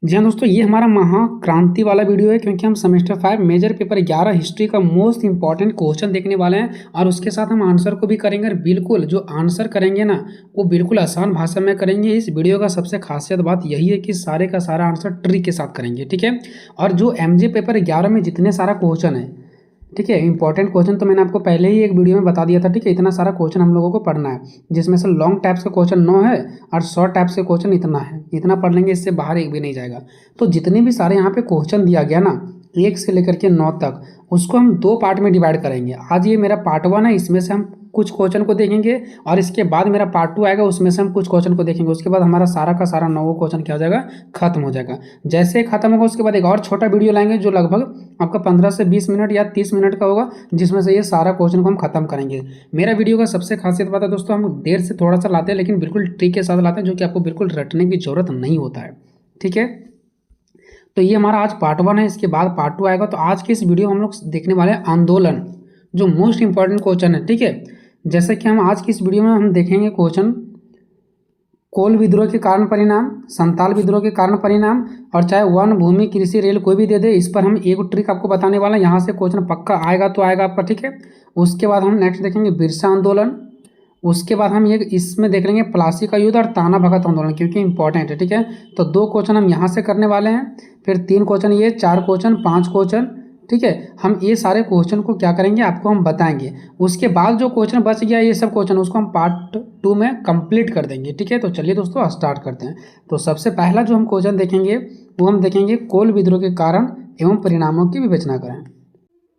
जी हाँ दोस्तों, ये हमारा महाक्रांति वाला वीडियो है क्योंकि हम सेमेस्टर 5 मेजर पेपर 11 हिस्ट्री का मोस्ट इंपॉर्टेंट क्वेश्चन देखने वाले हैं और उसके साथ हम आंसर को भी करेंगे। और बिल्कुल जो आंसर करेंगे ना वो बिल्कुल आसान भाषा में करेंगे। इस वीडियो का सबसे खासियत बात यही है कि सारे का सारा आंसर ट्रिक के साथ करेंगे, ठीक है। और जो एमजे पेपर 11 में जितने सारा क्वेश्चन है, ठीक है, इंपॉर्टेंट क्वेश्चन तो मैंने आपको पहले ही एक वीडियो में बता दिया था, ठीक है। इतना सारा क्वेश्चन हम लोगों को पढ़ना है, जिसमें से लॉन्ग टाइप्स का क्वेश्चन 9 है और शॉर्ट टाइप्स के क्वेश्चन इतना है। इतना पढ़ लेंगे, इससे बाहर एक भी नहीं जाएगा। तो जितने भी सारे यहाँ पे क्वेश्चन दिया गया ना 1 से लेकर के 9 तक, उसको हम 2 पार्ट में डिवाइड करेंगे। आज ये मेरा पार्ट 1 है, इसमें से हम कुछ क्वेश्चन को देखेंगे और इसके बाद मेरा पार्ट 2 आएगा, उसमें से हम कुछ क्वेश्चन को देखेंगे। उसके बाद हमारा सारा का सारा 9 क्वेश्चन क्या हो जाएगा, खत्म हो जाएगा। जैसे खत्म होगा उसके बाद एक और छोटा वीडियो लाएंगे जो लगभग आपका 15 से 20 मिनट या 30 मिनट का होगा, जिसमें से ये सारा क्वेश्चन को हम खत्म करेंगे। मेरा वीडियो का सबसे खासियत बात है दोस्तों, हम देर से थोड़ा सा लाते हैं लेकिन बिल्कुल ट्रिक के साथ लाते हैं, जो कि आपको बिल्कुल रटने की जरूरत नहीं होता है, ठीक है। तो ये हमारा आज पार्ट 1 है, इसके बाद पार्ट 2 आएगा। तो आज के इस वीडियो में हम लोग देखने वाले हैं आंदोलन, जो मोस्ट इंपॉर्टेंट क्वेश्चन है, ठीक है। जैसे कि हम आज की इस वीडियो में हम देखेंगे क्वेश्चन कोल विद्रोह के कारण परिणाम, संताल विद्रोह के कारण परिणाम, और चाहे वन भूमि कृषि रेल कोई भी दे दे, इस पर हम एक ट्रिक आपको बताने वाला है। यहाँ से क्वेश्चन पक्का आएगा तो आएगा आपका, ठीक है। उसके बाद हम नेक्स्ट देखेंगे बिरसा आंदोलन। उसके बाद हम ये इसमें देख लेंगे प्लासी का युद्ध और ताना भगत आंदोलन, क्योंकि इंपॉर्टेंट है, ठीक है। तो 2 क्वेश्चन हम यहाँ से करने वाले हैं, फिर 3 क्वेश्चन ये, 4 क्वेश्चन, 5 क्वेश्चन, ठीक है। हम ये सारे क्वेश्चन को क्या करेंगे आपको हम बताएंगे। उसके बाद जो क्वेश्चन बच गया ये सब क्वेश्चन, उसको हम पार्ट 2 में कंप्लीट कर देंगे, ठीक है। तो चलिए दोस्तों स्टार्ट करते हैं। तो सबसे पहला जो हम क्वेश्चन देखेंगे वो हम देखेंगे कोल विद्रोह के कारण एवं परिणामों की विवेचना करें।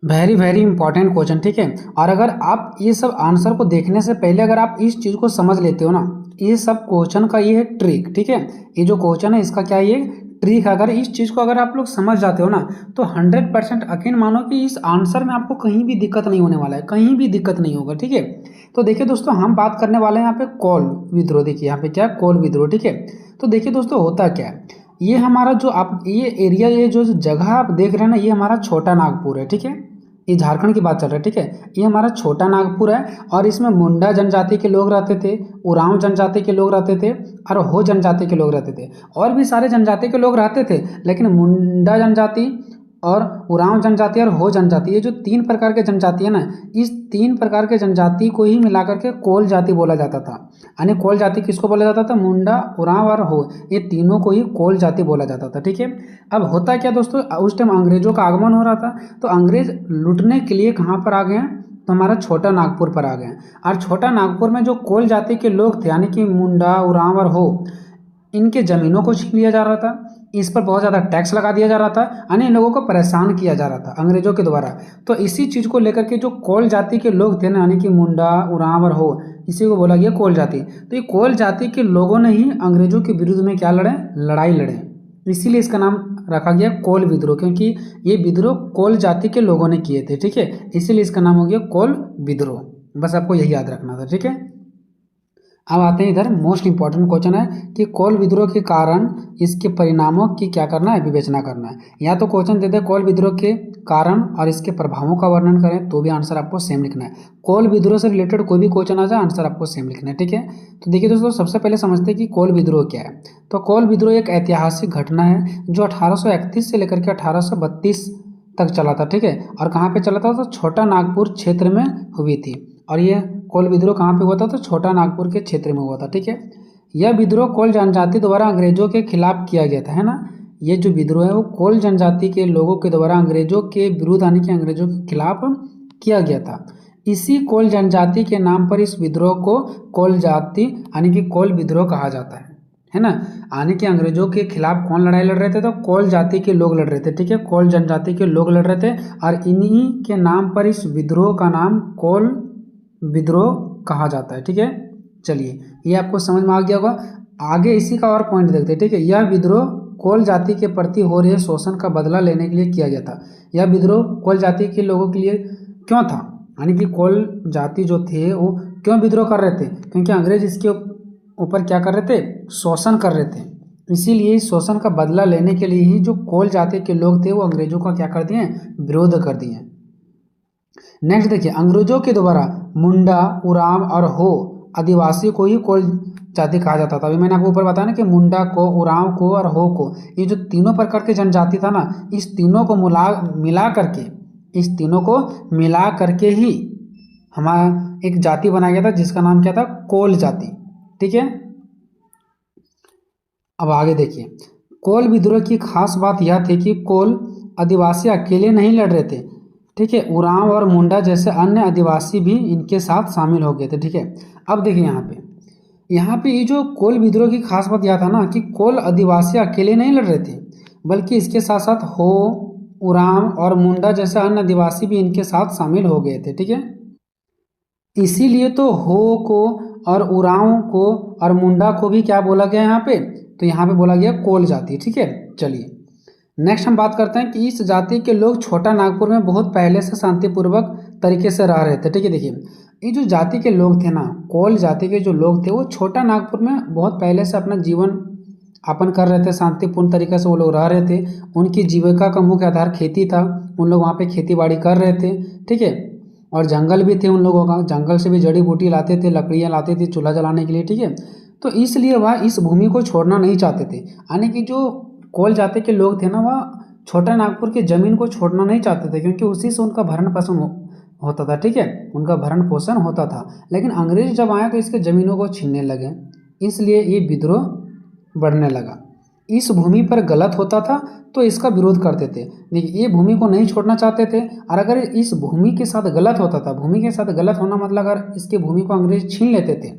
वेरी वेरी इंपॉर्टेंट क्वेश्चन, ठीक है। और अगर आप ये सब आंसर को देखने से पहले अगर आप इस चीज़ को समझ लेते हो ना, ये सब क्वेश्चन का ये है ट्रिक, ठीक है। ये जो क्वेश्चन है इसका क्या है, ये ट्रिक। अगर इस चीज़ को अगर आप लोग समझ जाते हो ना तो 100% यकीन मानो कि इस आंसर में आपको कहीं भी दिक्कत नहीं होने वाला है, कहीं भी दिक्कत नहीं होगा, ठीक है। तो देखिए दोस्तों, हम बात करने वाले हैं यहाँ पे कोल विद्रोह। देखिए यहाँ पे क्या है, कोल विद्रोह, ठीक है। तो देखिए दोस्तों होता क्या है, ये हमारा जो आप ये एरिया, ये जो जगह आप देख रहे हैं ना, ये हमारा छोटा नागपुर है, ठीक है। ये झारखंड की बात चल रहा है, ठीक है। ये हमारा छोटा नागपुर है और इसमें मुंडा जनजाति के लोग रहते थे, उरांव जनजाति के लोग रहते थे और हो जनजाति के लोग रहते थे, और भी सारे जनजाति के लोग रहते थे। लेकिन मुंडा जनजाति और उरांव जनजाति और हो जनजाति, ये जो 3 प्रकार के जनजाति है ना, इस 3 प्रकार के जनजाति को ही मिलाकर के कोल जाति बोला जाता था। यानी कोल जाति किसको बोला जाता था, मुंडा, उरांव और हो, ये तीनों को ही कोल जाति बोला जाता था, ठीक है। अब होता क्या दोस्तों, उस टाइम अंग्रेजों का आगमन हो रहा था, तो अंग्रेज लूटने के लिए कहाँ पर आ गए हैं, तो हमारा छोटा नागपुर पर आ गए। और छोटा नागपुर में जो कोल जाति के लोग थे, यानी कि मुंडा, उरांव और हो, इनके ज़मीनों को छीन लिया जा रहा था, इस पर बहुत ज़्यादा टैक्स लगा दिया जा रहा था, यानी इन लोगों को परेशान किया जा रहा था अंग्रेजों के द्वारा। तो इसी चीज़ को लेकर के जो कोल जाति के लोग थे ना, यानी कि मुंडा, उरांव और हो, इसी को बोला गया कोल जाति। तो ये कोल जाति के लोगों ने ही अंग्रेजों के विरुद्ध में क्या लड़े, लड़ाई लड़े, इसीलिए इसका नाम रखा गया कोल विद्रोह, क्योंकि ये विद्रोह कोल जाति के लोगों ने किए थे, ठीक है। इसीलिए इसका नाम हो गया कोल विद्रोह। बस आपको यही याद रखना था, ठीक है। अब आते हैं इधर, मोस्ट इंपॉर्टेंट क्वेश्चन है कि कोल विद्रोह के कारण इसके परिणामों की क्या करना है, विवेचना करना है। या तो क्वेश्चन दे दे कोल विद्रोह के कारण और इसके प्रभावों का वर्णन करें, तो भी आंसर आपको सेम लिखना है। कोल विद्रोह से रिलेटेड कोई भी क्वेश्चन आ जाए, आंसर आपको सेम लिखना है, ठीक है। तो देखिए दोस्तों, सबसे पहले समझते हैं कि कोल विद्रोह क्या है। तो कोल विद्रोह एक ऐतिहासिक घटना है जो 1831 से लेकर के 1832 तक चला था, ठीक है। और कहाँ पे चला था, तो छोटा नागपुर क्षेत्र में हुई थी। और ये कोल विद्रोह कहाँ पे हुआ था, तो छोटा नागपुर के क्षेत्र में हुआ था, ठीक है। यह विद्रोह कोल जनजाति द्वारा अंग्रेजों के खिलाफ किया गया था, है ना। ये जो विद्रोह है वो कोल जनजाति के लोगों के द्वारा अंग्रेजों के विरुद्ध, यानी कि अंग्रेजों के खिलाफ किया गया था। इसी कोल जनजाति के नाम पर इस विद्रोह को कोल जाति यानी कि कोल विद्रोह कहा जाता है ना। यानी कि अंग्रेजों के खिलाफ कौन लड़ाई लड़ रहे थे, तो कोल जाति के लोग लड़ रहे थे, ठीक है। कोल जनजाति के लोग लड़ रहे थे और इन्हीं के नाम पर इस विद्रोह का नाम कोल विद्रोह कहा जाता है, ठीक है। चलिए ये आपको समझ में आ गया होगा। आगे इसी का और पॉइंट देखते हैं, ठीक है। यह विद्रोह कोल जाति के प्रति हो रहे शोषण का बदला लेने के लिए किया गया था। यह विद्रोह कोल जाति के लोगों के लिए क्यों था, यानी कि कोल जाति जो थे वो क्यों विद्रोह कर रहे थे, क्योंकि अंग्रेज इसके ऊपर क्या कर रहे थे, शोषण कर रहे थे। इसीलिए शोषण का बदला लेने के लिए ही जो कोल जाति के लोग थे वो अंग्रेजों का क्या कर दिए, विरोध कर दिए। नेक्स्ट देखिए, अंग्रेजों के द्वारा मुंडा, उरांव और हो आदिवासी को ही कोल जाति कहा जाता था। अभी मैंने आपको ऊपर बताया ना कि मुंडा को, उरांव को और हो को, ये जो तीनों प्रकार के जनजाति था ना, इस तीनों को मिला करके ही हमारा एक जाति बनाया गया था जिसका नाम क्या था, कोल जाति। ठीक है, अब आगे देखिए, कोल विद्रोह की खास बात यह थी कि कोल आदिवासी अकेले नहीं लड़ रहे थे। ठीक है, उरांव और मुंडा जैसे अन्य आदिवासी भी इनके साथ शामिल हो गए थे। ठीक है, अब देखिए यहाँ पे ये जो कोल विद्रोह की खास बात यह था ना कि कोल आदिवासी अकेले नहीं लड़ रहे थे, बल्कि इसके साथ साथ हो, उरांव और मुंडा जैसे अन्य आदिवासी भी इनके साथ शामिल हो गए थे। ठीक है, इसीलिए तो हो को और उरांव को और मुंडा को भी क्या बोला गया यहाँ पे, तो यहाँ पे बोला गया कोल जाति। ठीक है, चलिए नेक्स्ट हम बात करते हैं कि इस जाति के लोग छोटा नागपुर में बहुत पहले से शांतिपूर्वक तरीके से रह रहे थे। ठीक है, देखिए ये जो जाति के लोग थे ना, कोल जाति के जो लोग थे, वो छोटा नागपुर में बहुत पहले से अपना जीवन यापन कर रहे थे, शांतिपूर्ण तरीके से वो लोग रह रहे थे। उनकी जीविका का मुख्य आधार खेती था, उन लोग वहाँ पे खेती बाड़ी कर रहे थे। ठीक है, और जंगल भी थे उन लोगों का, जंगल से भी जड़ी बूटी लाते थे, लकड़ियाँ लाते थे चूल्हा जलाने के लिए। ठीक है, तो इसलिए वह इस भूमि को छोड़ना नहीं चाहते थे, यानी कि जो कोल जाति के लोग थे ना, वह छोटा नागपुर की ज़मीन को छोड़ना नहीं चाहते थे, क्योंकि उसी से उनका भरण पोषण होता था। ठीक है, उनका भरण पोषण होता था। लेकिन अंग्रेज जब आए तो इसके ज़मीनों को छीनने लगे, इसलिए ये विद्रोह बढ़ने लगा। इस भूमि पर गलत होता था तो इसका विरोध करते थे। देखिए, ये भूमि को नहीं छोड़ना चाहते थे, और अगर इस भूमि के साथ गलत होता था, भूमि के साथ गलत होना मतलब अगर इसके भूमि को अंग्रेज छीन लेते थे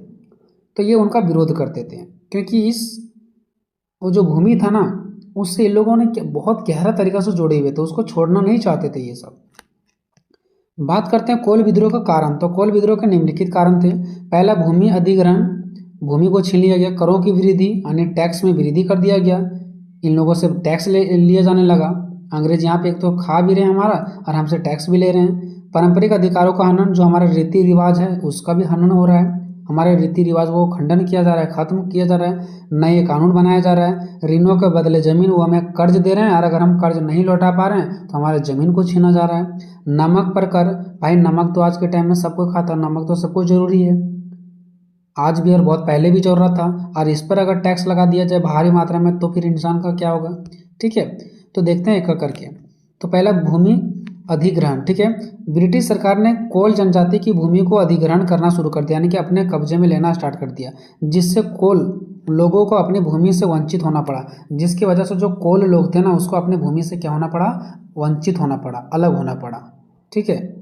तो ये उनका विरोध करते थे, क्योंकि वो जो भूमि था ना, उससे इन लोगों ने बहुत गहरा तरीका से जोड़े हुए थे, उसको छोड़ना नहीं चाहते थे ये सब। बात करते हैं कोल विद्रोह का कारण। तो कोल विद्रोह के निम्नलिखित कारण थे। पहला, भूमि अधिग्रहण, भूमि को छीन लिया गया। करों की वृद्धि, यानी टैक्स में वृद्धि कर दिया गया, इन लोगों से टैक्स लिया जाने लगा। अंग्रेज यहाँ पे एक तो खा भी रहे हैं हमारा और हमसे टैक्स भी ले रहे हैं। पारंपरिक अधिकारों का हनन, जो हमारा रीति रिवाज है उसका भी हनन हो रहा है, हमारे रीति रिवाज को खंडन किया जा रहा है, खत्म किया जा रहा है। नए कानून बनाया जा रहा है, ऋणों के बदले जमीन, वो हमें कर्ज दे रहे हैं, और अगर हम कर्ज नहीं लौटा पा रहे हैं तो हमारे जमीन को छीना जा रहा है। नमक पर कर, भाई नमक तो आज के टाइम में सबको खाता है, नमक तो सबको जरूरी है, आज भी और बहुत पहले भी जरूरत था, और इस पर अगर टैक्स लगा दिया जाए भारी मात्रा में तो फिर इंसान का क्या होगा। ठीक है, तो देखते हैं एक एक करके। तो पहला, भूमि अधिग्रहण। ठीक है, ब्रिटिश सरकार ने कोल जनजाति की भूमि को अधिग्रहण करना शुरू कर दिया, यानी कि अपने कब्जे में लेना स्टार्ट कर दिया, जिससे कोल लोगों को अपनी भूमि से वंचित होना पड़ा, जिसकी वजह से जो कोल लोग थे ना, उसको अपनी भूमि से क्या होना पड़ा, वंचित होना पड़ा, अलग होना पड़ा। ठीक है,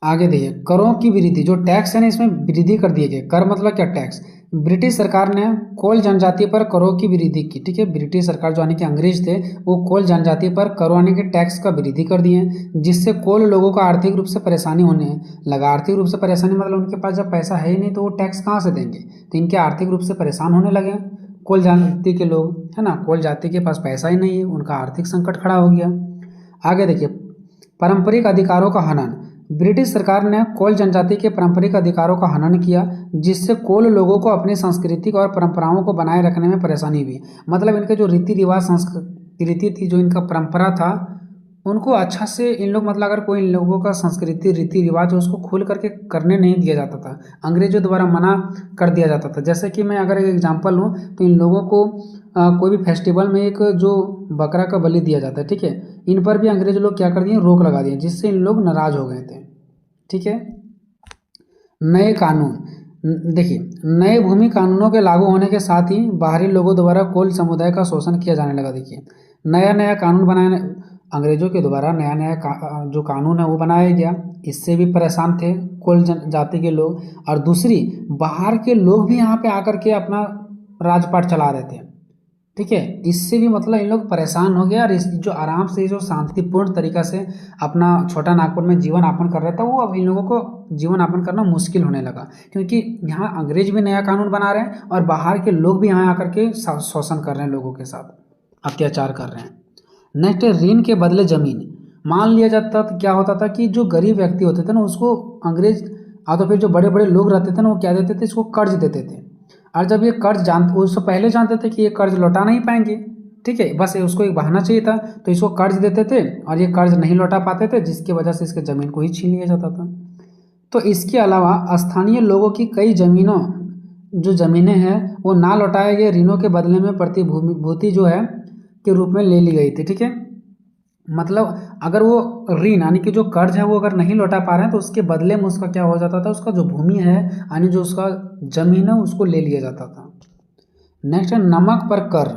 आगे देखिए, करों की वृद्धि, जो टैक्स है ना, इसमें वृद्धि कर दिए गए। कर मतलब क्या, टैक्स। ब्रिटिश सरकार ने कोल जनजाति पर करों की वृद्धि की। ठीक है, ब्रिटिश सरकार जो यानी कि अंग्रेज थे, वो कोल जनजाति पर करों यानी कि टैक्स का वृद्धि कर दिए, जिससे कोल लोगों को आर्थिक रूप से परेशानी होने लगा। आर्थिक रूप से परेशानी मतलब उनके पास जब पैसा है ही नहीं तो वो टैक्स कहाँ से देंगे, तो इनके आर्थिक रूप से परेशान होने लगे कोल जाति के लोग, है ना। कोल जाति के पास पैसा ही नहीं है, उनका आर्थिक संकट खड़ा हो गया। आगे देखिए, पारंपरिक अधिकारों का हनन। ब्रिटिश सरकार ने कोल जनजाति के पारंपरिक अधिकारों का हनन किया, जिससे कोल लोगों को अपनी सांस्कृतिक और परंपराओं को बनाए रखने में परेशानी हुई। मतलब इनके जो रीति रिवाज, संस्कृति थी, जो इनका परंपरा था, उनको अच्छा से इन लोग, मतलब अगर कोई इन लोगों का संस्कृति रीति रिवाज है उसको खोल करके करने नहीं दिया जाता था, अंग्रेजों द्वारा मना कर दिया जाता था। जैसे कि मैं अगर एक एग्जांपल लूँ तो इन लोगों को कोई भी फेस्टिवल में एक जो बकरा का बलि दिया जाता है, ठीक है, इन पर भी अंग्रेज लोग क्या कर दिए, रोक लगा दिए, जिससे इन लोग नाराज हो गए थे। ठीक है, नए कानून। देखिए, नए भूमि कानूनों के लागू होने के साथ ही बाहरी लोगों द्वारा कोल समुदाय का शोषण किया जाने लगा। देखिए, नया नया कानून बनाने, अंग्रेजों के द्वारा नया नया जो कानून है वो बनाया गया, इससे भी परेशान थे कोल जाति के लोग। और दूसरी, बाहर के लोग भी यहाँ पे आकर के अपना राजपाट चला रहे थे। ठीक है, इससे भी मतलब इन लोग परेशान हो गए, और इस जो आराम से जो शांतिपूर्ण तरीका से अपना छोटा नागपुर में जीवन यापन कर रहा था, वो अब इन लोगों को जीवन यापन करना मुश्किल होने लगा, क्योंकि यहाँ अंग्रेज भी नया कानून बना रहे हैं और बाहर के लोग भी यहाँ आकर के शोषण कर रहे हैं, लोगों के साथ अत्याचार कर रहे हैं। नेक्स्ट है, ऋण के बदले जमीन। मान लिया जाता था, क्या होता था कि जो गरीब व्यक्ति होते थे ना, उसको अंग्रेज तो फिर जो बड़े बड़े लोग रहते थे ना, वो क्या देते थे, इसको कर्ज देते थे। और जब ये कर्ज उससे पहले जानते थे कि ये कर्ज लौटा नहीं पाएंगे, ठीक है, बस उसको एक बहाना चाहिए था, तो इसको कर्ज देते थे और ये कर्ज नहीं लौटा पाते थे, जिसकी वजह से इसके ज़मीन को ही छीन लिया जाता था। तो इसके अलावा स्थानीय लोगों की कई ज़मीनें हैं वो ना लौटाए गए ऋणों के बदले में प्रतिभूति जो है के रूप में ले ली गई थी। ठीक है, मतलब अगर वो ऋण यानी कि जो कर्ज है वो अगर नहीं लौटा पा रहे हैं तो उसके बदले में उसका क्या हो जाता था, उसका जो भूमि है यानी जो उसका जमीन है उसको ले लिया जाता था। नेक्स्ट है नमक पर कर,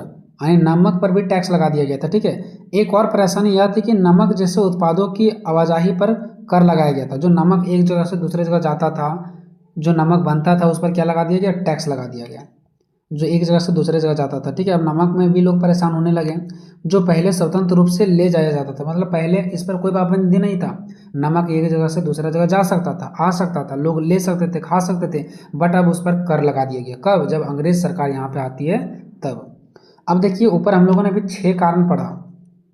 यानी नमक पर भी टैक्स लगा दिया गया था। ठीक है, एक और परेशानी यह थी कि नमक जैसे उत्पादों की आवाजाही पर कर लगाया गया था। जो नमक एक जगह से दूसरे जगह जाता था, जो नमक बनता था उस पर क्या लगा दिया गया, टैक्स लगा दिया गया, जो एक जगह से दूसरे जगह जाता था। ठीक है, अब नमक में भी लोग परेशान होने लगे। जो पहले स्वतंत्र रूप से ले जाया जाता था, मतलब पहले इस पर कोई पाबंदी नहीं था, नमक एक जगह से दूसरा जगह जा सकता था, आ सकता था, लोग ले सकते थे, खा सकते थे, बट अब उस पर कर लगा दिया गया। कब? जब अंग्रेज सरकार यहाँ पे आती है तब। अब देखिए ऊपर हम लोगों ने अभी 6 कारण पढ़ा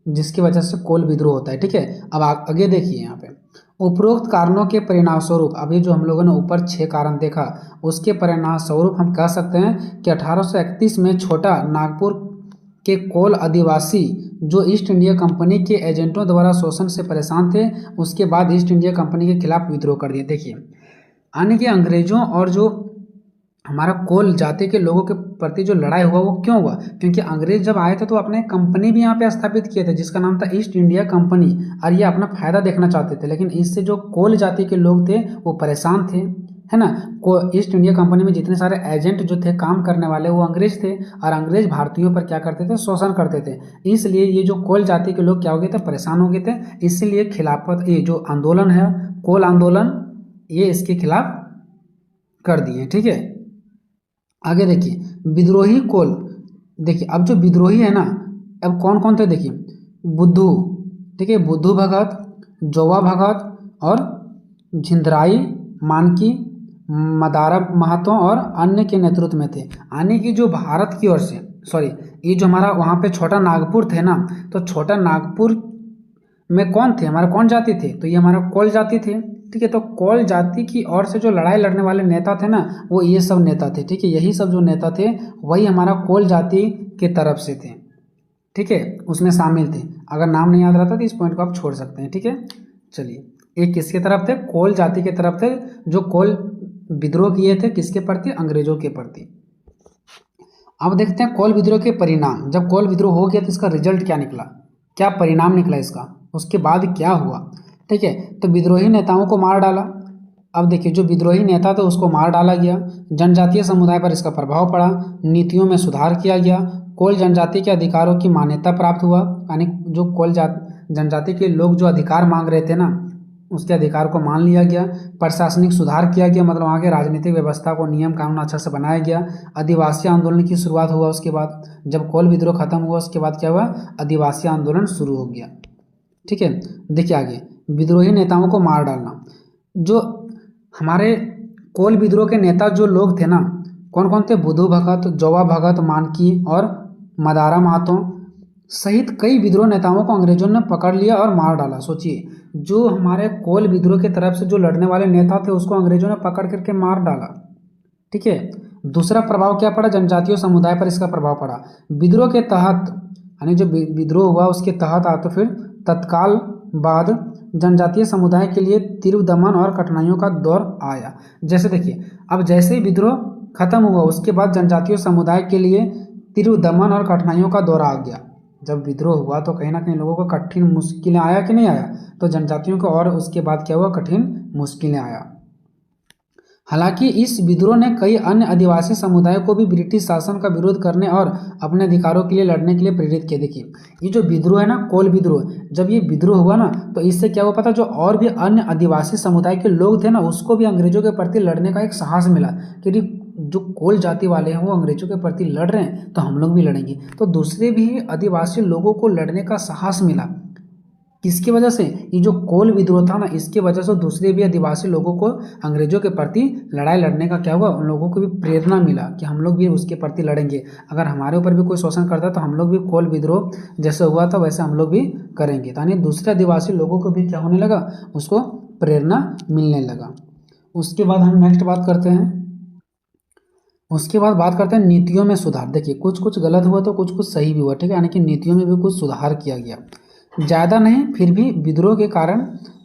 जिसकी वजह से कोल विद्रोह होता है। ठीक है, अब आगे देखिए यहाँ पे उपरोक्त कारणों के परिणाम स्वरूप, अभी जो हम लोगों ने ऊपर 6 कारण देखा उसके परिणाम स्वरूप हम कह सकते हैं कि 1831 में छोटा नागपुर के कोल आदिवासी जो ईस्ट इंडिया कंपनी के एजेंटों द्वारा शोषण से परेशान थे, उसके बाद ईस्ट इंडिया कंपनी के खिलाफ विद्रोह कर दिए। देखिए यानी कि अंग्रेजों और जो हमारा कोल जाति के लोगों के प्रति जो लड़ाई हुआ वो क्यों हुआ, क्योंकि अंग्रेज जब आए थे तो अपने कंपनी भी यहाँ पे स्थापित किए थे जिसका नाम था ईस्ट इंडिया कंपनी, और ये अपना फायदा देखना चाहते थे। लेकिन इससे जो कोल जाति के लोग थे वो परेशान थे, है ना। ईस्ट इंडिया कंपनी में जितने सारे एजेंट जो थे काम करने वाले वो अंग्रेज थे, और अंग्रेज भारतीयों पर क्या करते थे, शोषण करते थे। इसलिए ये जो कोल जाति के लोग क्या हो गए थे, परेशान हो गए थे। इसीलिए खिलाफत, ये जो आंदोलन है कोल आंदोलन, ये इसके खिलाफ कर दिए। ठीक है, आगे देखिए विद्रोही कोल। देखिए अब जो विद्रोही है ना, अब कौन कौन थे देखिए, बुद्धू, ठीक है, बुद्धू भगत, जोवा भगत और झिंदराई मानकी, मदारा महतो और अन्य के नेतृत्व में थे। यानी कि जो भारत की ओर से, सॉरी, ये जो हमारा वहाँ पे छोटा नागपुर थे ना, तो छोटा नागपुर में कौन थे, हमारा कौन जाति थे, तो ये हमारा कोल जाति थे। ठीक है, तो कोल जाति की ओर से जो लड़ाई लड़ने वाले नेता थे ना, वो ये सब नेता थे। ठीक है, यही सब जो नेता थे वही हमारा कोल जाति के तरफ से थे। ठीक है, उसमें शामिल थे। अगर नाम नहीं याद रहता तो इस पॉइंट को आप छोड़ सकते हैं। ठीक है, चलिए, एक किसके तरफ थे, कोल जाति के तरफ थे, जो कोल विद्रोह किए थे किसके प्रति, अंग्रेजों के प्रति। अब देखते हैं कोल विद्रोह के परिणाम। जब कोल विद्रोह हो गया तो इसका रिजल्ट क्या निकला, क्या परिणाम निकला इसका, उसके बाद क्या हुआ। ठीक है, तो विद्रोही नेताओं को मार डाला। अब देखिए जो विद्रोही नेता था उसको मार डाला गया। जनजातीय समुदाय पर इसका प्रभाव पड़ा, नीतियों में सुधार किया गया, कोल जनजाति के अधिकारों की मान्यता प्राप्त हुआ। यानी जो कोल जनजाति के लोग जो अधिकार मांग रहे थे ना, उसके अधिकार को मान लिया गया। प्रशासनिक सुधार किया गया, मतलब वहाँ के राजनीतिक व्यवस्था को, नियम कानून अच्छा से बनाया गया। आदिवासी आंदोलन की शुरुआत हुआ। उसके बाद जब कोल विद्रोह खत्म हुआ उसके बाद क्या हुआ, आदिवासी आंदोलन शुरू हो गया। ठीक है, देखिए आगे विद्रोही नेताओं को मार डालना। जो हमारे कोल विद्रोह के नेता जो लोग थे ना, कौन कौन थे, बुद्धू भगत, जोवा भगत, मानकी और मदारा महतो सहित कई विद्रोह नेताओं को अंग्रेजों ने पकड़ लिया और मार डाला। सोचिए, जो हमारे कोल विद्रोह की तरफ से जो लड़ने वाले नेता थे उसको अंग्रेजों ने पकड़ करके मार डाला। ठीक है, दूसरा प्रभाव क्या पड़ा, जनजातीय समुदाय पर इसका प्रभाव पड़ा। विद्रोह के तहत, यानी जो विद्रोह हुआ उसके तहत तो फिर तत्काल बाद जनजातीय समुदाय के लिए तीव्र दमन और कठिनाइयों का दौर आया। जैसे देखिए, अब जैसे ही विद्रोह खत्म हुआ उसके बाद जनजातीय समुदाय के लिए तीव्र दमन और कठिनाइयों का दौर आ गया। जब विद्रोह हुआ तो कहीं ना कहीं लोगों को कठिन मुश्किलें आया कि नहीं आया, तो जनजातियों को और उसके बाद क्या हुआ, कठिन मुश्किलें आया। हालांकि इस विद्रोह ने कई अन्य आदिवासी समुदायों को भी ब्रिटिश शासन का विरोध करने और अपने अधिकारों के लिए लड़ने के लिए प्रेरित किया। देखिए ये जो विद्रोह है ना, कोल विद्रोह, जब ये विद्रोह हुआ ना तो इससे क्या हुआ पता, जो और भी अन्य आदिवासी समुदाय के लोग थे ना उसको भी अंग्रेजों के प्रति लड़ने का एक साहस मिला कि जो कोल जाति वाले हैं वो अंग्रेजों के प्रति लड़ रहे हैं तो हम लोग भी लड़ेंगे। तो दूसरे भी आदिवासी लोगों को लड़ने का साहस मिला। किसकी वजह से, ये जो कोल विद्रोह था ना, इसके वजह से दूसरे भी आदिवासी लोगों को अंग्रेजों के प्रति लड़ाई लड़ने का क्या हुआ, उन लोगों को भी प्रेरणा मिला कि हम लोग भी उसके प्रति लड़ेंगे। अगर हमारे ऊपर भी कोई शोषण करता है तो हम लोग भी कोल विद्रोह जैसे हुआ था वैसे हम लोग भी करेंगे। यानी दूसरे आदिवासी लोगों को भी क्या होने लगा, उसको प्रेरणा मिलने लगा। उसके बाद हम नेक्स्ट बात करते हैं, उसके बाद बात करते हैं नीतियों में सुधार। देखिए कुछ कुछ गलत हुआ तो कुछ कुछ सही भी हुआ। ठीक है, यानी कि नीतियों में भी कुछ सुधार किया गया, ज़्यादा नहीं फिर भी विद्रोह के कारण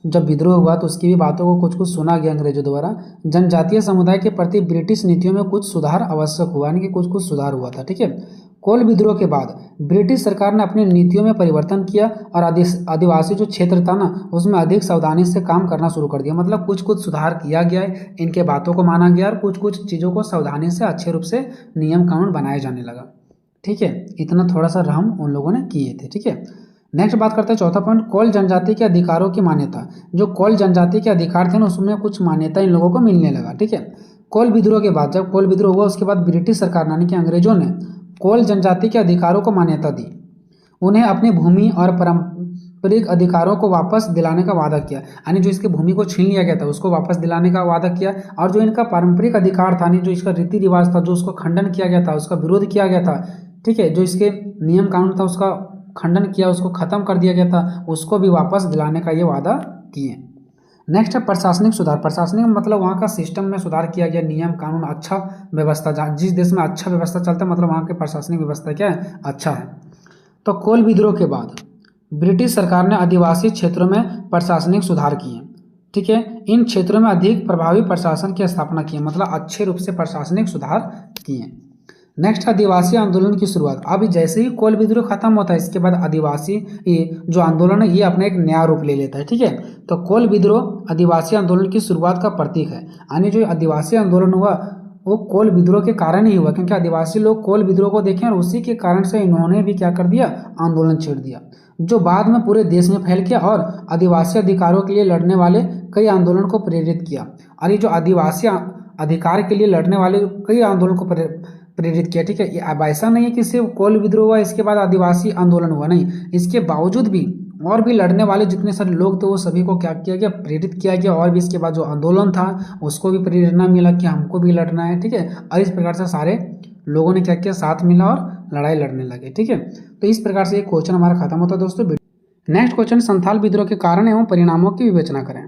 जब विद्रोह हुआ तो उसकी भी बातों को कुछ कुछ सुना गया अंग्रेजों द्वारा। जनजातीय समुदाय के प्रति ब्रिटिश नीतियों में कुछ सुधार आवश्यक हुआ, यानी कि कुछ कुछ सुधार हुआ था। ठीक है, कोल विद्रोह के बाद ब्रिटिश सरकार ने अपनी नीतियों में परिवर्तन किया और आदिवासी जो क्षेत्र था ना उसमें अधिक सावधानी से काम करना शुरू कर दिया। मतलब कुछ कुछ सुधार किया गया है, इनके बातों को माना गया और कुछ कुछ चीज़ों को सावधानी से अच्छे रूप से नियम कानून बनाया जाने लगा। ठीक है, इतना थोड़ा सा रहम उन लोगों ने किए थे। ठीक है, नेक्स्ट बात करते हैं चौथा पॉइंट, कोल जनजाति के अधिकारों की मान्यता। जो कोल जनजाति के अधिकार थे ना उसमें कुछ मान्यता इन लोगों को मिलने लगा। ठीक है, कोल विद्रोह के बाद, जब कोल विद्रोह हुआ उसके बाद ब्रिटिश सरकार यानी कि अंग्रेजों ने कोल जनजाति के अधिकारों को मान्यता दी। उन्हें अपनी भूमि और पारंपरिक अधिकारों को वापस दिलाने का वादा किया, यानी जो इसकी भूमि को छीन लिया गया था उसको वापस दिलाने का वादा किया। और जो इनका पारंपरिक अधिकार था, यानी जो इसका रीति रिवाज था, जो उसको खंडन किया गया था, उसका विरोध किया गया था। ठीक है, जो इसके नियम कानून था उसका खंडन किया, उसको खत्म कर दिया गया था, उसको भी वापस दिलाने का ये वादा किए। नेक्स्ट है प्रशासनिक सुधार। प्रशासनिक मतलब वहाँ का सिस्टम में सुधार किया गया, नियम कानून, अच्छा व्यवस्था, जहाँ जिस देश में अच्छा व्यवस्था चलता है मतलब वहाँ की प्रशासनिक व्यवस्था क्या है, अच्छा है। तो कोल विद्रोह के बाद ब्रिटिश सरकार ने आदिवासी क्षेत्रों में प्रशासनिक सुधार किए। ठीक है, इन क्षेत्रों में अधिक प्रभावी प्रशासन की स्थापना की, मतलब अच्छे रूप से प्रशासनिक सुधार किए। नेक्स्ट आदिवासी आंदोलन की शुरुआत। अब जैसे ही कोल विद्रोह खत्म होता है इसके बाद आदिवासी ये जो आंदोलन है ये अपना एक नया रूप ले लेता है। ठीक है, तो कोल विद्रोह आदिवासी आंदोलन की शुरुआत का प्रतीक है, यानी जो आदिवासी आंदोलन हुआ वो कोल विद्रोह के कारण ही हुआ, क्योंकि आदिवासी लोग कोल विद्रोह को देखें और उसी के कारण से इन्होंने भी क्या कर दिया, आंदोलन छेड़ दिया, जो बाद में पूरे देश में फैल गया और आदिवासी अधिकारों के लिए लड़ने वाले कई आंदोलन को प्रेरित किया। और ये जो आदिवासी अधिकार के लिए लड़ने वाले कई आंदोलन को प्रेरित किया। ठीक है, ये अब ऐसा नहीं है कि सिर्फ कोल विद्रोह हुआ इसके बाद आदिवासी आंदोलन हुआ, नहीं, इसके बावजूद भी और भी लड़ने वाले जितने सारे लोग थे वो सभी को क्या किया गया, प्रेरित किया गया। और भी इसके बाद जो आंदोलन था उसको भी प्रेरणा मिला कि हमको भी लड़ना है। ठीक है, और इस प्रकार से सारे लोगों ने क्या किया, साथ मिला और लड़ाई लड़ने लगे। ठीक है, तो इस प्रकार से एक क्वेश्चन हमारा खत्म होता है दोस्तों। नेक्स्ट क्वेश्चन, संथाल विद्रोह के कारण एवं परिणामों की विवेचना करें।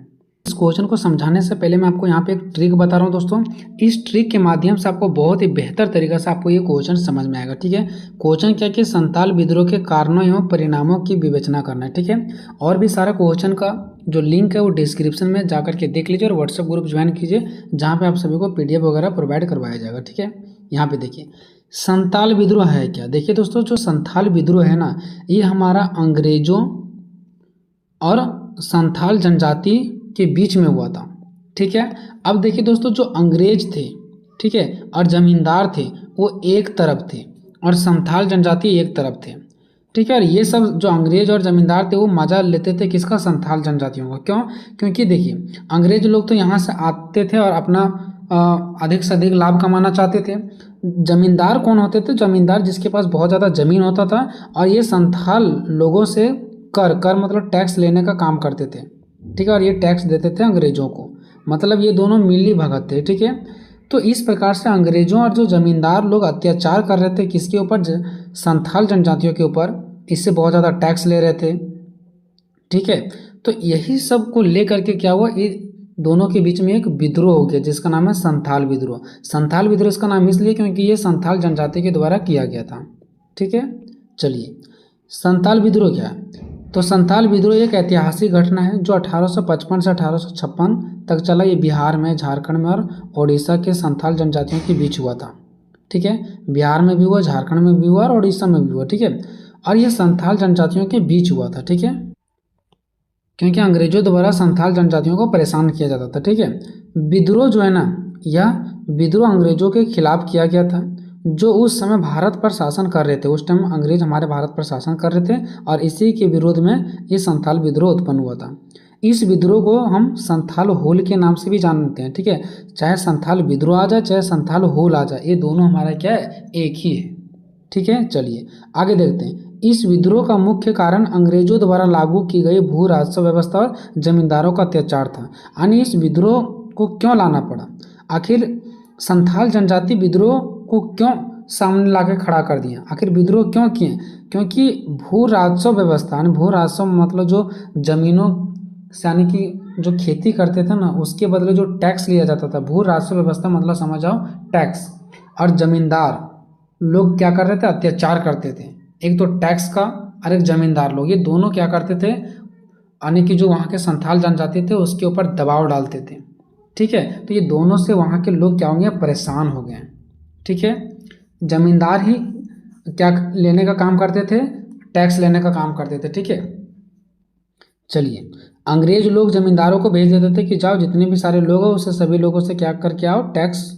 इस क्वेश्चन को समझाने से पहले मैं आपको यहाँ पे एक ट्रिक बता रहा हूँ दोस्तों। इस ट्रिक के माध्यम से आपको बहुत ही बेहतर तरीके से आपको ये क्वेश्चन समझ में आएगा। ठीक है, क्वेश्चन क्या कि संथाल विद्रोह के कारणों एवं परिणामों की विवेचना करना है। ठीक है, और भी सारा क्वेश्चन का जो लिंक है वो डिस्क्रिप्शन में जाकर के देख लीजिए और व्हाट्सएप ग्रुप ज्वाइन कीजिए जहाँ पे आप सभी को PDF वगैरह प्रोवाइड करवाया जाएगा। ठीक है, यहाँ पे देखिए संथाल विद्रोह है क्या। देखिए दोस्तों, जो संथाल विद्रोह है ना ये हमारा अंग्रेजों और संथाल जनजाति के बीच में हुआ था। ठीक है, अब देखिए दोस्तों, जो अंग्रेज थे, ठीक है, और जमींदार थे वो एक तरफ थे और संथाल जनजाति एक तरफ थे। ठीक है, और ये सब जो अंग्रेज और जमींदार थे वो मजा लेते थे किसका, संथाल जनजातियों का। क्यों, क्योंकि देखिए अंग्रेज लोग तो यहाँ से आते थे और अपना अधिक से अधिक लाभ कमाना चाहते थे। जमींदार कौन होते थे, जमींदार जिसके पास बहुत ज़्यादा जमीन होता था, और ये संथाल लोगों से कर मतलब टैक्स लेने का काम करते थे। ठीक है, और ये टैक्स देते थे अंग्रेजों को, मतलब ये दोनों मिली भगत थे। ठीक है, तो इस प्रकार से अंग्रेजों और जो जमींदार लोग अत्याचार कर रहे थे किसके ऊपर, संथाल जनजातियों के ऊपर, इससे बहुत ज़्यादा टैक्स ले रहे थे। ठीक है, तो यही सब को लेकर के क्या हुआ, ये दोनों के बीच में एक विद्रोह हो गया जिसका नाम है संथाल विद्रोह। संथाल विद्रोह इसका नाम इसलिए क्योंकि ये संथाल जनजाति के द्वारा किया गया था। ठीक है, चलिए संथाल विद्रोह क्या है, तो संथाल विद्रोह एक ऐतिहासिक घटना है जो 1855 से 1856 तक चला। ये बिहार में, झारखंड में और ओडिशा के संथाल जनजातियों के बीच हुआ था। ठीक है, बिहार में भी हुआ, झारखंड में भी हुआ और ओडिशा में भी हुआ। ठीक है, और ये संथाल जनजातियों के बीच हुआ था। ठीक है, क्योंकि अंग्रेजों द्वारा संथाल जनजातियों को परेशान किया जाता था। ठीक है, विद्रोह जो है ना, यह विद्रोह अंग्रेजों के खिलाफ किया गया था जो उस समय भारत पर शासन कर रहे थे। उस टाइम अंग्रेज हमारे भारत पर शासन कर रहे थे और इसी के विरोध में ये संथाल विद्रोह उत्पन्न हुआ था। इस विद्रोह को हम संथाल होल के नाम से भी जानते हैं। ठीक है, चाहे संथाल विद्रोह आ जाए चाहे संथाल होल आ जाए, ये दोनों हमारा क्या है, एक ही है। ठीक है, चलिए आगे देखते हैं। इस विद्रोह का मुख्य कारण अंग्रेजों द्वारा लागू की गई भू राजस्व व्यवस्था और जमींदारों का अत्याचार था। यानी इस विद्रोह को क्यों लाना पड़ा, आखिर संथाल जनजाति विद्रोह को क्यों सामने लाके खड़ा कर दिया, आखिर विद्रोह क्यों किए, क्योंकि भू राजस्व व्यवस्था, यानी भू राजस्व मतलब जो जमीनों से, यानी कि जो खेती करते थे ना उसके बदले जो टैक्स लिया जाता था, भू राजस्व व्यवस्था मतलब समझ जाओ टैक्स। और जमींदार लोग क्या कर रहे थे, अत्याचार करते थे, एक तो टैक्स का और एक जमींदार लोग, ये दोनों क्या करते थे, यानी कि जो वहाँ के संथाल जनजाति थे उसके ऊपर दबाव डालते थे। ठीक है, तो ये दोनों से वहाँ के लोग क्या होंगे, परेशान हो गए। ठीक है, जमींदार ही क्या लेने का काम करते थे, टैक्स लेने का काम करते थे। ठीक है, चलिए, अंग्रेज लोग जमींदारों को भेज देते थे कि जाओ जितने भी सारे लोग हो उससे सभी लोगों से क्या करके आओ, टैक्स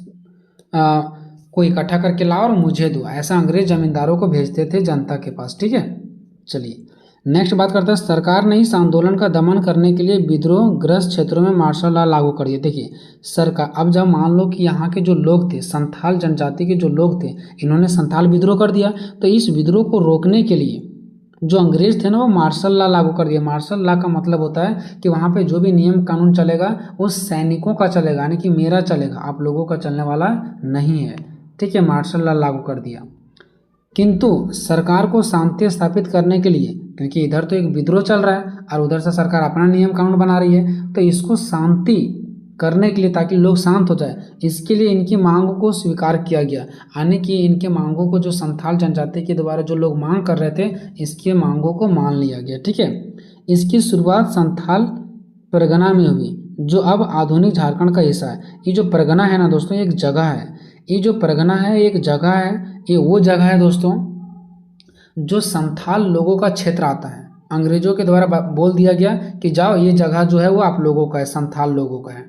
को इकट्ठा करके लाओ और मुझे दो। ऐसा अंग्रेज जमींदारों को भेजते थे जनता के पास। ठीक है, चलिए नेक्स्ट बात करते हैं, सरकार ने इस आंदोलन का दमन करने के लिए विद्रोह ग्रस्त क्षेत्रों में मार्शल लॉ लागू कर दिया। देखिए सरकार, अब जब मान लो कि यहाँ के जो लोग थे, संथाल जनजाति के जो लोग थे, इन्होंने संथाल विद्रोह कर दिया, तो इस विद्रोह को रोकने के लिए जो अंग्रेज थे ना, वो मार्शल लॉ लागू कर दिया। मार्शल लॉ का मतलब होता है कि वहाँ पे जो भी नियम कानून चलेगा वो सैनिकों का चलेगा, यानी कि मेरा चलेगा, आप लोगों का चलने वाला नहीं है। ठीक है, मार्शल लॉ लागू कर दिया। किंतु सरकार को शांति स्थापित करने के लिए, क्योंकि इधर तो एक विद्रोह चल रहा है और उधर से सरकार अपना नियम कानून बना रही है, तो इसको शांति करने के लिए, ताकि लोग शांत हो जाए, इसके लिए इनकी मांगों को स्वीकार किया गया। यानी कि इनके मांगों को, जो संथाल जनजाति के द्वारा जो लोग मांग कर रहे थे, इसके मांगों को मान लिया गया। ठीक है, इसकी शुरुआत संथाल परगना में हुई, जो अब आधुनिक झारखंड का हिस्सा है। ये जो परगना है ना दोस्तों, एक जगह है, ये जो परगना है एक जगह है, ये वो जगह है दोस्तों जो संथाल लोगों का क्षेत्र आता है। अंग्रेजों के द्वारा बोल दिया गया कि जाओ ये जगह जो है वो आप लोगों का है, संथाल लोगों का है।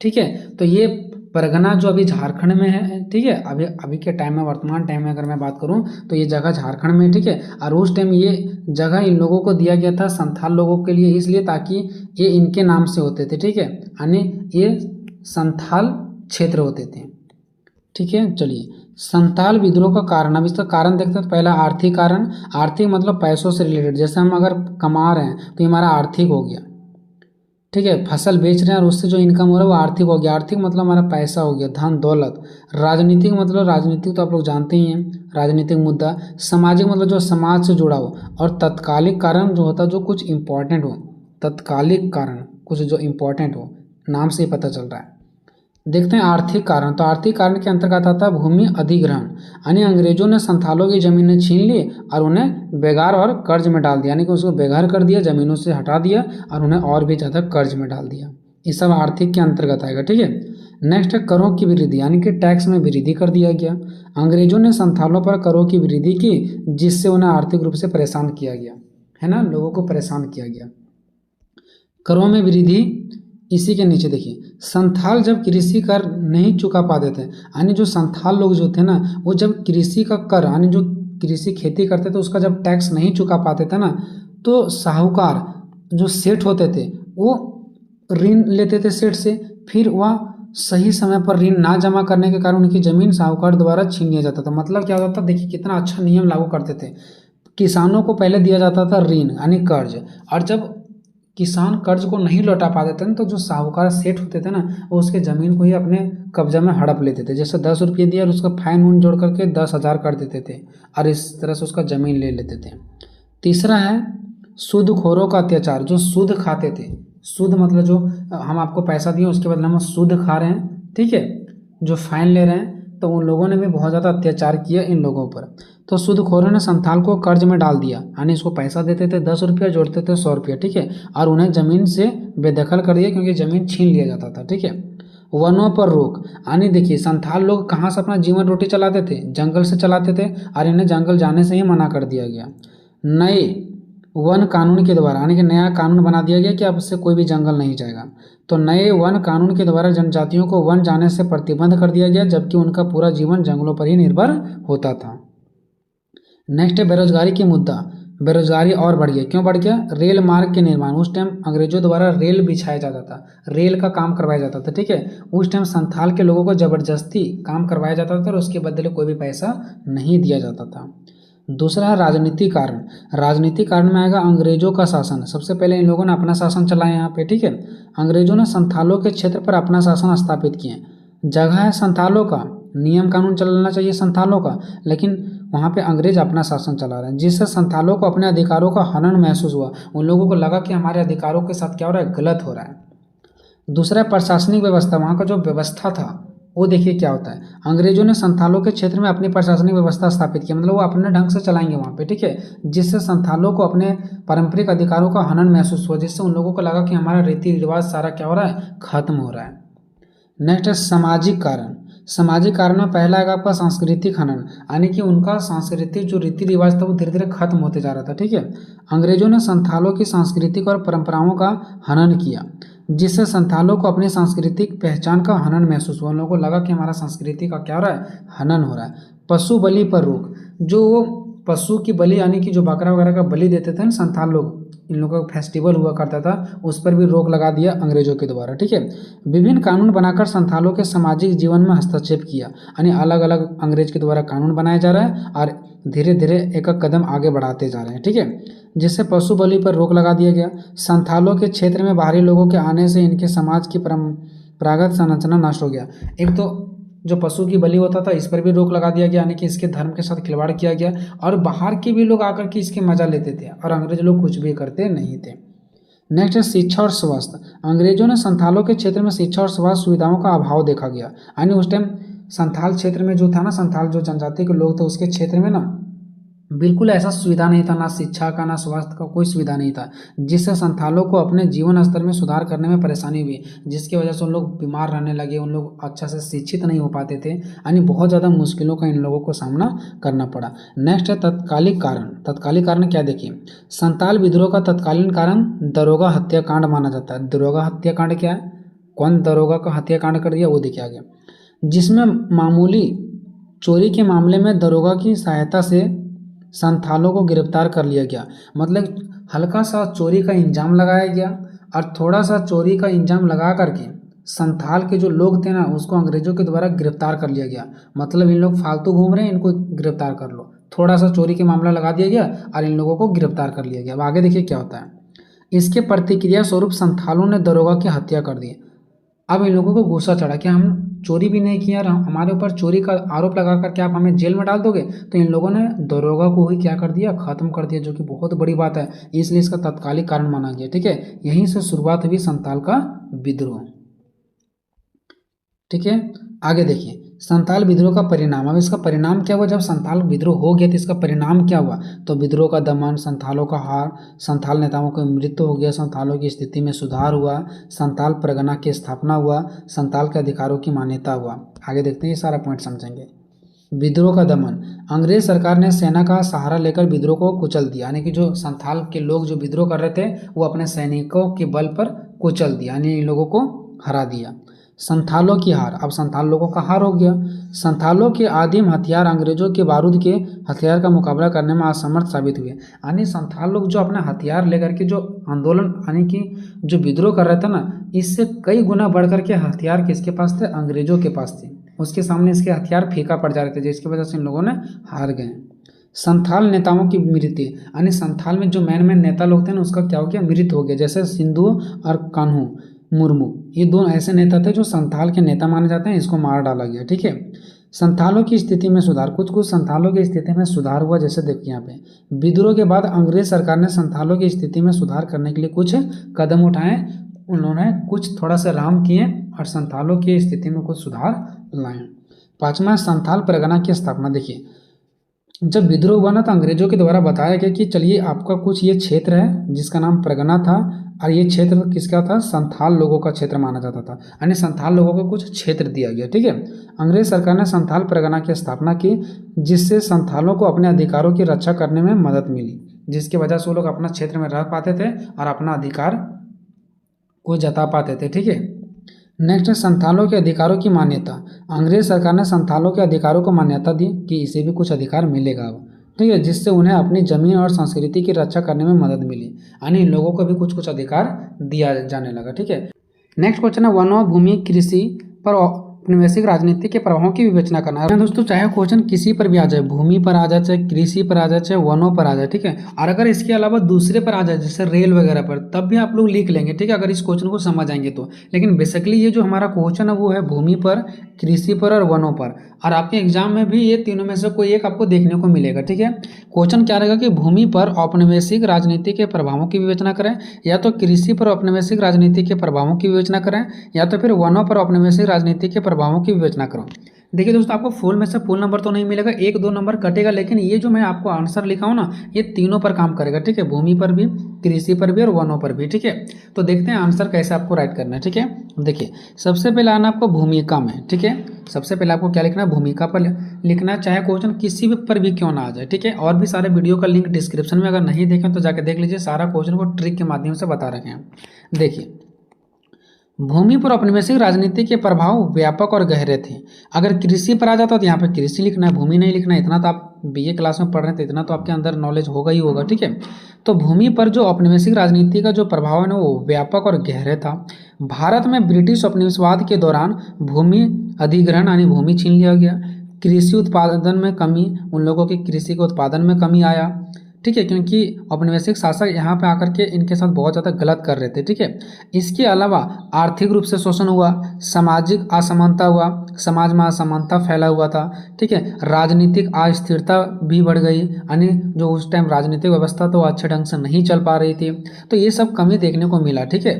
ठीक है, तो ये परगना जो अभी झारखंड में है, ठीक है, अभी के टाइम में, वर्तमान टाइम में अगर मैं बात करूं तो ये जगह झारखंड में। ठीक है, और उस टाइम ये जगह इन लोगों को दिया गया था, संथाल लोगों के लिए, इसलिए ताकि ये इनके नाम से होते थे। ठीक है, यानी ये संथाल क्षेत्र होते थे। ठीक है, चलिए संथाल विद्रोह का कारण, अब इसका कारण देखते हैं। पहला आर्थिक कारण, आर्थिक मतलब पैसों से रिलेटेड, जैसे हम अगर कमा रहे हैं तो ये हमारा आर्थिक हो गया। ठीक है, फसल बेच रहे हैं और उससे जो इनकम हो रहा है वो आर्थिक हो गया। आर्थिक मतलब हमारा पैसा हो गया, धन दौलत। राजनीतिक मतलब, राजनीतिक तो आप लोग जानते ही हैं, राजनीतिक मुद्दा। सामाजिक मतलब जो समाज से जुड़ा हो। और तत्कालिक कारण जो होता है जो कुछ इंपॉर्टेंट हो, तत्कालिक कारण कुछ जो इंपॉर्टेंट हो, नाम से ही पता चल रहा है। देखते हैं आर्थिक कारण, तो आर्थिक कारण के अंतर्गत आता है भूमि अधिग्रहण, यानी अंग्रेजों ने संथालों की जमीनें छीन ली और उन्हें बेगार और कर्ज में डाल दिया, यानी कि उसको बेगार कर दिया, जमीनों से हटा दिया और उन्हें और भी ज़्यादा कर्ज में डाल दिया। ये सब आर्थिक के अंतर्गत आएगा। ठीक है, नेक्स्ट है करों की वृद्धि, यानी कि टैक्स में वृद्धि कर दिया गया। अंग्रेजों ने संथालों पर करों की वृद्धि की, जिससे उन्हें आर्थिक रूप से परेशान किया गया, है ना, लोगों को परेशान किया गया। करों में वृद्धि, इसी के नीचे देखिए, संथाल जब कृषि कर नहीं चुका पाते थे, यानी जो संथाल लोग जो थे ना, वो जब कृषि का कर, यानी जो कृषि खेती करते थे उसका जब टैक्स नहीं चुका पाते थे ना, तो साहूकार जो सेठ होते थे वो ऋण लेते थे सेठ से, फिर वह सही समय पर ऋण ना जमा करने के कारण उनकी जमीन साहूकार द्वारा छीन लिया जाता था। मतलब क्या होता था, देखिए कितना अच्छा नियम लागू करते थे। किसानों को पहले दिया जाता था ऋण यानी कर्ज, और जब किसान कर्ज को नहीं लौटा पाते थे तो जो साहूकार सेठ होते थे ना, वो उसके ज़मीन को ही अपने कब्जा में हड़प लेते थे। जैसे 10 रुपये दिया और उसका फाइन उन जोड़ करके 10,000 कर देते थे और इस तरह से उसका ज़मीन ले लेते थे। तीसरा है सूदखोरों का अत्याचार, जो सूद खाते थे। सूद मतलब जो हम आपको पैसा दिए उसके बदले हम सूद खा रहे हैं, ठीक है, जो फाइन ले रहे हैं, तो उन लोगों ने भी बहुत ज़्यादा अत्याचार किया इन लोगों पर। तो सूदखोरों ने संथाल को कर्ज में डाल दिया, यानी इसको पैसा देते थे 10 रुपया, जोड़ते थे 100 रुपया, ठीक है, और उन्हें ज़मीन से बेदखल कर दिया क्योंकि ज़मीन छीन लिया जाता था। ठीक है, वनों पर रोक, यानी देखिए संथाल लोग कहाँ से अपना जीवन रोटी चलाते थे, जंगल से चलाते थे, और इन्हें जंगल जाने से ही मना कर दिया गया। नए वन कानून के द्वारा, यानी कि नया कानून बना दिया गया कि अब इससे कोई भी जंगल नहीं जाएगा। तो नए वन कानून के द्वारा जनजातियों को वन जाने से प्रतिबंध कर दिया गया, जबकि उनका पूरा जीवन जंगलों पर ही निर्भर होता था। नेक्स्ट है बेरोजगारी की मुद्दा। बेरोजगारी और बढ़ गया, क्यों बढ़ गया? रेल मार्ग के निर्माण, उस टाइम अंग्रेजों द्वारा रेल बिछाया जाता था, रेल का काम करवाया जाता था। ठीक है, उस टाइम संथाल के लोगों को जबरदस्ती काम करवाया जाता था और उसके बदले कोई भी पैसा नहीं दिया जाता था। दूसरा है राजनीतिक कारण। राजनीतिक कारण में आएगा अंग्रेजों का शासन। सबसे पहले इन लोगों ने अपना शासन चलाया यहाँ पे। ठीक है, अंग्रेजों ने संथालों के क्षेत्र पर अपना शासन स्थापित किए। जगह है संथालों का, नियम कानून चलना चाहिए संथालों का, लेकिन वहाँ पे अंग्रेज अपना शासन चला रहे हैं, जिससे संथालों को अपने अधिकारों का हनन महसूस हुआ। उन लोगों को लगा कि हमारे अधिकारों के साथ क्या हो रहा है, गलत हो रहा है। दूसरा प्रशासनिक व्यवस्था, वहाँ का जो व्यवस्था था वो देखिए क्या होता है, अंग्रेजों ने संथालों के क्षेत्र में अपनी प्रशासनिक व्यवस्था स्थापित की, मतलब वो अपने ढंग से चलाएंगे वहाँ पे, ठीक है, जिससे संथालों को अपने पारंपरिक अधिकारों का हनन महसूस हुआ, जिससे उन लोगों को लगा कि हमारा रीति रिवाज सारा क्या हो रहा है, खत्म हो रहा है। नेक्स्ट है सामाजिक कारण। सामाजिक कारण में पहला है आपका सांस्कृतिक हनन, यानी कि उनका सांस्कृतिक जो रीति रिवाज था वो धीरे धीरे खत्म होते जा रहा था, ठीक है। अंग्रेजों ने संथालों की सांस्कृतिक और परंपराओं का हनन किया, जिससे संथालों को अपनी सांस्कृतिक पहचान का हनन महसूस हुआ, उन लोगों को लगा कि हमारा संस्कृति का क्या हो रहा है, हनन हो रहा है। पशु बलि पर रोक, जो वो पशु की बलि यानी कि जो बकरा वगैरह का बलि देते थे ना संथाल लोग, इन लोगों का फेस्टिवल हुआ करता था, उस पर भी रोक लगा दिया अंग्रेजों के द्वारा, ठीक है। विभिन्न कानून बनाकर संथालों के सामाजिक जीवन में हस्तक्षेप किया, यानी अलग अलग अंग्रेज के द्वारा कानून बनाया जा रहा है और धीरे धीरे एक एक कदम आगे बढ़ाते जा रहे हैं, ठीक है, जिससे पशु बलि पर रोक लगा दिया गया। संथालों के क्षेत्र में बाहरी लोगों के आने से इनके समाज की परंपरागत संरचना नष्ट हो गया। एक तो जो पशु की बलि होता था इस पर भी रोक लगा दिया गया, यानी कि इसके धर्म के साथ खिलवाड़ किया गया, और बाहर के भी लोग आकर के इसके मजा लेते थे और अंग्रेज लोग कुछ भी करते नहीं थे। नेक्स्ट है शिक्षा और स्वास्थ्य। अंग्रेजों ने संथालों के क्षेत्र में शिक्षा और स्वास्थ्य सुविधाओं का अभाव देखा गया, यानी उस टाइम संथाल क्षेत्र में जो था ना, संथाल जो जनजाति के लोग थे उसके क्षेत्र में ना बिल्कुल ऐसा सुविधा नहीं था, ना शिक्षा का ना स्वास्थ्य का कोई सुविधा नहीं था, जिससे संथालों को अपने जीवन स्तर में सुधार करने में परेशानी हुई, जिसकी वजह से उन लोग बीमार रहने लगे, उन लोग अच्छा से शिक्षित नहीं हो पाते थे, यानी बहुत ज़्यादा मुश्किलों का इन लोगों को सामना करना पड़ा। नेक्स्ट है तत्कालिक कारण। तत्कालिक कारण क्या, देखिए संथाल विद्रोह का तत्कालीन कारण दरोगा हत्याकांड माना जाता है। दरोगा हत्याकांड क्या है, कौन दरोगा का हत्याकांड कर दिया वो देखिए आगे, जिसमें मामूली चोरी के मामले में दरोगा की सहायता से संथालों को गिरफ्तार कर लिया गया, मतलब हल्का सा चोरी का इंजाम लगाया गया और थोड़ा सा चोरी का इंजाम लगा करके संथाल के जो लोग थे ना उसको अंग्रेजों के द्वारा गिरफ्तार कर लिया गया, मतलब इन लोग फालतू घूम रहे हैं, इनको गिरफ्तार कर लो, थोड़ा सा चोरी के मामला लगा दिया गया और इन लोगों को गिरफ्तार कर लिया गया। अब आगे देखिए क्या होता है, इसके प्रतिक्रिया स्वरूप संथालों ने दरोगा की हत्या कर दी। अब इन लोगों को गुस्सा चढ़ा कि हम चोरी भी नहीं किया और हमारे ऊपर चोरी का आरोप लगा करके आप हमें जेल में डाल दोगे, तो इन लोगों ने दरोगा को ही क्या कर दिया, खत्म कर दिया, जो कि बहुत बड़ी बात है, इसलिए इसका तत्कालिक कारण माना गया, ठीक है। यहीं से शुरुआत हुई संथाल का विद्रोह, ठीक है। आगे देखिए संथाल विद्रोह का परिणाम। अब इसका परिणाम क्या हुआ, जब संथाल विद्रोह हो गया तो इसका परिणाम क्या हुआ, तो विद्रोह का दमन, संथालों का हार, संथाल नेताओं की मृत्यु हो गया, संथालों की स्थिति में सुधार हुआ, संथाल परगना की स्थापना हुआ, संथाल के अधिकारों की मान्यता हुआ। आगे देखते हैं, ये सारा पॉइंट समझेंगे। विद्रोह का दमन। अंग्रेज सरकार ने सेना का सहारा लेकर विद्रोह को कुचल दिया, यानी कि जो संथाल के लोग जो विद्रोह कर रहे थे वो अपने सैनिकों के बल पर कुचल दिया, यानी इन लोगों को हरा दिया। संथालों की हार। अब संथाल लोगों का हार हो गया। संथालों के आदिम हथियार अंग्रेजों के बारूद के हथियार का मुकाबला करने में असमर्थ साबित हुए, यानी संथाल लोग जो अपने हथियार लेकर के जो आंदोलन यानी कि जो विद्रोह कर रहे थे ना, इससे कई गुना बढ़ करके हथियार किसके पास थे, अंग्रेजों के पास थे, उसके सामने इसके हथियार फीका पड़ जा रहे थे, जिसकी वजह से इन लोगों ने हार गए। संथाल नेताओं की मृत्यु, यानी संथाल में जो मेन नेता लोग थे ना उसका क्या हो गया, मृत्यु हो गया, जैसे सिंधु और कान्हू मुर्मू, ये दोनों ऐसे नेता थे जो संथाल के नेता माने जाते हैं, इसको मार डाला गया, ठीक है। संथालों की स्थिति में सुधार। कुछ कुछ संथालों की स्थिति में सुधार हुआ, जैसे देखिए यहाँ पे विद्रोह के बाद अंग्रेज सरकार ने संथालों की स्थिति में सुधार करने के लिए कुछ कदम उठाए, उन्होंने कुछ थोड़ा सा राम किए और संथालों की स्थिति में कुछ सुधार लाए। पांचवा, संथाल परगना की स्थापना। देखिए जब विद्रोह हुआ ना तो अंग्रेजों के द्वारा बताया गया कि चलिए आपका कुछ ये क्षेत्र है जिसका नाम परगना था, और ये क्षेत्र किसका था, संथाल लोगों का क्षेत्र माना जाता था, यानी संथाल लोगों को कुछ क्षेत्र दिया गया, ठीक है। अंग्रेज सरकार ने संथाल परगना की स्थापना की, जिससे संथालों को अपने अधिकारों की रक्षा करने में मदद मिली, जिसकी वजह से वो लोग अपना क्षेत्र में रह पाते थे और अपना अधिकार को जता पाते थे, ठीक है। नेक्स्ट, संथालों के अधिकारों की मान्यता। अंग्रेज सरकार ने संथालों के अधिकारों को मान्यता दी कि इसे भी कुछ अधिकार मिलेगा अब, ठीक है, जिससे उन्हें अपनी जमीन और संस्कृति की रक्षा करने में मदद मिली, यानी इन लोगों को भी कुछ कुछ अधिकार दिया जाने लगा, ठीक है। नेक्स्ट क्वेश्चन है वन, भूमि कृषि पर औपनिवेशिक राजनीति के प्रभावों की विवेचना करना है। दोस्तों चाहे क्वेश्चन किसी पर भी आ जाए, भूमि पर आ जाए, चाहे कृषि पर आ जाए, चाहे वनों पर आ जाए, ठीक है, और अगर इसके अलावा दूसरे पर आ जाए जैसे रेल वगैरह पर, तब भी आप लोग लिख लेंगे, ठीक है, अगर इस क्वेश्चन को समझ आएंगे तो। लेकिन बेसिकली ये जो हमारा क्वेश्चन है वो है भूमि पर, कृषि पर और वनों पर, और आपके एग्जाम में भी ये तीनों में से कोई एक आपको देखने को मिलेगा, ठीक है। क्वेश्चन क्या रहेगा कि भूमि पर औपनिवेशिक राजनीति के प्रभावों की विवेचना करें, या तो कृषि पर औपनिवेशिक राजनीति के प्रभावों की विवेचना करें, या तो फिर वनों पर औपनिवेशिक राजनीति के प्रभाव प्रभावों की विवेचना करो। देखिए दोस्तों, आपको फुल में से फुल नंबर तो नहीं मिलेगा, 1-2 नंबर कटेगा, लेकिन ये जो मैं आपको आंसर लिखा हूँ ना, ये तीनों पर काम करेगा। ठीक है, भूमि पर भी, कृषि पर भी और वनों पर भी। ठीक है, तो देखते हैं आंसर कैसे आपको राइट करना है। ठीक है, देखिए सबसे पहले आना आपको भूमिका में। ठीक है, सबसे पहले आपको क्या लिखना है, भूमिका पर लिखना है, चाहे क्वेश्चन किसी भी पर भी क्यों ना आ जाए। ठीक है, और भी सारे वीडियो का लिंक डिस्क्रिप्शन में, अगर नहीं देखें तो जाके देख लीजिए, सारा क्वेश्चन को ट्रिक के माध्यम से बता रखे हैं। देखिए, भूमि पर औपनिवेशिक राजनीति के प्रभाव व्यापक और गहरे थे। अगर कृषि पर आ जाता तो यहाँ पे कृषि लिखना है, भूमि नहीं लिखना है। इतना तो आप बीए क्लास में पढ़ रहे थे, इतना तो आपके अंदर नॉलेज होगा ही होगा। ठीक है, तो भूमि पर जो औपनिवेशिक राजनीति का जो प्रभाव है ना, वो व्यापक और गहरे था। भारत में ब्रिटिश औपनिवेशवाद के दौरान भूमि अधिग्रहण यानी भूमि छीन लिया गया। कृषि उत्पादन में कमी, उन लोगों की कृषि के उत्पादन में कमी आया। ठीक है, क्योंकि औपनिवेशिक शासक यहाँ पे आकर के इनके साथ बहुत ज़्यादा गलत कर रहे थे। ठीक है, इसके अलावा आर्थिक रूप से शोषण हुआ, सामाजिक असमानता हुआ, समाज में असमानता फैला हुआ था। ठीक है, राजनीतिक अस्थिरता भी बढ़ गई, यानी जो उस टाइम राजनीतिक व्यवस्था तो अच्छे ढंग से नहीं चल पा रही थी। तो ये सब कमी देखने को मिला। ठीक है,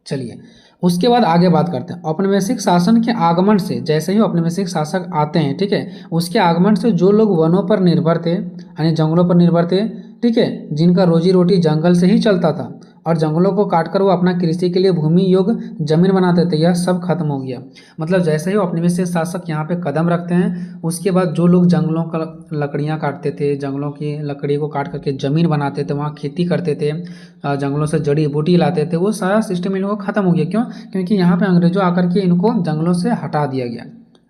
चलिए उसके बाद आगे बात करते हैं। औपनिवेशिक शासन के आगमन से, जैसे ही औपनिवेशिक शासक आते हैं, ठीक है, उसके आगमन से जो लोग वनों पर निर्भर थे यानी जंगलों पर निर्भर थे, ठीक है, जिनका रोजी रोटी जंगल से ही चलता था और जंगलों को काटकर वो अपना कृषि के लिए भूमि योग्य जमीन बनाते थे, यह सब खत्म हो गया। मतलब जैसे ही औपनिवेशिक शासक यहाँ पे कदम रखते हैं, उसके बाद जो लोग जंगलों का लकड़ियाँ काटते थे, जंगलों की लकड़ी को काट करके ज़मीन बनाते थे, वहाँ खेती करते थे, जंगलों से जड़ी बूटी लाते थे, वो सारा सिस्टम इन लोगों का खत्म हो गया। क्यों? क्योंकि यहाँ पे अंग्रेजों आकर के इनको जंगलों से हटा दिया गया,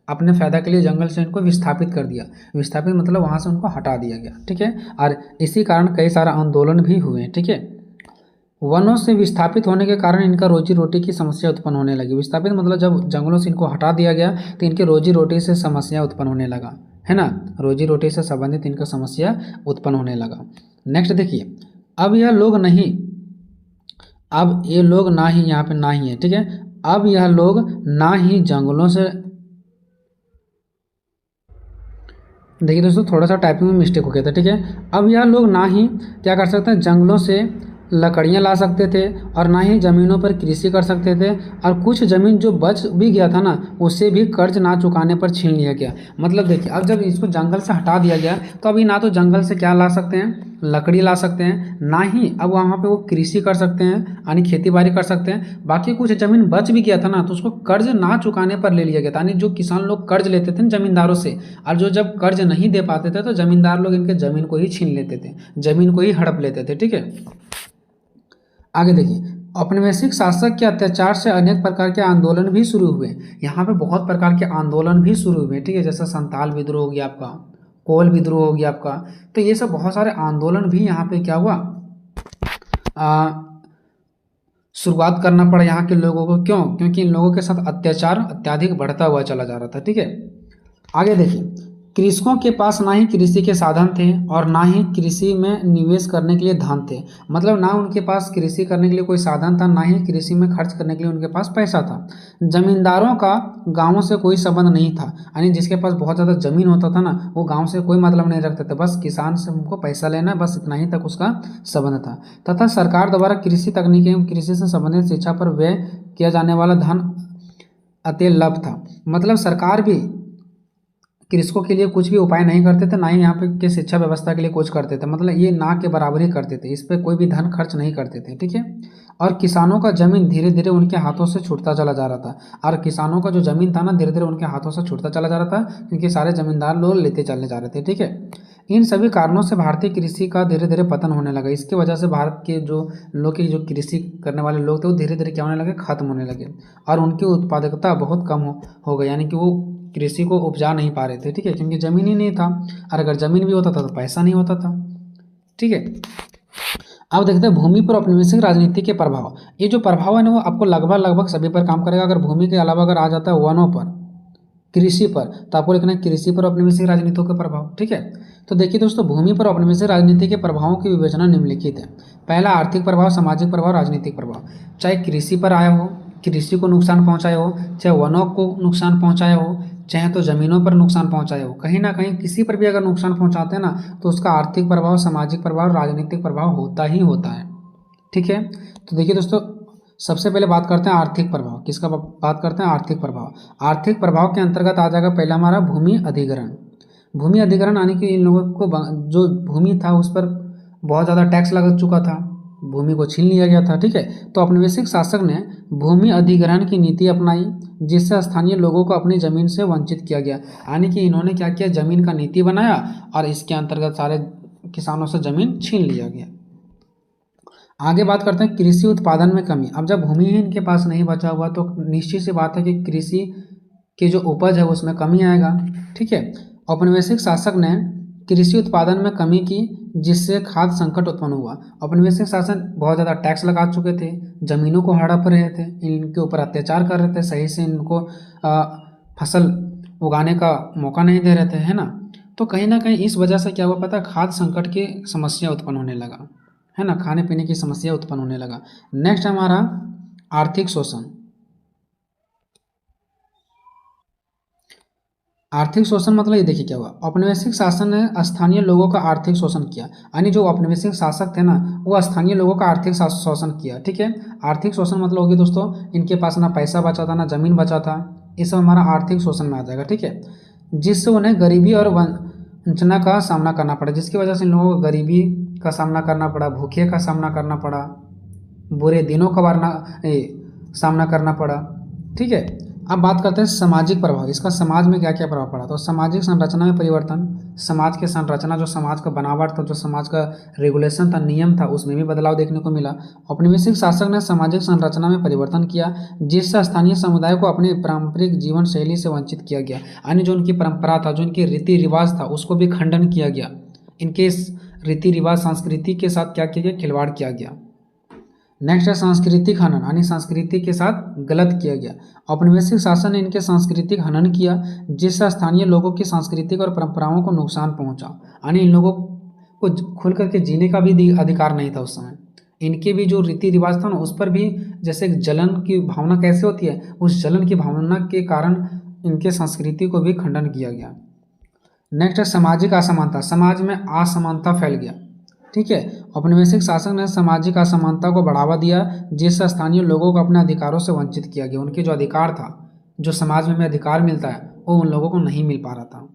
अपने फ़ायदा के लिए जंगल से इनको विस्थापित कर दिया। विस्थापित मतलब वहाँ से उनको हटा दिया गया। ठीक है, और इसी कारण कई सारे आंदोलन भी हुए। ठीक है, वनों से विस्थापित होने के कारण इनका रोजी रोटी की समस्या उत्पन्न होने लगी। विस्थापित मतलब जब जंगलों से इनको हटा दिया गया तो इनके रोजी रोटी से समस्या उत्पन्न होने लगा, है ना, रोजी रोटी से संबंधित इनका समस्या उत्पन्न होने लगा। नेक्स्ट देखिए, अब यह लोग नहीं, अब ये लोग ना ही यहाँ पे ना ही है। ठीक है, अब यह लोग ना ही जंगलों से, देखिए दोस्तों थोड़ा सा टाइपिंग में मिस्टेक हो गया था। ठीक है, अब यह लोग ना ही क्या कर सकते हैं, जंगलों से लकड़ियाँ ला सकते थे और ना ही ज़मीनों पर कृषि कर सकते थे, और कुछ ज़मीन जो बच भी गया था ना, उसे भी कर्ज ना चुकाने पर छीन लिया गया। मतलब देखिए, अब जब इसको जंगल से हटा दिया गया तो अभी ना तो जंगल से क्या ला सकते हैं, लकड़ी ला सकते हैं, ना ही अब वहाँ पे वो कृषि कर सकते हैं यानी खेती बाड़ी कर सकते हैं। बाकी कुछ ज़मीन बच भी गया था ना, तो उसको कर्ज ना चुकाने पर ले लिया गया था। यानी जो किसान लोग कर्ज लेते थे ज़मींदारों से, और जो जब कर्ज नहीं दे पाते थे तो ज़मींदार लोग इनके ज़मीन को ही छीन लेते थे, ज़मीन को ही हड़प लेते थे। ठीक है, आगे देखिए, औपनिवेशिक शासक के अत्याचार से अनेक प्रकार के आंदोलन भी शुरू हुए। यहाँ पे बहुत प्रकार के आंदोलन भी शुरू हुए। ठीक है, जैसे संताल विद्रोह हो गया आपका, कोल विद्रोह हो गया आपका, तो ये सब बहुत सारे आंदोलन भी यहाँ पे क्या हुआ, शुरुआत करना पड़ा यहाँ के लोगों को। क्यों? क्योंकि इन लोगों के साथ अत्याचार अत्याधिक बढ़ता हुआ चला जा रहा था। ठीक है, आगे देखिए, कृषकों के पास ना ही कृषि के साधन थे और ना ही कृषि में निवेश करने के लिए धन थे। मतलब ना उनके पास कृषि करने के लिए कोई साधन था, ना ही कृषि में खर्च करने के लिए उनके पास पैसा था। जमींदारों का गांवों से कोई संबंध नहीं था, यानी जिसके पास बहुत ज़्यादा जमीन होता था ना, वो गांव से कोई मतलब नहीं रखते थे, बस किसान से उनको पैसा लेना, बस इतना ही तक उसका संबंध था। तथा सरकार द्वारा कृषि तकनीकी एवं कृषि से संबंधित शिक्षा पर व्यय किया जाने वाला धन अत्यल्प था। मतलब सरकार भी कृषकों के लिए कुछ भी उपाय नहीं करते थे, ना ही यहाँ पे के शिक्षा व्यवस्था के लिए कुछ करते थे। मतलब ये ना के बराबर ही करते थे, इस पर कोई भी धन खर्च नहीं करते थे। ठीक है, और किसानों का जमीन धीरे धीरे उनके हाथों से छूटता चला जा रहा था, और किसानों का जो जमीन था ना, धीरे धीरे उनके हाथों से छूटता चला जा रहा था, क्योंकि सारे जमींदार लोग लेते चलने जा रहे थे। ठीक है, इन सभी कारणों से भारतीय कृषि का धीरे धीरे पतन होने लगा। इसकी वजह से भारत के जो लोग की जो कृषि करने वाले लोग थे वो धीरे धीरे क्या होने लगे, खत्म होने लगे, और उनकी उत्पादकता बहुत कम हो गई, यानी कि वो कृषि को उपजा नहीं पा रहे थे। ठीक है, क्योंकि ज़मीन ही नहीं था, और अगर ज़मीन भी होता था तो पैसा नहीं होता था। ठीक है, अब देखते हैं भूमि पर औपनिवेशिक राजनीति के प्रभाव। ये जो प्रभाव है ना, वो आपको लगभग सभी पर काम करेगा। अगर भूमि के अलावा अगर आ जाता है वनों पर, कृषि पर, तो आपको लिखना है कृषि पर औपनिवेशिक राजनीतियों के प्रभाव। ठीक है, तो देखिए दोस्तों, भूमि पर औपनिवेशिक राजनीति के प्रभावों की विवेचना निम्नलिखित है। पहला, आर्थिक प्रभाव, सामाजिक प्रभाव, राजनीतिक प्रभाव। चाहे कृषि पर आया हो, कृषि को नुकसान पहुंचाया हो, चाहे वनों को नुकसान पहुंचाया हो, चाहे तो ज़मीनों पर नुकसान पहुंचाया हो, कहीं ना कहीं किसी पर भी अगर नुकसान पहुंचाते हैं ना, तो उसका आर्थिक प्रभाव, सामाजिक प्रभाव, राजनीतिक प्रभाव होता ही होता है। ठीक है, तो देखिए दोस्तों, सबसे पहले बात करते हैं आर्थिक प्रभाव। किसका बात करते हैं? आर्थिक प्रभाव। आर्थिक प्रभाव के अंतर्गत आ जाएगा पहला हमारा भूमि अधिग्रहण। भूमि अधिग्रहण यानी कि इन लोगों को जो भूमि था उस पर बहुत ज़्यादा टैक्स लग चुका था, भूमि को छीन लिया गया था, ठीक है। तो औपनिवेशिक शासक ने भूमि अधिग्रहण की नीति अपनाई, जिससे स्थानीय लोगों को अपनी ज़मीन से वंचित किया गया। यानी कि इन्होंने क्या किया, ज़मीन का नीति बनाया और इसके अंतर्गत सारे किसानों से ज़मीन छीन लिया गया। आगे बात करते हैं कृषि उत्पादन में कमी। अब जब भूमि ही इनके पास नहीं बचा हुआ तो निश्चित सी बात है कि कृषि की जो उपज है उसमें कमी आएगा, ठीक है। औपनिवेशिक शासक ने कृषि उत्पादन में कमी की, जिससे खाद्य संकट उत्पन्न हुआ। औपनिवेशिक शासन बहुत ज़्यादा टैक्स लगा चुके थे, ज़मीनों को हड़प रहे थे, इनके ऊपर अत्याचार कर रहे थे, सही से इनको फसल उगाने का मौका नहीं दे रहे थे, है ना। तो कहीं ना कहीं इस वजह से क्या हुआ पता है, खाद्य संकट की समस्या उत्पन्न होने लगा, है ना, खाने पीने की समस्या उत्पन्न होने लगा। नेक्स्ट हमारा आर्थिक शोषण। आर्थिक शोषण मतलब ये देखिए क्या हुआ, औपनिवेशिक शासन ने स्थानीय लोगों का आर्थिक शोषण किया। यानी जो औपनिवेशिक शासक थे ना वो स्थानीय लोगों का आर्थिक शोषण किया, ठीक है। आर्थिक शोषण मतलब होगी दोस्तों, इनके पास ना पैसा बचा था ना जमीन बचा था, ये सब हमारा आर्थिक शोषण में आ जाएगा, ठीक है। जिससे उन्हें गरीबी और वंचना का सामना करना पड़ा, जिसकी वजह से इन लोगों को गरीबी का सामना करना पड़ा, भूखे का सामना करना पड़ा, बुरे दिनों का सामना करना पड़ा, ठीक है। अब बात करते हैं सामाजिक प्रभाव। इसका समाज में क्या क्या प्रभाव पड़ा। तो सामाजिक संरचना में परिवर्तन, समाज के संरचना, जो समाज का बनावट था, जो समाज का रेगुलेशन था, नियम था, उसमें भी बदलाव देखने को मिला। औपनिवेशिक शासक ने सामाजिक संरचना में परिवर्तन किया, जिससे स्थानीय समुदाय को अपनी पारंपरिक जीवन शैली से वंचित किया गया। यानी जो उनकी परंपरा था, जो उनकी रीति रिवाज था, उसको भी खंडन किया गया। इनके रीति रिवाज संस्कृति के साथ क्या किया गया, खिलवाड़ किया गया। नेक्स्ट है सांस्कृतिक हनन, यानी संस्कृति के साथ गलत किया गया। औपनिवेशिक शासन ने इनके सांस्कृतिक हनन किया, जिससे स्थानीय लोगों की सांस्कृतिक और परंपराओं को नुकसान पहुंचा। यानी इन लोगों को खुल करके जीने का भी अधिकार नहीं था उस समय। इनके भी जो रीति रिवाज था ना उस पर भी जैसे एक जलन की भावना कैसे होती है, उस जलन की भावना के कारण इनके संस्कृति को भी खंडन किया गया। नेक्स्ट है सामाजिक असमानता। समाज में असमानता फैल गया, ठीक है। औपनिवेशिक शासन ने सामाजिक असमानता को बढ़ावा दिया, जिससे स्थानीय लोगों को अपने अधिकारों से वंचित किया गया। उनके जो अधिकार था, जो समाज में अधिकार मिलता है, वो उन लोगों को नहीं मिल पा रहा था।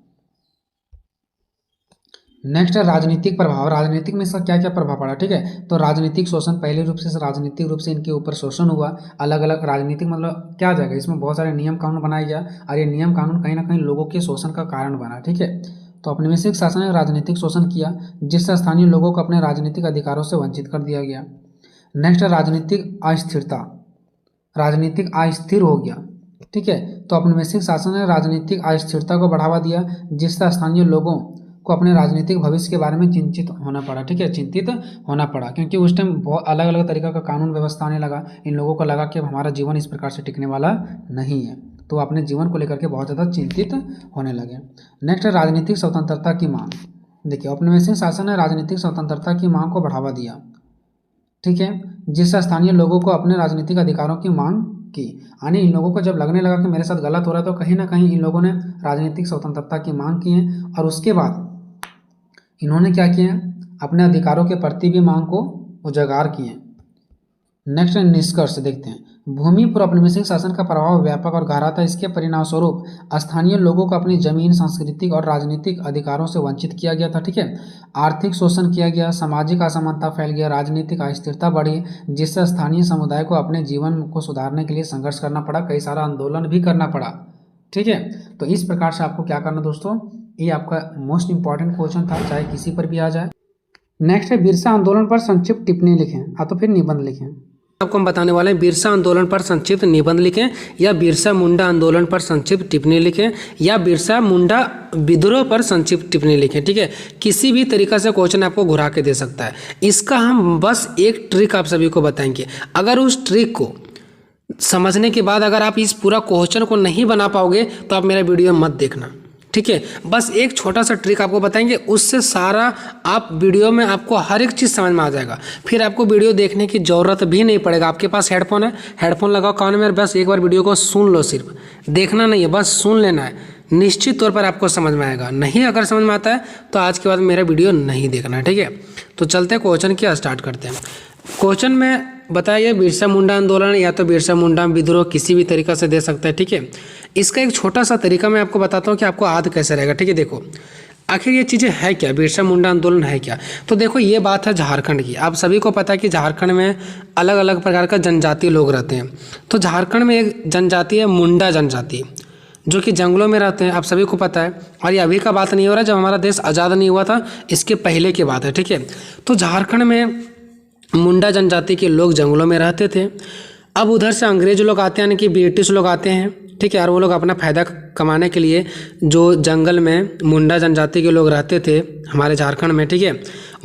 नेक्स्ट है राजनीतिक प्रभाव। राजनीतिक में इसका क्या क्या प्रभाव पड़ा, ठीक है। तो राजनीतिक शोषण, पहले रूप से राजनीतिक रूप से इनके ऊपर शोषण हुआ। अलग अलग राजनीतिक मतलब क्या आ जाएगा, इसमें बहुत सारे नियम कानून बनाया गया और ये नियम कानून कहीं ना कहीं लोगों के शोषण का कारण बना, ठीक है। तो औपनिवेशिक शासन ने राजनीतिक शोषण किया, जिससे स्थानीय लोगों को अपने राजनीतिक अधिकारों से वंचित कर दिया गया। नेक्स्ट है राजनीतिक अस्थिरता। राजनीतिक अस्थिर हो गया, ठीक है। तो औपनिवेशिक शासन ने राजनीतिक अस्थिरता को बढ़ावा दिया, जिससे स्थानीय लोगों को अपने राजनीतिक भविष्य के बारे में चिंतित होना पड़ा, ठीक है, चिंतित होना पड़ा। क्योंकि उस टाइम बहुत अलग अलग तरीका का कानून व्यवस्था आने लगा। इन लोगों को लगा कि हमारा जीवन इस प्रकार से टिकने वाला नहीं है, तो अपने जीवन को लेकर के बहुत ज़्यादा चिंतित होने लगे। नेक्स्ट है राजनीतिक स्वतंत्रता की मांग। देखिए औपनिवेशिक शासन ने राजनीतिक स्वतंत्रता की मांग को बढ़ावा दिया, ठीक है, जिससे स्थानीय लोगों को अपने राजनीतिक अधिकारों की मांग की। यानी इन लोगों को जब लगने लगा कि मेरे साथ गलत हो रहा है, तो कहीं ना कहीं इन लोगों ने राजनीतिक स्वतंत्रता की मांग की है और उसके बाद इन्होंने क्या किया, अपने अधिकारों के प्रति भी मांग को उजागर किए। नेक्स्ट निष्कर्ष देखते हैं। भूमि पर औपनिवेशिक शासन का प्रभाव व्यापक और गहरा था। इसके परिणामस्वरूप स्थानीय लोगों को अपनी जमीन, सांस्कृतिक और राजनीतिक अधिकारों से वंचित किया गया था, ठीक है। आर्थिक शोषण किया गया, सामाजिक असमानता फैल गया, राजनीतिक अस्थिरता बढ़ी, जिससे स्थानीय समुदाय को अपने जीवन को सुधारने के लिए संघर्ष करना पड़ा, कई सारा आंदोलन भी करना पड़ा, ठीक है। तो इस प्रकार से आपको क्या करना दोस्तों, ये आपका मोस्ट इंपॉर्टेंट क्वेश्चन था, चाहे किसी पर भी आ जाए। नेक्स्ट है बिरसा आंदोलन पर संक्षिप्त टिप्पणी लिखें, तो फिर निबंध लिखें। आपको हम बताने वाले हैं बिरसा आंदोलन पर संक्षिप्त निबंध लिखें, या बिरसा मुंडा आंदोलन पर संक्षिप्त टिप्पणी लिखें, या बिरसा मुंडा विद्रोह पर संक्षिप्त टिप्पणी लिखें, ठीक है। किसी भी तरीका से क्वेश्चन आपको घुरा के दे सकता है। इसका हम बस एक ट्रिक आप सभी को बताएंगे। अगर उस ट्रिक को समझने के बाद अगर आप इस पूरा क्वेश्चन को नहीं बना पाओगे तो आप मेरा वीडियो मत देखना, ठीक है। बस एक छोटा सा ट्रिक आपको बताएंगे, उससे सारा आप वीडियो में आपको हर एक चीज़ समझ में आ जाएगा। फिर आपको वीडियो देखने की ज़रूरत भी नहीं पड़ेगा। आपके पास हेडफोन है, हेडफोन लगाओ कान में, बस एक बार वीडियो को सुन लो, सिर्फ देखना नहीं है, बस सुन लेना है। निश्चित तौर पर आपको समझ में आएगा। नहीं अगर समझ में आता है तो आज के बाद मेरा वीडियो नहीं देखना है, ठीक है। तो चलते हैं क्वेश्चन की स्टार्ट करते हैं। क्वेश्चन में बताया बिरसा मुंडा आंदोलन या तो बिरसा मुंडा विद्रोह किसी भी तरीका से दे सकता है, ठीक है। इसका एक छोटा सा तरीका मैं आपको बताता हूँ कि आपको याद कैसे रहेगा, ठीक है। देखो आखिर ये चीज़ें है क्या, बिरसा मुंडा आंदोलन है क्या। तो देखो ये बात है झारखंड की। आप सभी को पता है कि झारखंड में अलग अलग प्रकार का जनजातीय लोग रहते हैं। तो झारखंड में एक जनजाति है मुंडा जनजाति, जो कि जंगलों में रहते हैं, आप सभी को पता है। और ये अभी का बात नहीं हो रहा, जब हमारा देश आज़ाद नहीं हुआ था इसके पहले की बात है, ठीक है। तो झारखंड में मुंडा जनजाति के लोग जंगलों में रहते थे। अब उधर से अंग्रेज लोग आते हैं, यानी कि ब्रिटिश लोग आते हैं, ठीक है। और वो लोग अपना फ़ायदा कमाने के लिए जो जंगल में मुंडा जनजाति के लोग रहते थे हमारे झारखंड में, ठीक है,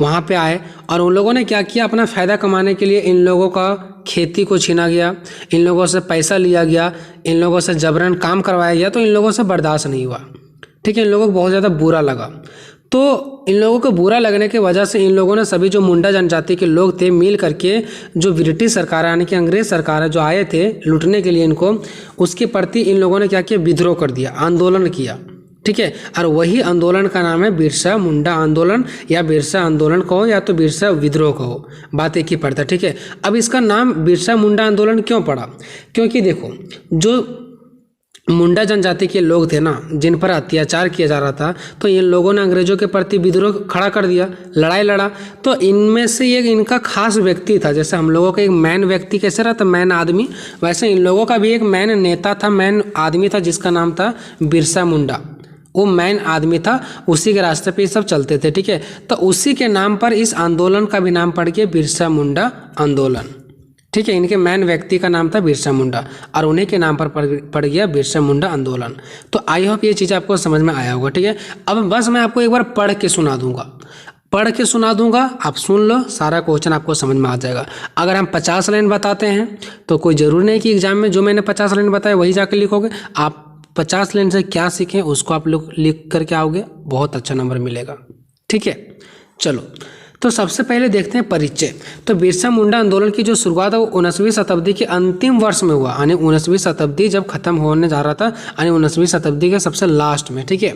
वहाँ पे आए। और उन लोगों ने क्या किया, अपना फ़ायदा कमाने के लिए इन लोगों का खेती को छीना गया, इन लोगों से पैसा लिया गया, इन लोगों से जबरन काम करवाया गया। तो इन लोगों से बर्दाश्त नहीं हुआ, ठीक है। इन लोगों को बहुत ज़्यादा बुरा लगा। तो इन लोगों को बुरा लगने की वजह से इन लोगों ने सभी जो मुंडा जनजाति के लोग थे मिल करके जो ब्रिटिश सरकार यानी कि अंग्रेज सरकार जो आए थे लूटने के लिए इनको, उसके प्रति इन लोगों ने क्या किया, विद्रोह कर दिया, आंदोलन किया, ठीक है। और वही आंदोलन का नाम है बिरसा मुंडा आंदोलन, या बिरसा आंदोलन कहो या तो बिरसा विद्रोह कहो, बात एक ही पड़ता है, ठीक है। अब इसका नाम बिरसा मुंडा आंदोलन क्यों पड़ा, क्योंकि देखो जो मुंडा जनजाति के लोग थे ना, जिन पर अत्याचार किया जा रहा था, तो इन लोगों ने अंग्रेजों के प्रति विद्रोह खड़ा कर दिया, लड़ाई लड़ा। तो इनमें से एक इनका खास व्यक्ति था, जैसे हम लोगों का एक मैन व्यक्ति कैसे रहा था, मैन आदमी, वैसे इन लोगों का भी एक मैन नेता था, मैन आदमी था, जिसका नाम था बिरसा मुंडा। वो मैन आदमी था, उसी के रास्ते पे ये सब चलते थे, ठीक है। तो उसी के नाम पर इस आंदोलन का भी नाम पड़ गया बिरसा मुंडा आंदोलन, ठीक है। इनके मैन व्यक्ति का नाम था बिरसा मुंडा और उन्हीं के नाम पर पड़ गया बिरसा मुंडा आंदोलन। तो आई होप ये चीज़ आपको समझ में आया होगा, ठीक है। अब बस मैं आपको एक बार पढ़ के सुना दूंगा, आप सुन लो, सारा क्वेश्चन आपको समझ में आ जाएगा। अगर हम 50 लाइन बताते हैं तो कोई ज़रूरी नहीं कि एग्जाम में जो मैंने 50 लाइन बताया वही जाकर लिखोगे। आप 50 लाइन से क्या सीखें उसको आप लोग लिख करके आओगे, बहुत अच्छा नंबर मिलेगा, ठीक है। चलो तो सबसे पहले देखते हैं परिचय। तो बिरसा मुंडा आंदोलन की जो शुरुआत है वो 19वीं शताब्दी के अंतिम वर्ष में हुआ, यानी 19वीं शताब्दी जब खत्म होने जा रहा था, यानी 19वीं शताब्दी के सबसे लास्ट में, ठीक है।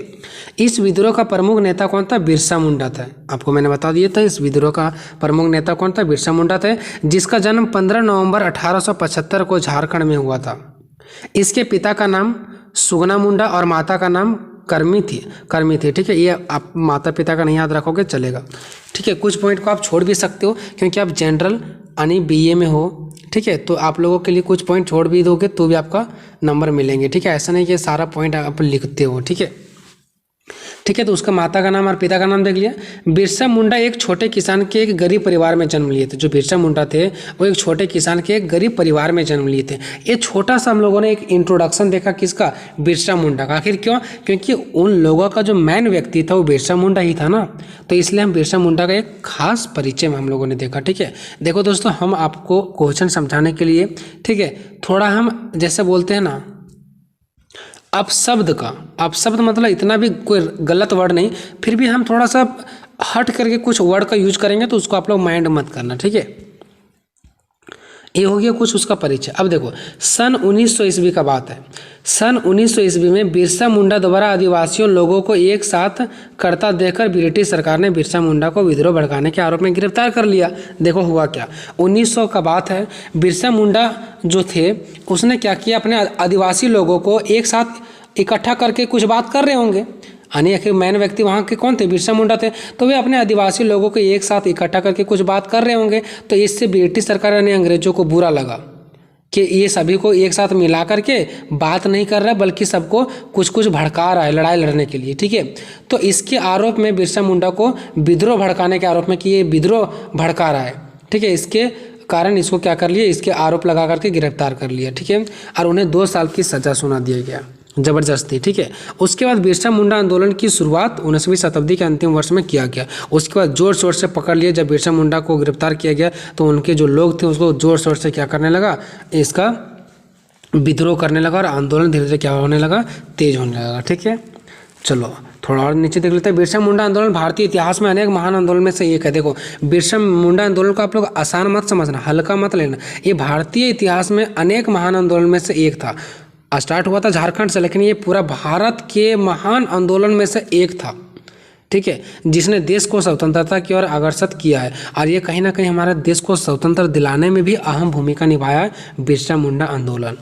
इस विद्रोह का प्रमुख नेता कौन था, बिरसा मुंडा था। आपको मैंने बता दिया था इस विद्रोह का प्रमुख नेता कौन था, बिरसा मुंडा था, जिसका जन्म 15 नवंबर 1875 को झारखंड में हुआ था। इसके पिता का नाम सुगना मुंडा और माता का नाम कर्मी थी, ठीक है। ये आप माता पिता का नहीं याद रखोगे चलेगा, ठीक है। कुछ पॉइंट को आप छोड़ भी सकते हो क्योंकि आप जनरल यानी बीए में हो, ठीक है। तो आप लोगों के लिए कुछ पॉइंट छोड़ भी दोगे तो भी आपका नंबर मिलेंगे, ठीक है। ऐसा नहीं कि सारा पॉइंट आप लिखते हो, ठीक है। तो उसका माता का नाम और पिता का नाम देख लिया। बिरसा मुंडा एक छोटे किसान के एक गरीब परिवार में जन्म लिए थे। जो बिरसा मुंडा थे वो एक छोटे किसान के एक गरीब परिवार में जन्म लिए थे। ये छोटा सा हम लोगों ने एक इंट्रोडक्शन देखा किसका, बिरसा मुंडा का। आखिर क्यों, क्योंकि उन लोगों का जो मेन व्यक्ति था वो बिरसा मुंडा ही था ना, तो इसलिए हम बिरसा मुंडा का एक खास परिचय हम लोगों ने देखा, ठीक है। देखो दोस्तों, हम आपको क्वेश्चन समझाने के लिए, ठीक है, थोड़ा हम जैसे बोलते हैं ना अपशब्द मतलब इतना भी कोई गलत वर्ड नहीं, फिर भी हम थोड़ा सा हट करके कुछ वर्ड का यूज करेंगे तो उसको आप लोग माइंड मत करना, ठीक है। ये हो गया कुछ उसका परिचय। अब देखो सन 1900 ईस्वी का बात है। सन 1900 ईस्वी में बिरसा मुंडा द्वारा आदिवासियों लोगों को एक साथ करता देखकर ब्रिटिश सरकार ने बिरसा मुंडा को विद्रोह भड़काने के आरोप में गिरफ्तार कर लिया। देखो हुआ क्या, 1900 का बात है। बिरसा मुंडा जो थे उसने क्या किया, अपने आदिवासी लोगों को एक साथ इकट्ठा करके कुछ बात कर रहे होंगे, यानी आखिर मैन व्यक्ति वहाँ के कौन थे, बिरसा मुंडा थे। तो वे अपने आदिवासी लोगों को एक साथ इकट्ठा करके कुछ बात कर रहे होंगे। तो इससे ब्रिटिश सरकार यानी अंग्रेजों को बुरा लगा कि ये सभी को एक साथ मिला करके बात नहीं कर रहा है, बल्कि सबको कुछ कुछ भड़का रहा है लड़ाई लड़ने के लिए, ठीक है। तो इसके आरोप में बिरसा मुंडा को विद्रोह भड़काने के आरोप में कि ये विद्रोह भड़का रहा है, ठीक है, इसके कारण इसको क्या कर लिया, इसके आरोप लगा करके गिरफ्तार कर लिया, ठीक है। और उन्हें 2 साल की सजा सुना दिया गया जबरदस्ती, ठीक है। उसके बाद बिरसा मुंडा आंदोलन की शुरुआत 19वीं शताब्दी के अंतिम वर्ष में किया गया। उसके बाद जोर शोर से पकड़ लिया। जब बिरसा मुंडा को गिरफ्तार किया गया तो उनके जो लोग थे उसको जोर शोर से क्या करने लगा, इसका विद्रोह करने लगा और आंदोलन धीरे धीरे क्या होने लगा, तेज होने लगा, ठीक है। चलो थोड़ा और नीचे देख लेते हैं। बिरसा मुंडा आंदोलन भारतीय इतिहास में अनेक महान आंदोलन में से एक है। देखो बिरसा मुंडा आंदोलन को आप लोग आसान मत समझना, हल्का मत लेना। ये भारतीय इतिहास में अनेक महान आंदोलन में से एक था। स्टार्ट हुआ था झारखंड से, लेकिन ये पूरा भारत के महान आंदोलन में से एक था, ठीक है, जिसने देश को स्वतंत्रता की ओर अग्रसर किया है, और ये कहीं ना कहीं हमारे देश को स्वतंत्र दिलाने में भी अहम भूमिका निभाया है बिरसा मुंडा आंदोलन।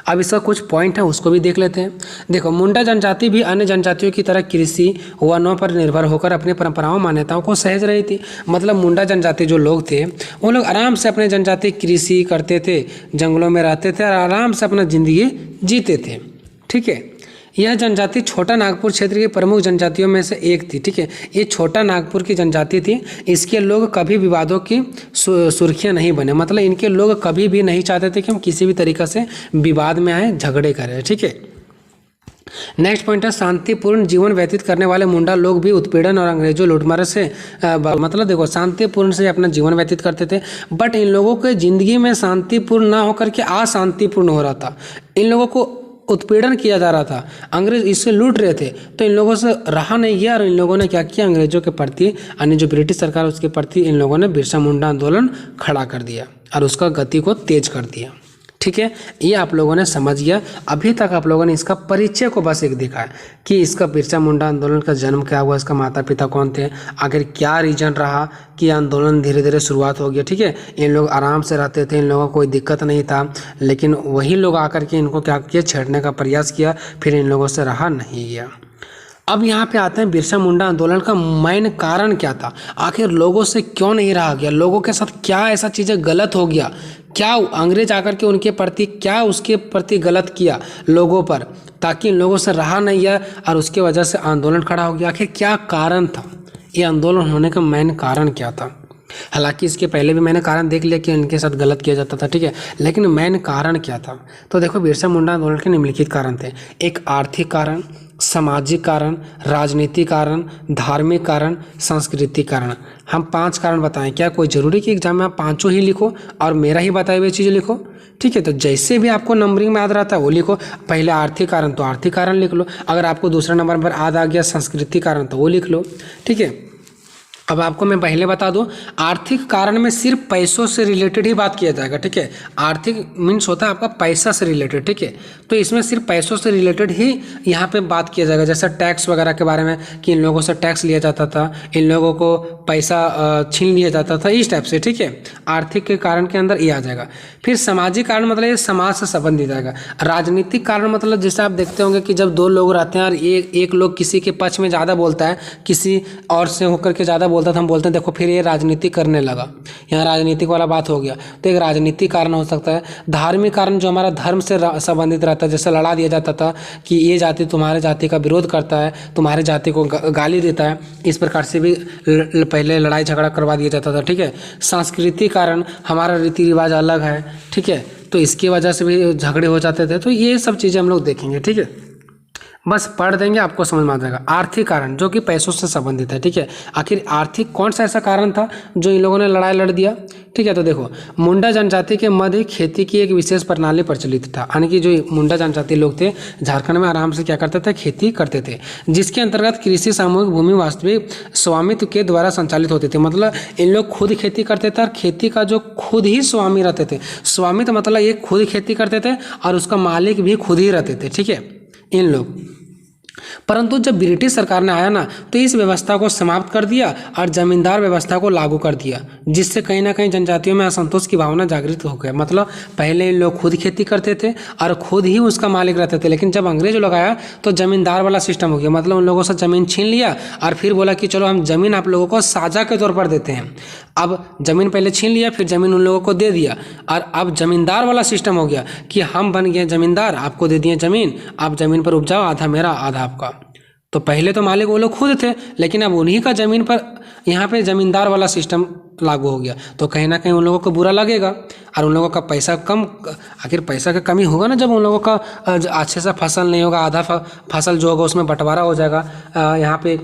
अब इसका कुछ पॉइंट है उसको भी देख लेते हैं। देखो, मुंडा जनजाति भी अन्य जनजातियों की तरह कृषि वनों पर निर्भर होकर अपनी परंपराओं मान्यताओं को सहेज रही थी। मतलब मुंडा जनजाति जो लोग थे वो लोग आराम से अपने जनजाति कृषि करते थे, जंगलों में रहते थे और आराम से अपना ज़िंदगी जीते थे। ठीक है, यह जनजाति छोटा नागपुर क्षेत्र की प्रमुख जनजातियों में से एक थी। ठीक है, ये छोटा नागपुर की जनजाति थी। इसके लोग कभी विवादों की सुर्खियां नहीं बने। मतलब इनके लोग कभी भी नहीं चाहते थे कि हम किसी भी तरीक़े से विवाद में आए, झगड़े करें। ठीक है, नेक्स्ट पॉइंट है शांतिपूर्ण जीवन व्यतीत करने वाले मुंडा लोग भी उत्पीड़न और अंग्रेजों लूटमारे से मतलब देखो, शांतिपूर्ण से अपना जीवन व्यतीत करते थे, बट इन लोगों के ज़िंदगी में शांतिपूर्ण ना होकर के अशांतिपूर्ण हो रहा था। इन लोगों को उत्पीड़न किया जा रहा था, अंग्रेज इससे लूट रहे थे, तो इन लोगों से रहा नहीं गया और इन लोगों ने क्या किया, अंग्रेजों के प्रति यानी जो ब्रिटिश सरकार उसके प्रति इन लोगों ने बिरसा मुंडा आंदोलन खड़ा कर दिया और उसका गति को तेज कर दिया। ठीक है, ये आप लोगों ने समझ गया। अभी तक आप लोगों ने इसका परिचय को बस एक देखा है कि इसका बिरसा मुंडा आंदोलन का जन्म क्या हुआ, इसका माता पिता कौन थे, आखिर क्या रीजन रहा कि आंदोलन धीरे धीरे शुरुआत हो गया। ठीक है, इन लोग आराम से रहते थे, इन लोगों को कोई दिक्कत नहीं था, लेकिन वही लोग आकर के इनको क्या किया, छेड़ने का प्रयास किया, फिर इन लोगों से रहा नहीं गया। अब यहाँ पे आते हैं बिरसा मुंडा आंदोलन का मेन कारण क्या था, आखिर लोगों से क्यों नहीं रहा गया, लोगों के साथ क्या ऐसा चीज़ें गलत हो गया, क्या अंग्रेज आकर के उनके प्रति क्या उसके प्रति गलत किया लोगों पर, ताकि इन लोगों से रहा नहीं गया और उसके वजह से आंदोलन खड़ा हो गया। आखिर क्या कारण था, ये आंदोलन होने का मेन कारण क्या था। हालांकि इसके पहले भी मैंने कारण देख लिया कि इनके साथ गलत किया जाता था। ठीक है, लेकिन मेन कारण क्या था, तो देखो बिरसा मुंडा आंदोलन के निम्नलिखित कारण थे। एक आर्थिक कारण, सामाजिक कारण, राजनीतिक कारण, धार्मिक कारण, सांस्कृतिक कारण। हम 5 कारण बताएं। क्या कोई ज़रूरी कि एग्जाम में आप 5 ही लिखो और मेरा ही बताए हुए चीज़ लिखो? ठीक है, तो जैसे भी आपको नंबरिंग में याद रहता है वो लिखो। पहले आर्थिक कारण तो आर्थिक कारण लिख लो, अगर आपको दूसरा नंबर पर याद आ गया सांस्कृतिक कारण तो वो लिख लो। ठीक है, अब आपको मैं पहले बता दूं, आर्थिक कारण में सिर्फ पैसों से रिलेटेड ही बात किया जाएगा। ठीक है, आर्थिक मीन्स होता है आपका पैसा से रिलेटेड। ठीक है, तो इसमें सिर्फ पैसों से रिलेटेड ही यहाँ पे बात किया जाएगा, जैसे टैक्स वगैरह के बारे में कि इन लोगों से टैक्स लिया जाता था, इन लोगों को पैसा छीन लिया जाता था, इस टाइप से। ठीक है, आर्थिक के कारण के अंदर ये आ जाएगा। फिर सामाजिक कारण मतलब ये समाज से संबंधित आएगा। राजनीतिक कारण मतलब जैसे आप देखते होंगे कि जब 2 लोग रहते हैं और एक लोग किसी के पक्ष में ज़्यादा बोलता है, किसी और से होकर के ज़्यादा बोलता था, हम बोलते हैं देखो फिर ये राजनीति करने लगा, यहाँ राजनीतिक वाला बात हो गया, तो एक राजनीतिक कारण हो सकता है। धार्मिक कारण जो हमारा धर्म से संबंधित रहता है, जैसे लड़ा दिया जाता था कि ये जाति तुम्हारे जाति का विरोध करता है, तुम्हारे जाति को गाली देता है, इस प्रकार से भी पहले लड़ाई झगड़ा करवा दिया जाता था। ठीक है, सांस्कृतिक कारण, हमारा रीति रिवाज अलग है। ठीक है, तो इसकी वजह से भी झगड़े हो जाते थे। तो ये सब चीज़ें हम लोग देखेंगे। ठीक है, बस पढ़ देंगे आपको समझ में आ जाएगा। आर्थिक कारण जो कि पैसों से संबंधित है। ठीक है, आखिर आर्थिक कौन सा ऐसा कारण था जो इन लोगों ने लड़ाई लड़ दिया। ठीक है, तो देखो मुंडा जनजाति के मध्य खेती की एक विशेष प्रणाली प्रचलित था, यानी कि जो मुंडा जनजाति लोग थे झारखंड में आराम से क्या करते थे, खेती करते थे, जिसके अंतर्गत कृषि सामूहिक भूमि वास्तविक स्वामित्व के द्वारा संचालित होते थे। मतलब इन लोग खुद खेती करते थे और खेती का जो खुद ही स्वामी रहते थे। स्वामित्व मतलब ये खुद खेती करते थे और उसका मालिक भी खुद ही रहते थे। ठीक है, इन लोग। परंतु जब ब्रिटिश सरकार ने आया ना तो इस व्यवस्था को समाप्त कर दिया और जमींदार व्यवस्था को लागू कर दिया, जिससे कहीं ना कहीं जनजातियों में असंतोष की भावना जागृत हो गया। मतलब पहले इन लोग खुद खेती करते थे और खुद ही उसका मालिक रहते थे, लेकिन जब अंग्रेज लोग आया तो जमींदार वाला सिस्टम हो गया। मतलब उन लोगों से ज़मीन छीन लिया और फिर बोला कि चलो हम ज़मीन आप लोगों को साझा के तौर पर देते हैं। अब ज़मीन पहले छीन लिया, फिर ज़मीन उन लोगों को दे दिया और अब ज़मींदार वाला सिस्टम हो गया कि हम बन गए ज़मींदार, आपको दे दिए ज़मीन, आप ज़मीन पर उपजाओ, आधा मेरा आधा आपका। तो पहले तो मालिक वो लोग खुद थे, लेकिन अब उन्हीं का ज़मीन पर यहाँ पे ज़मींदार वाला सिस्टम लागू हो गया, तो कहीं ना कहीं उन लोगों को बुरा लगेगा और उन लोगों का पैसा कम, आखिर पैसा का कमी होगा ना जब उन लोगों का अच्छे से फसल नहीं होगा, आधा फसल जो होगा उसमें बंटवारा हो जाएगा, यहाँ पे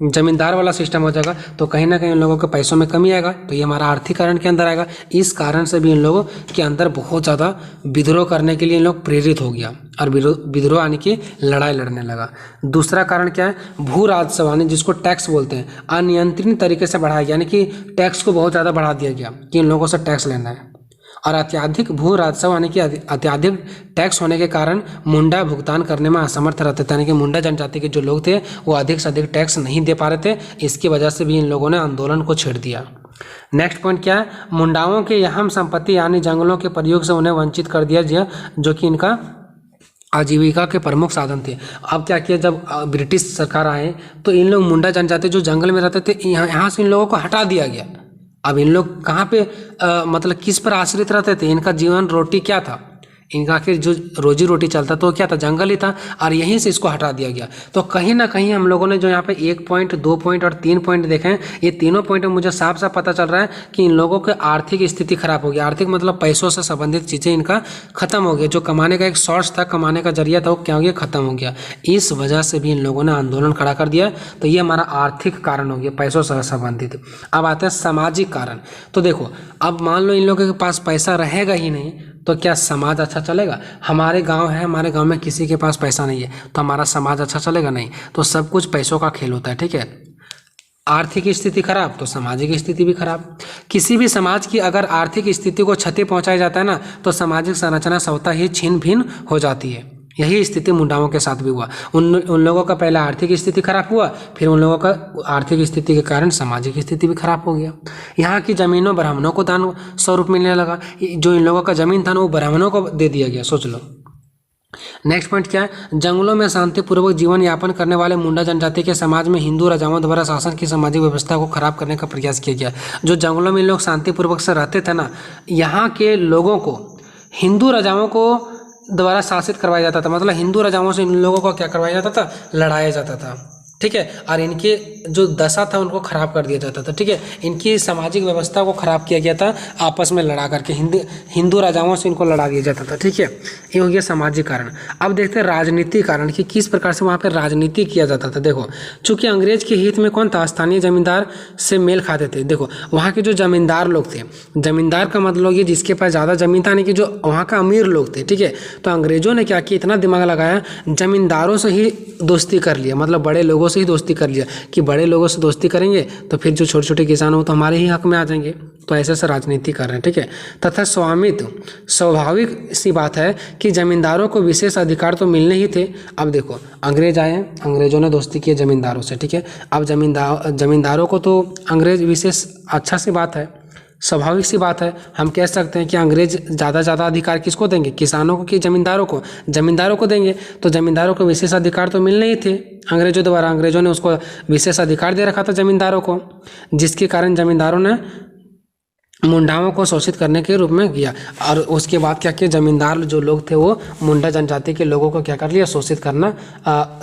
जमींदार वाला सिस्टम हो जाएगा, तो कहीं ना कहीं उन लोगों के पैसों में कमी आएगा। तो ये हमारा आर्थिक कारण के अंदर आएगा। इस कारण से भी इन लोगों के अंदर बहुत ज़्यादा विद्रोह करने के लिए इन लोग प्रेरित हो गया और विद्रोह यानी कि लड़ाई लड़ने लगा। दूसरा कारण क्या है, भू राजस्व यानी जिसको टैक्स बोलते हैं, अनियंत्रित तरीके से बढ़ाया गया, यानी कि टैक्स को बहुत ज़्यादा बढ़ा दिया गया कि इन लोगों से टैक्स लेना है। और अत्यधिक भू राजस्व यानी कि अत्यधिक टैक्स होने के कारण मुंडा भुगतान करने में असमर्थ रहते थे, यानी कि मुंडा जनजाति के जो लोग थे वो अधिक से अधिक टैक्स नहीं दे पा रहे थे। इसकी वजह से भी इन लोगों ने आंदोलन को छेड़ दिया। नेक्स्ट पॉइंट क्या है, मुंडाओं के अहम संपत्ति यानी जंगलों के प्रयोग से उन्हें वंचित कर दिया गया, जो कि इनका आजीविका के प्रमुख साधन थे। अब क्या किया, जब ब्रिटिश सरकार आए तो इन लोग मुंडा जनजाति जो जंगल में रहते थे यहाँ से इन लोगों को हटा दिया गया। अब इन लोग कहाँ पे मतलब किस पर आश्रित रहते थे, इनका जीवन रोटी क्या था, इनका आखिर जो रोजी रोटी चलता तो क्या था, जंगल ही था, और यहीं से इसको हटा दिया गया। तो कहीं ना कहीं हम लोगों ने जो यहाँ पे 1 पॉइंट, 2 पॉइंट और 3 पॉइंट देखे हैं, ये तीनों पॉइंट में मुझे साफ साफ पता चल रहा है कि इन लोगों की आर्थिक स्थिति खराब हो गई। आर्थिक मतलब पैसों से संबंधित चीज़ें इनका खत्म हो गया, जो कमाने का एक सोर्स था, कमाने का जरिया था, वो क्या हो गया, खत्म हो गया। इस वजह से भी इन लोगों ने आंदोलन खड़ा कर दिया। तो ये हमारा आर्थिक कारण हो गया, पैसों से संबंधित। अब आते हैं सामाजिक कारण। तो देखो, अब मान लो इन लोगों के पास पैसा रहेगा ही नहीं तो क्या समाज अच्छा चलेगा। हमारे गांव है, हमारे गांव में किसी के पास पैसा नहीं है तो हमारा समाज अच्छा चलेगा नहीं। तो सब कुछ पैसों का खेल होता है, ठीक है। आर्थिक स्थिति खराब तो सामाजिक स्थिति भी खराब। किसी भी समाज की अगर आर्थिक स्थिति को क्षति पहुंचाया जाता है ना तो सामाजिक संरचना स्वतः ही छिन्न भिन्न हो जाती है। यही स्थिति मुंडाओं के साथ भी हुआ। उन लोगों का पहले आर्थिक स्थिति खराब हुआ, फिर उन लोगों का आर्थिक स्थिति के कारण सामाजिक स्थिति भी खराब हो गया। यहाँ की जमीनों ब्राह्मणों को दान स्वरूप मिलने लगा। जो इन लोगों का जमीन था ना वो ब्राह्मणों को दे दिया गया, सोच लो। नेक्स्ट पॉइंट क्या है, जंगलों में शांतिपूर्वक जीवन यापन करने वाले मुंडा जनजाति के समाज में हिंदू राजाओं द्वारा शासन की सामाजिक व्यवस्था को खराब करने का प्रयास किया गया। जो जंगलों में लोग शांतिपूर्वक से रहते थे ना, यहाँ के लोगों को हिंदू राजाओं को द्वारा शासित करवाया जाता था। मतलब हिंदू राजाओं से इन लोगों को क्या करवाया जाता था, लड़ाया जाता था, ठीक है। और इनके जो दशा था उनको खराब कर दिया जाता था, ठीक है। इनकी सामाजिक व्यवस्था को खराब किया गया था, आपस में लड़ा करके हिंदू राजाओं से इनको लड़ा दिया जाता था, ठीक है। ये हो गया सामाजिक कारण। अब देखते हैं राजनीतिक कारण कि किस प्रकार से वहाँ पर राजनीति किया जाता था। देखो, चूंकि अंग्रेज के हित में कौन था, स्थानीय जमींदार से मेल खाते थे। देखो, वहाँ के जो जमींदार लोग थे, जमींदार का मतलब ये जिसके पास ज़्यादा जमीन था, यानी कि जो वहाँ का अमीर लोग थे, ठीक है। तो अंग्रेजों ने क्या किया, इतना दिमाग लगाया, जमींदारों से ही दोस्ती कर लिया, मतलब बड़े लोगों से ही दोस्ती कर लिया कि बड़े लोगों से दोस्ती करेंगे तो फिर जो छोटे छोटे किसान हो तो हमारे ही हक में आ जाएंगे। तो ऐसे से राजनीति कर रहे हैं, ठीक है। तथा स्वामित्व, स्वाभाविक सी बात है कि जमींदारों को विशेष अधिकार तो मिलने ही थे। अब देखो, अंग्रेज आए, अंग्रेजों ने दोस्ती की जमींदारों से, ठीक है। अब जमींदारों को तो अंग्रेज विशेष, अच्छा सी बात है, स्वाभाविक सी बात है। हम कह सकते हैं कि अंग्रेज ज़्यादा अधिकार किसको देंगे, किसानों को कि जमींदारों को देंगे। तो जमींदारों को विशेष अधिकार तो मिलने ही थे अंग्रेजों द्वारा। अंग्रेजों ने उसको विशेष अधिकार दे रखा था जमींदारों को, जिसके कारण जमींदारों ने मुंडाओं को शोषित करने के रूप में किया। और उसके बाद क्या किया, जमींदार जो लोग थे वो मुंडा जनजाति के लोगों को क्या कर लिया, शोषित करना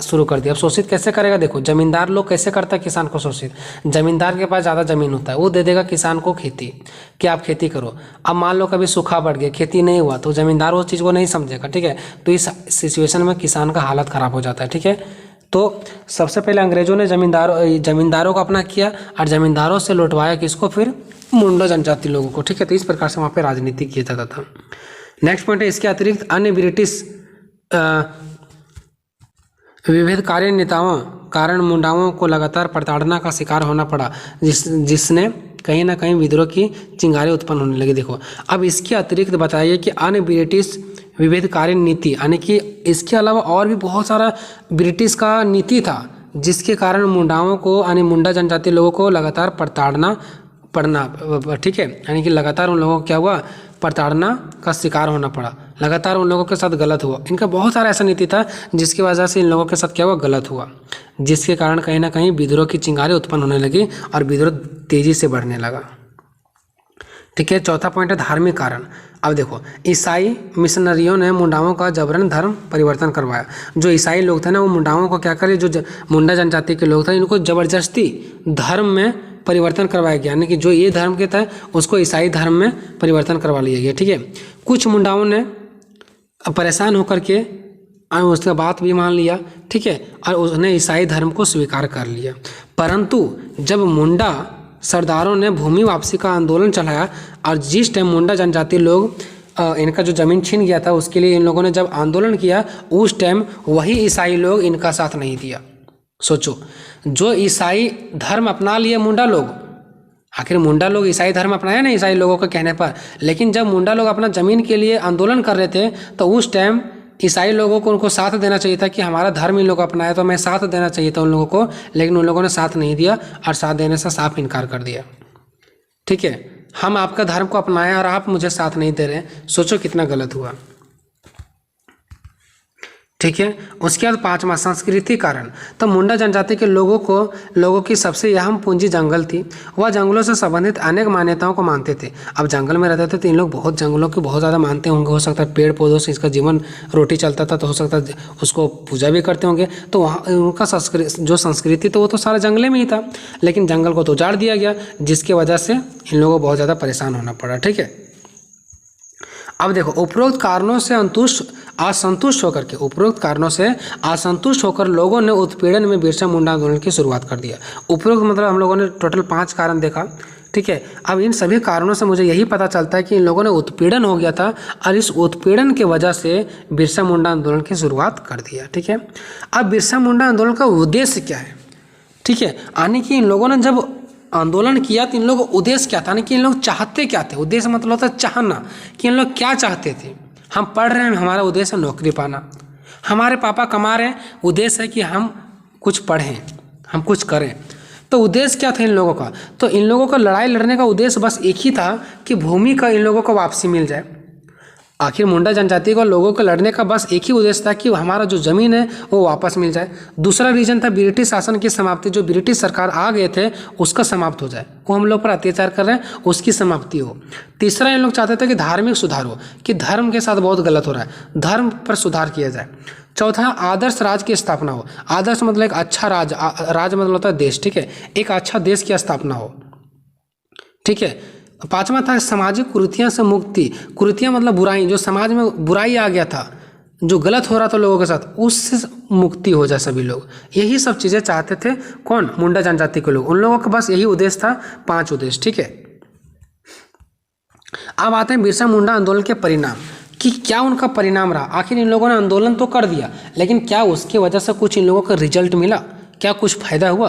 शुरू कर दिया। अब शोषित कैसे करेगा, देखो, जमींदार लोग कैसे करता है किसान को शोषित। जमींदार के पास ज़्यादा जमीन होता है, वो दे देगा किसान को खेती कि आप खेती करो। अब मान लो कभी सूखा बढ़ गया, खेती नहीं हुआ, तो जमींदार उस चीज़ को नहीं समझेगा, ठीक है। तो इस सिचुएशन में किसान का हालत ख़राब हो जाता है, ठीक है। तो सबसे पहले अंग्रेजों ने जमींदारों को अपना किया और जमींदारों से लौटवाया किसको, फिर मुंडा जनजाति लोगों को, ठीक है। तो इस प्रकार से वहाँ पे राजनीति किया जाता था। नेक्स्ट पॉइंट है, इसके अतिरिक्त अन्य ब्रिटिश विभेदकारी नेताओं कारण मुंडाओं को लगातार प्रताड़ना का शिकार होना पड़ा, जिसने कहीं ना कहीं विद्रोह की चिंगारी उत्पन्न होने लगी। देखो, अब इसके अतिरिक्त बताइए कि अन्य ब्रिटिश विभेदकारी नीति, यानी कि इसके अलावा और भी बहुत सारा ब्रिटिश का नीति था जिसके कारण मुंडाओं को, यानी मुंडा जनजाति लोगों को लगातार प्रताड़ना पड़ना, ठीक है। यानी कि लगातार उन लोगों को क्या हुआ, प्रताड़ना का शिकार होना पड़ा, लगातार उन लोगों के साथ गलत हुआ। इनका बहुत सारा ऐसा नीति था जिसकी वजह से इन लोगों के साथ क्या हुआ, गलत हुआ, जिसके कारण कहीं ना कहीं विद्रोह की चिंगारी उत्पन्न होने लगी और विद्रोह तेजी से बढ़ने लगा, ठीक है। चौथा पॉइंट है धार्मिक कारण। अब देखो, ईसाई मिशनरियों ने मुंडाओं का जबरन धर्म परिवर्तन करवाया। जो ईसाई लोग थे ना, वो मुंडाओं को क्या करे, जो मुंडा जनजाति के लोग थे, इनको जबरदस्ती धर्म में परिवर्तन करवाया गया, यानी कि जो ये धर्म के था उसको ईसाई धर्म में परिवर्तन करवा लिया गया, ठीक है। कुछ मुंडाओं ने परेशान होकर के उसका बात भी मान लिया, ठीक है, और उसने ईसाई धर्म को स्वीकार कर लिया। परंतु जब मुंडा सरदारों ने भूमि वापसी का आंदोलन चलाया और जिस टाइम मुंडा जनजाति लोग इनका जो ज़मीन छीन गया था उसके लिए इन लोगों ने जब आंदोलन किया, उस टाइम वही ईसाई लोग इनका साथ नहीं दिया। सोचो, जो ईसाई धर्म अपना लिए मुंडा लोग आखिर मुंडा लोग ईसाई धर्म अपनाया ना ईसाई लोगों के कहने पर, लेकिन जब मुंडा लोग अपना ज़मीन के लिए आंदोलन कर रहे थे तो उस टाइम ईसाई लोगों को उनको साथ देना चाहिए था कि हमारा धर्म इन लोग अपनाया, तो मैं साथ देना चाहिए था उन लोगों को, लेकिन उन लोगों ने साथ नहीं दिया और साथ देने से साफ इनकार कर दिया। ठीक है, हम आपका धर्म को अपनाया और आप मुझे साथ नहीं दे रहे, सोचो कितना गलत हुआ। ठीक है, उसके बाद 5वां संस्कृति कारण। तो मुंडा जनजाति के लोगों की सबसे अहम पूंजी जंगल थी। वह जंगलों से संबंधित अनेक मान्यताओं को मानते थे। अब जंगल में रहते थे तो इन लोग बहुत जंगलों को बहुत ज़्यादा मानते होंगे, हो सकता है पेड़ पौधों से इसका जीवन रोटी चलता था, तो हो सकता है उसको पूजा भी करते होंगे। तो वहाँ उनका संस्कृति तो वो तो सारा जंगले में ही था, लेकिन जंगल को तो उजाड़ दिया गया, जिसकी वजह से इन लोगों को बहुत ज़्यादा परेशान होना पड़ा। ठीक है, अब देखो, उपरोक्त कारणों से असंतुष्ट होकर लोगों ने उत्पीड़न में बिरसा मुंडा आंदोलन की शुरुआत कर दिया। उपरोक्त मतलब हम लोगों ने टोटल 5 कारण देखा। ठीक है, अब इन सभी कारणों से मुझे यही पता चलता है कि इन लोगों ने उत्पीड़न हो गया था और इस उत्पीड़न की वजह से बिरसा मुंडा आंदोलन की शुरुआत कर दिया। ठीक है, अब बिरसा मुंडा आंदोलन का उद्देश्य क्या है? ठीक है, यानी कि इन लोगों ने जब आंदोलन किया तो इन लोगों का उद्देश्य क्या था, यानी कि इन लोग चाहते क्या थे? उद्देश्य मतलब होता है चाहना, कि इन लोग क्या चाहते थे। हम पढ़ रहे हैं, हमारा उद्देश्य है नौकरी पाना, हमारे पापा कमा रहे हैं, उद्देश्य है कि हम कुछ पढ़ें, हम कुछ करें। तो उद्देश्य क्या था इन लोगों का? तो इन लोगों का लड़ाई लड़ने का उद्देश्य बस एक ही था कि भूमि का इन लोगों को वापसी मिल जाए। आखिर मुंडा जनजाति को लोगों को लड़ने का बस एक ही उद्देश्य था कि हमारा जो ज़मीन है वो वापस मिल जाए। दूसरा रीजन था ब्रिटिश शासन की समाप्ति, जो ब्रिटिश सरकार आ गए थे उसका समाप्त हो जाए, वो हम लोग पर अत्याचार कर रहे हैं उसकी समाप्ति हो। तीसरा इन लोग चाहते थे कि धार्मिक सुधार हो, कि धर्म के साथ बहुत गलत हो रहा है, धर्म पर सुधार किया जाए। चौथा, आदर्श राज की स्थापना हो। आदर्श मतलब एक अच्छा राज मतलब होता है देश। ठीक है, एक अच्छा देश की स्थापना हो। ठीक है, 5वां था सामाजिक कुरीतियों से मुक्ति। कुरीतियाँ मतलब बुराई, जो समाज में बुराई आ गया था, जो गलत हो रहा था लोगों के साथ, उससे मुक्ति हो जाए सभी लोग। यही सब चीज़ें चाहते थे कौन? मुंडा जनजाति के लोग। उन लोगों का बस यही उद्देश्य था, 5 उद्देश्य। ठीक है, अब आते हैं बिरसा मुंडा आंदोलन के परिणाम, कि क्या उनका परिणाम रहा। आखिर इन लोगों ने आंदोलन तो कर दिया, लेकिन क्या उसके वजह से कुछ इन लोगों का रिजल्ट मिला? क्या कुछ फायदा हुआ?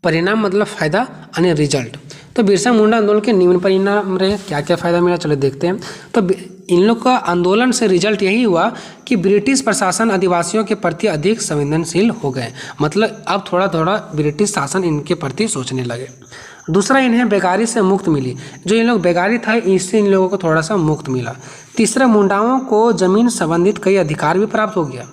परिणाम मतलब फायदा यानी रिजल्ट। तो बिरसा मुंडा आंदोलन के निम्न परिणाम रहे, क्या क्या फायदा मिला, चलो देखते हैं। तो इन लोग का आंदोलन से रिजल्ट यही हुआ कि ब्रिटिश प्रशासन आदिवासियों के प्रति अधिक संवेदनशील हो गए, मतलब अब थोड़ा थोड़ा ब्रिटिश शासन इनके प्रति सोचने लगे। दूसरा, इन्हें बेकारी से मुक्त मिली, जो इन लोग बेकारी था इससे इन लोगों को थोड़ा सा मुक्त मिला। तीसरा, मुंडाओं को जमीन संबंधित कई अधिकार भी प्राप्त हो गया।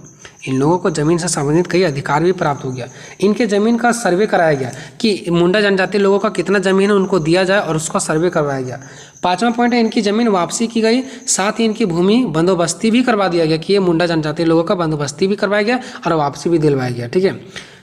इन लोगों को ज़मीन से संबंधित कई अधिकार भी प्राप्त हो गया। इनके ज़मीन का सर्वे कराया गया कि मुंडा जनजाति लोगों का कितना ज़मीन है उनको दिया जाए, और उसका सर्वे करवाया गया। 5वां पॉइंट है, इनकी ज़मीन वापसी की गई, साथ ही इनकी भूमि बंदोबस्ती भी करवा दिया गया, कि ये मुंडा जनजाति लोगों का बंदोबस्ती भी करवाया गया और वापसी भी दिलवाया गया। ठीक है,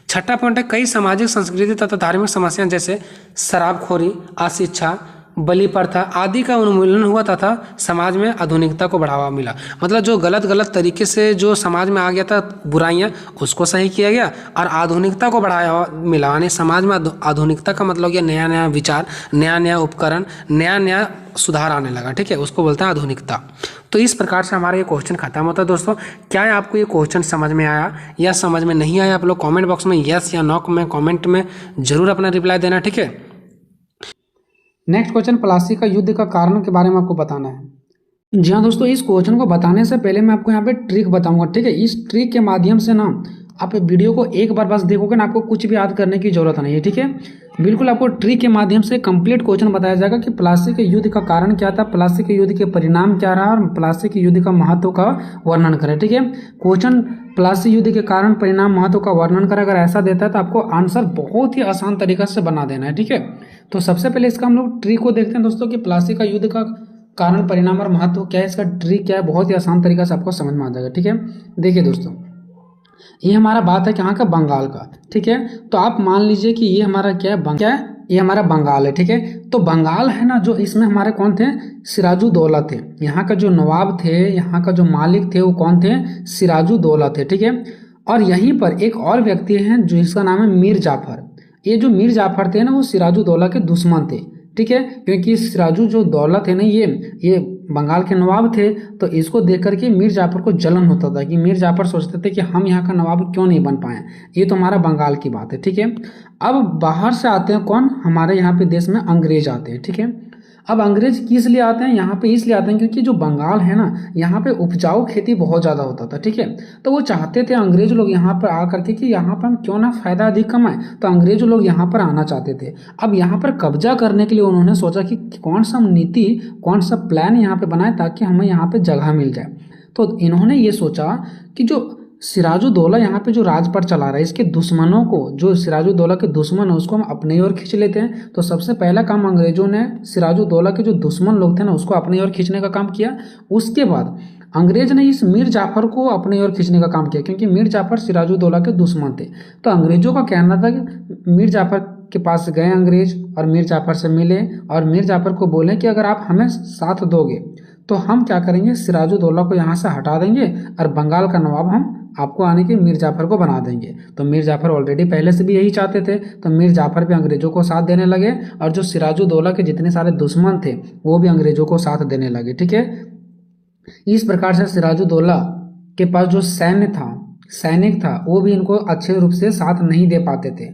6वां पॉइंट है, कई सामाजिक, संस्कृति तथा धार्मिक समस्याएं जैसे शराबखोरी, अशिक्षा, बलि प्रथा आदि का उन्मूलन हुआ तथा समाज में आधुनिकता को बढ़ावा मिला। मतलब जो गलत तरीके से जो समाज में आ गया था बुराइयां, उसको सही किया गया और आधुनिकता को बढ़ावा मिला। यानी समाज में आधुनिकता का मतलब ये नया नया विचार, नया नया उपकरण, नया नया सुधार आने लगा। ठीक है, उसको बोलते हैं आधुनिकता। तो इस प्रकार से हमारा ये क्वेश्चन खत्म होता है। दोस्तों, क्या आपको ये क्वेश्चन समझ में आया या समझ में नहीं आया? आप लोग कमेंट बॉक्स में यस या नो में कमेंट में जरूर अपना रिप्लाई देना। ठीक है, नेक्स्ट क्वेश्चन, प्लासी का युद्ध का कारण के बारे में आपको बताना है। जी हाँ दोस्तों, इस क्वेश्चन को बताने से पहले मैं आपको यहाँ पे ट्रिक बताऊंगा। ठीक है, इस ट्रिक के माध्यम से ना आप वीडियो को एक बार बस देखोगे ना, आपको कुछ भी याद करने की जरूरत नहीं है। ठीक है, बिल्कुल आपको ट्रिक के माध्यम से कंप्लीट क्वेश्चन बताया जाएगा कि प्लासी के युद्ध का कारण क्या था, प्लासी के युद्ध के परिणाम क्या रहा और प्लासी के युद्ध का महत्व का वर्णन करें। ठीक है, क्वेश्चन प्लासी युद्ध के कारण, परिणाम, महत्व का वर्णन करें, अगर ऐसा देता है तो आपको आंसर बहुत ही आसान तरीका से बना देना है। ठीक है, तो सबसे पहले इसका हम लोग ट्रिक को देखते हैं दोस्तों कि प्लासी का युद्ध का कारण, परिणाम और महत्व क्या है, इसका ट्रिक क्या है। बहुत ही आसान तरीका से आपको समझ में आ जाएगा। ठीक है, देखिए दोस्तों, ये हमारा बात है कहाँ का, बंगाल का। ठीक है, तो आप मान लीजिए कि ये हमारा क्या है, ये हमारा बंगाल है। ठीक है, तो बंगाल है ना, जो इसमें हमारे कौन थे, सिराजुद्दौला थे। यहाँ का जो नवाब थे, यहाँ का जो मालिक थे वो कौन थे, सिराजुद्दौला थे। ठीक है, और यहीं पर एक और व्यक्ति हैं जो इसका नाम है मीर जाफर। ये जो मीर जाफर थे ना, वो सिराजुद्दौला के दुश्मन थे। ठीक है, क्योंकि सिराजु जो दौला थे ना, ये बंगाल के नवाब थे, तो इसको देख करके मीर जाफर को जलन होता था कि मीर जाफर सोचते थे कि हम यहाँ का नवाब क्यों नहीं बन पाए, ये तो हमारा बंगाल की बात है। ठीक है, अब बाहर से आते हैं कौन, हमारे यहाँ पे देश में अंग्रेज आते हैं। ठीक है, अब अंग्रेज किस लिए आते हैं यहाँ पे, इसलिए आते हैं क्योंकि जो बंगाल है ना, यहाँ पे उपजाऊ खेती बहुत ज़्यादा होता था। ठीक है, तो वो चाहते थे अंग्रेज लोग यहाँ पर आ करके कि यहाँ पर हम क्यों ना फ़ायदा अधिक कमाएं, तो अंग्रेज लोग यहाँ पर आना चाहते थे। अब यहाँ पर कब्जा करने के लिए उन्होंने सोचा कि कौन सा नीति, कौन सा प्लान यहाँ पे बनाए ताकि हमें यहाँ पे जगह मिल जाए। तो इन्होंने ये सोचा कि जो सिराजुद्दौला यहाँ पे जो राजपाट चला रहा है, इसके दुश्मनों को, जो सिराजुद्दौला के दुश्मन है उसको हम अपने ओर खींच लेते हैं। तो सबसे पहला काम अंग्रेजों ने सिराजुद्दौला के जो दुश्मन लोग थे ना, उसको अपने ओर खींचने का काम किया। उसके बाद अंग्रेज ने इस मीर जाफर को अपने ओर खींचने का काम किया, क्योंकि मीर जाफर सिराजुद्दौला के दुश्मन थे। तो अंग्रेजों का कहना था कि मीर जाफर के पास गए अंग्रेज और मीर जाफर से मिले और मीर जाफर को बोले कि अगर आप हमें साथ दोगे तो हम क्या करेंगे, सिराजुद्दौला को यहाँ से हटा देंगे और बंगाल का नवाब हम आपको आने के मीर जाफर को बना देंगे। तो मीर जाफर ऑलरेडी पहले से भी यही चाहते थे, तो मीर जाफर भी अंग्रेजों को साथ देने लगे और जो सिराजुद्दौला के जितने सारे दुश्मन थे वो भी अंग्रेजों को साथ देने लगे। ठीक है, इस प्रकार से सिराजुद्दौला के पास जो सैनिक था वो भी इनको अच्छे रूप से साथ नहीं दे पाते थे।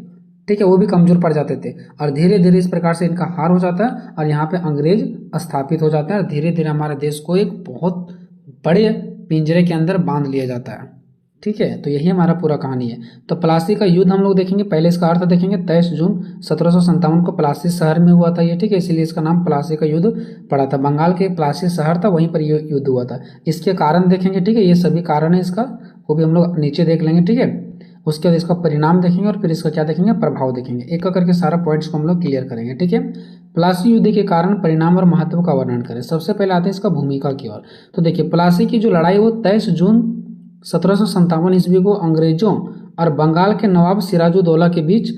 ठीक है, वो भी कमजोर पड़ जाते थे और धीरे धीरे इस प्रकार से इनका हार हो जाता है और यहाँ पे अंग्रेज स्थापित हो जाता है और धीरे धीरे हमारे देश को एक बहुत बड़े पिंजरे के अंदर बांध लिया जाता है। ठीक है, तो यही हमारा पूरा कहानी है। तो प्लासी का युद्ध हम लोग देखेंगे, पहले इसका अर्थ देखेंगे। 23 जून 1757 को प्लासी शहर में हुआ था ये। ठीक है, इसीलिए इसका नाम प्लासी का युद्ध पड़ा था। बंगाल के प्लासी शहर था, वहीं पर ये युद्ध हुआ था। इसके कारण देखेंगे, ठीक है, ये सभी कारण है इसका, वो भी हम लोग नीचे देख लेंगे। ठीक है, उसके बाद इसका परिणाम देखेंगे और फिर इसका क्या देखेंगे, प्रभाव देखेंगे। एक करके सारा पॉइंट्स को हम लोग क्लियर करेंगे। ठीक है, प्लासी युद्ध के कारण, परिणाम और महत्व का वर्णन करें। सबसे पहले आते हैं इसका भूमिका की ओर। तो देखिए, प्लासी की जो लड़ाई वो 23 जून 1757 ईस्वी को अंग्रेजों और बंगाल के नवाब सिराजुद्दौला के बीच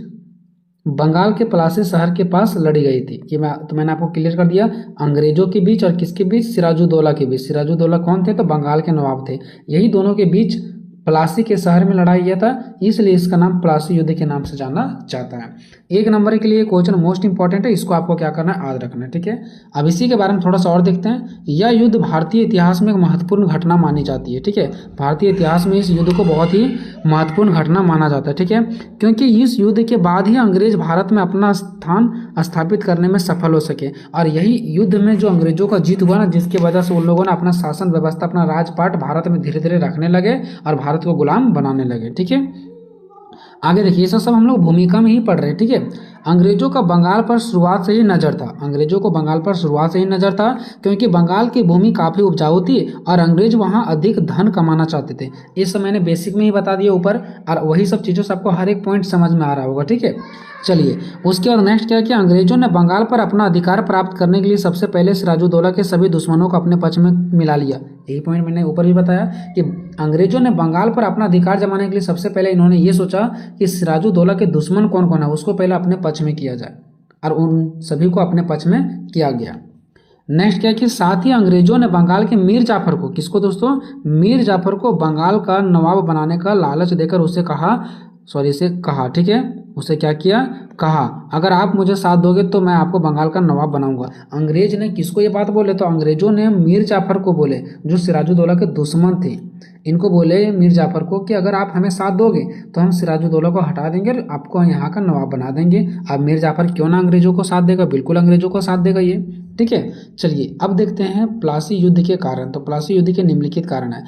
बंगाल के प्लासी शहर के पास लड़ी गई थी। कि मैंने आपको क्लियर कर दिया, अंग्रेजों के बीच और किसके बीच, सिराजुद्दौला के बीच। सिराजुद्दौला कौन थे, तो बंगाल के नवाब थे। यही दोनों के बीच प्लासी के शहर में लड़ाई किया था, इसलिए इसका नाम प्लासी युद्ध के नाम से जाना जाता है। एक नंबर के लिए क्वेश्चन मोस्ट इंपॉर्टेंट है, इसको आपको क्या करना है, याद रखना है। ठीक है, अब इसी के बारे में थोड़ा सा और देखते हैं। यह युद्ध भारतीय इतिहास में एक महत्वपूर्ण घटना मानी जाती है। ठीक है, भारतीय इतिहास में इस युद्ध को बहुत ही महत्वपूर्ण घटना माना जाता है। ठीक है, क्योंकि इस युद्ध के बाद ही अंग्रेज भारत में अपना स्थान स्थापित करने में सफल हो सके और यही युद्ध में जो अंग्रेजों का जीत हुआ ना, जिसकी वजह से उन लोगों ने अपना शासन व्यवस्था, अपना राजपाट भारत में धीरे धीरे रखने लगे और भारत को गुलाम बनाने लगे। ठीक है, आगे देखिए, ये सब हम लोग भूमिका में ही पढ़ रहे हैं। ठीक है, अंग्रेजों का बंगाल पर शुरुआत से ही नजर था। अंग्रेजों को बंगाल पर शुरुआत से ही नजर था, क्योंकि बंगाल की भूमि काफ़ी उपजाऊ थी और अंग्रेज वहां अधिक धन कमाना चाहते थे। ये सब मैंने बेसिक में ही बता दिया ऊपर, और वही सब चीज़ों से आपको हर एक पॉइंट समझ में आ रहा होगा। ठीक है, चलिए उसके बाद नेक्स्ट क्या किया, अंग्रेजों ने बंगाल पर अपना अधिकार प्राप्त करने के लिए सबसे पहले सिराजुद्दौला के सभी दुश्मनों को अपने पक्ष में मिला लिया। यही पॉइंट मैंने ऊपर भी बताया कि अंग्रेजों ने बंगाल पर अपना अधिकार जमाने के लिए सबसे पहले इन्होंने ये सोचा कि सिराजुद्दौला के दुश्मन कौन कौन है उसको पहले अपने पक्ष में किया जाए, और उन सभी को अपने पक्ष में किया गया। नेक्स्ट क्या कि साथ ही अंग्रेजों ने बंगाल के मीर जाफर को, किसको दोस्तों, मीर जाफर को बंगाल का नवाब बनाने का लालच देकर उसे कहा। ठीक है, उसे क्या किया, कहा अगर आप मुझे साथ दोगे तो मैं आपको बंगाल का नवाब बनाऊंगा। अंग्रेज ने किसको ये बात बोले, तो अंग्रेजों ने मीर जाफर को बोले, जो सिराजुद्दौला के दुश्मन थे। इनको बोले मीर जाफर को कि अगर आप हमें साथ दोगे तो हम सिराजुद्दौला को हटा देंगे और आपको यहाँ का नवाब बना देंगे। अब मीर जाफर क्यों ना अंग्रेजों को साथ देगा, बिल्कुल अंग्रेजों को साथ देगा ये। ठीक है, चलिए अब देखते हैं प्लासी युद्ध के कारण। तो प्लासी युद्ध के निम्नलिखित कारण है,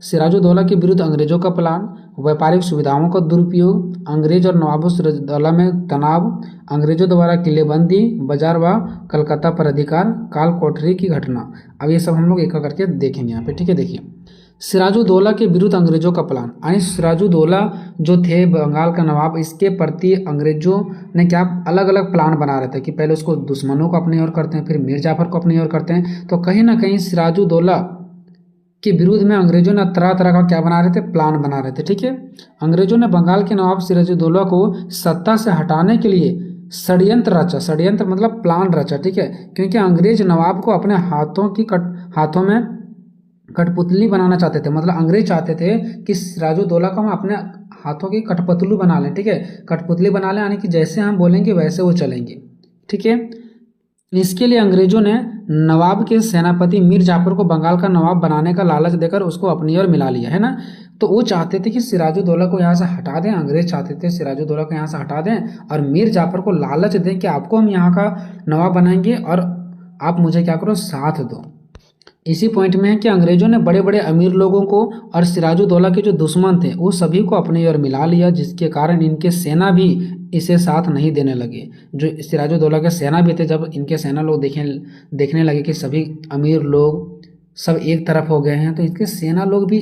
सिराजुद्दौला के विरुद्ध अंग्रेजों का प्लान, व्यापारिक सुविधाओं का दुरुपयोग, अंग्रेज और नवाबों सिराजुद्दौला में तनाव, अंग्रेजों द्वारा किलेबंदी, बाजार व कलकत्ता पर अधिकार, काल कोठरी की घटना। अब ये सब हम लोग एक करके देखेंगे यहाँ पे। ठीक है, देखिए सिराजुद्दौला के विरुद्ध अंग्रेजों का प्लान, यानी सिराजुद्दौला जो थे बंगाल का नवाब, इसके प्रति अंग्रेजों ने क्या अलग अलग प्लान बना रहे थे कि पहले उसको दुश्मनों को अपनी ओर करते हैं, फिर मीर जाफर को अपनी ओर करते हैं। तो कहीं ना कहीं सिराजुद्दौला के विरुद्ध में अंग्रेजों ने तरह तरह का क्या बना रहे थे, प्लान बना रहे थे। ठीक है, अंग्रेजों ने बंगाल के नवाब सिराजुद्दौला को सत्ता से हटाने के लिए षड्यंत्र रचा। षड्यंत्र मतलब प्लान रचा। ठीक है, क्योंकि अंग्रेज नवाब को अपने हाथों में कठपुतली बनाना चाहते थे। मतलब अंग्रेज चाहते थे कि सिराजुद्दौला को हम अपने हाथों की कठपुतली बना लें। ठीक है, कठपुतली बना लें, यानी कि जैसे हम बोलेंगे वैसे वो चलेंगे। ठीक है, इसके लिए अंग्रेजों ने नवाब के सेनापति मीर जाफर को बंगाल का नवाब बनाने का लालच देकर उसको अपनी ओर मिला लिया, है ना। तो वो चाहते थे कि सिराजुद्दौला को यहाँ से हटा दें, अंग्रेज चाहते थे सिराजुद्दौला को यहाँ से हटा दें और मीर जाफर को लालच दें कि आपको हम यहाँ का नवाब बनाएंगे और आप मुझे क्या करो, साथ दो। इसी पॉइंट में है कि अंग्रेजों ने बड़े बड़े अमीर लोगों को और सिराजुद्दौला के जो दुश्मन थे वो सभी को अपनी ओर मिला लिया, जिसके कारण इनके सेना भी इसे साथ नहीं देने लगे। जो सिराजुद्दौला के सेना भी थे, जब इनके सेना लोग देखने लगे कि सभी अमीर लोग सब एक तरफ हो गए हैं, तो इनके सेना लोग भी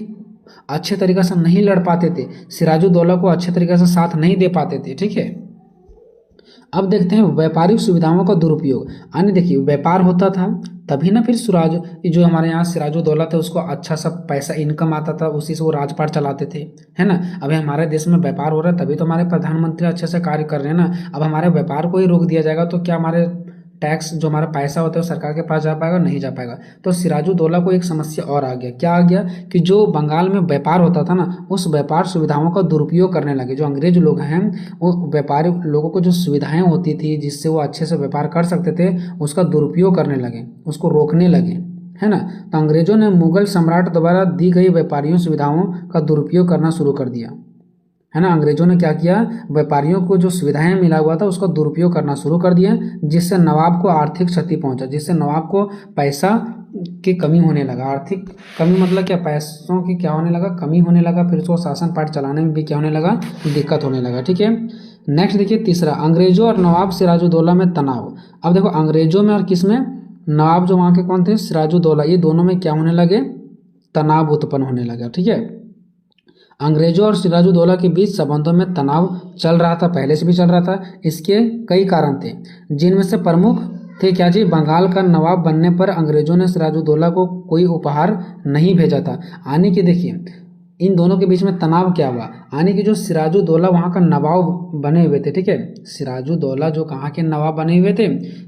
अच्छे तरीके से नहीं लड़ पाते थे, सिराजुद्दौला को अच्छे तरीके से साथ नहीं दे पाते थे, ठीक है। अब देखते हैं व्यापारिक सुविधाओं का दुरुपयोग। यानी देखिए व्यापार होता था तभी ना फिर जो हमारे यहाँ सिराजुद्दौला थे उसको अच्छा सा पैसा इनकम आता था, उसी से वो राजपाट चलाते थे, है ना। अभी हमारे देश में व्यापार हो रहा है तभी तो हमारे प्रधानमंत्री अच्छे से कार्य कर रहे हैं ना। अब हमारे व्यापार को ही रोक दिया जाएगा तो क्या हमारे टैक्स जो हमारा पैसा होता है वो सरकार के पास जा पाएगा? नहीं जा पाएगा। तो सिराजुद्दौला को एक समस्या और आ गया, क्या आ गया कि जो बंगाल में व्यापार होता था ना, उस व्यापार सुविधाओं का दुरुपयोग करने लगे। जो अंग्रेज लोग हैं वो व्यापारी लोगों को जो सुविधाएं होती थी जिससे वो अच्छे से व्यापार कर सकते थे उसका दुरुपयोग करने लगे, उसको रोकने लगे, है ना। तो अंग्रेजों ने मुगल सम्राट द्वारा दी गई व्यापारियों सुविधाओं का दुरुपयोग करना शुरू कर दिया, है ना। अंग्रेजों ने क्या किया, व्यापारियों को जो सुविधाएं मिला हुआ था उसका दुरुपयोग करना शुरू कर दिया, जिससे नवाब को आर्थिक क्षति पहुंचा, जिससे नवाब को पैसा की कमी होने लगा। आर्थिक कमी मतलब क्या, पैसों की क्या होने लगा, कमी होने लगा। फिर उसको शासन पाठ चलाने में भी क्या होने लगा, दिक्कत होने लगा, ठीक है। नेक्स्ट देखिए तीसरा, अंग्रेजों और नवाब सिराजुद्दौला में तनाव। अब देखो अंग्रेजों में और किस में, नवाब जो वहाँ के कौन थे, सिराजुद्दौला, ये दोनों में क्या होने लगे, तनाव उत्पन्न होने लगा, ठीक है। अंग्रेजों और सिराजुद्दौला के बीच संबंधों में तनाव चल रहा था, पहले से भी चल रहा था। इसके कई कारण थे, जिनमें से प्रमुख थे क्या जी, बंगाल का नवाब बनने पर अंग्रेजों ने सिराजुद्दौला को कोई उपहार नहीं भेजा था। यानी कि देखिए इन दोनों के बीच में तनाव क्या हुआ, यानी कि जो सिराजुद्दौला वहाँ का नवाब बने हुए थे, ठीक है। सिराजुद्दौला जो कहाँ के नवाब बने हुए थे,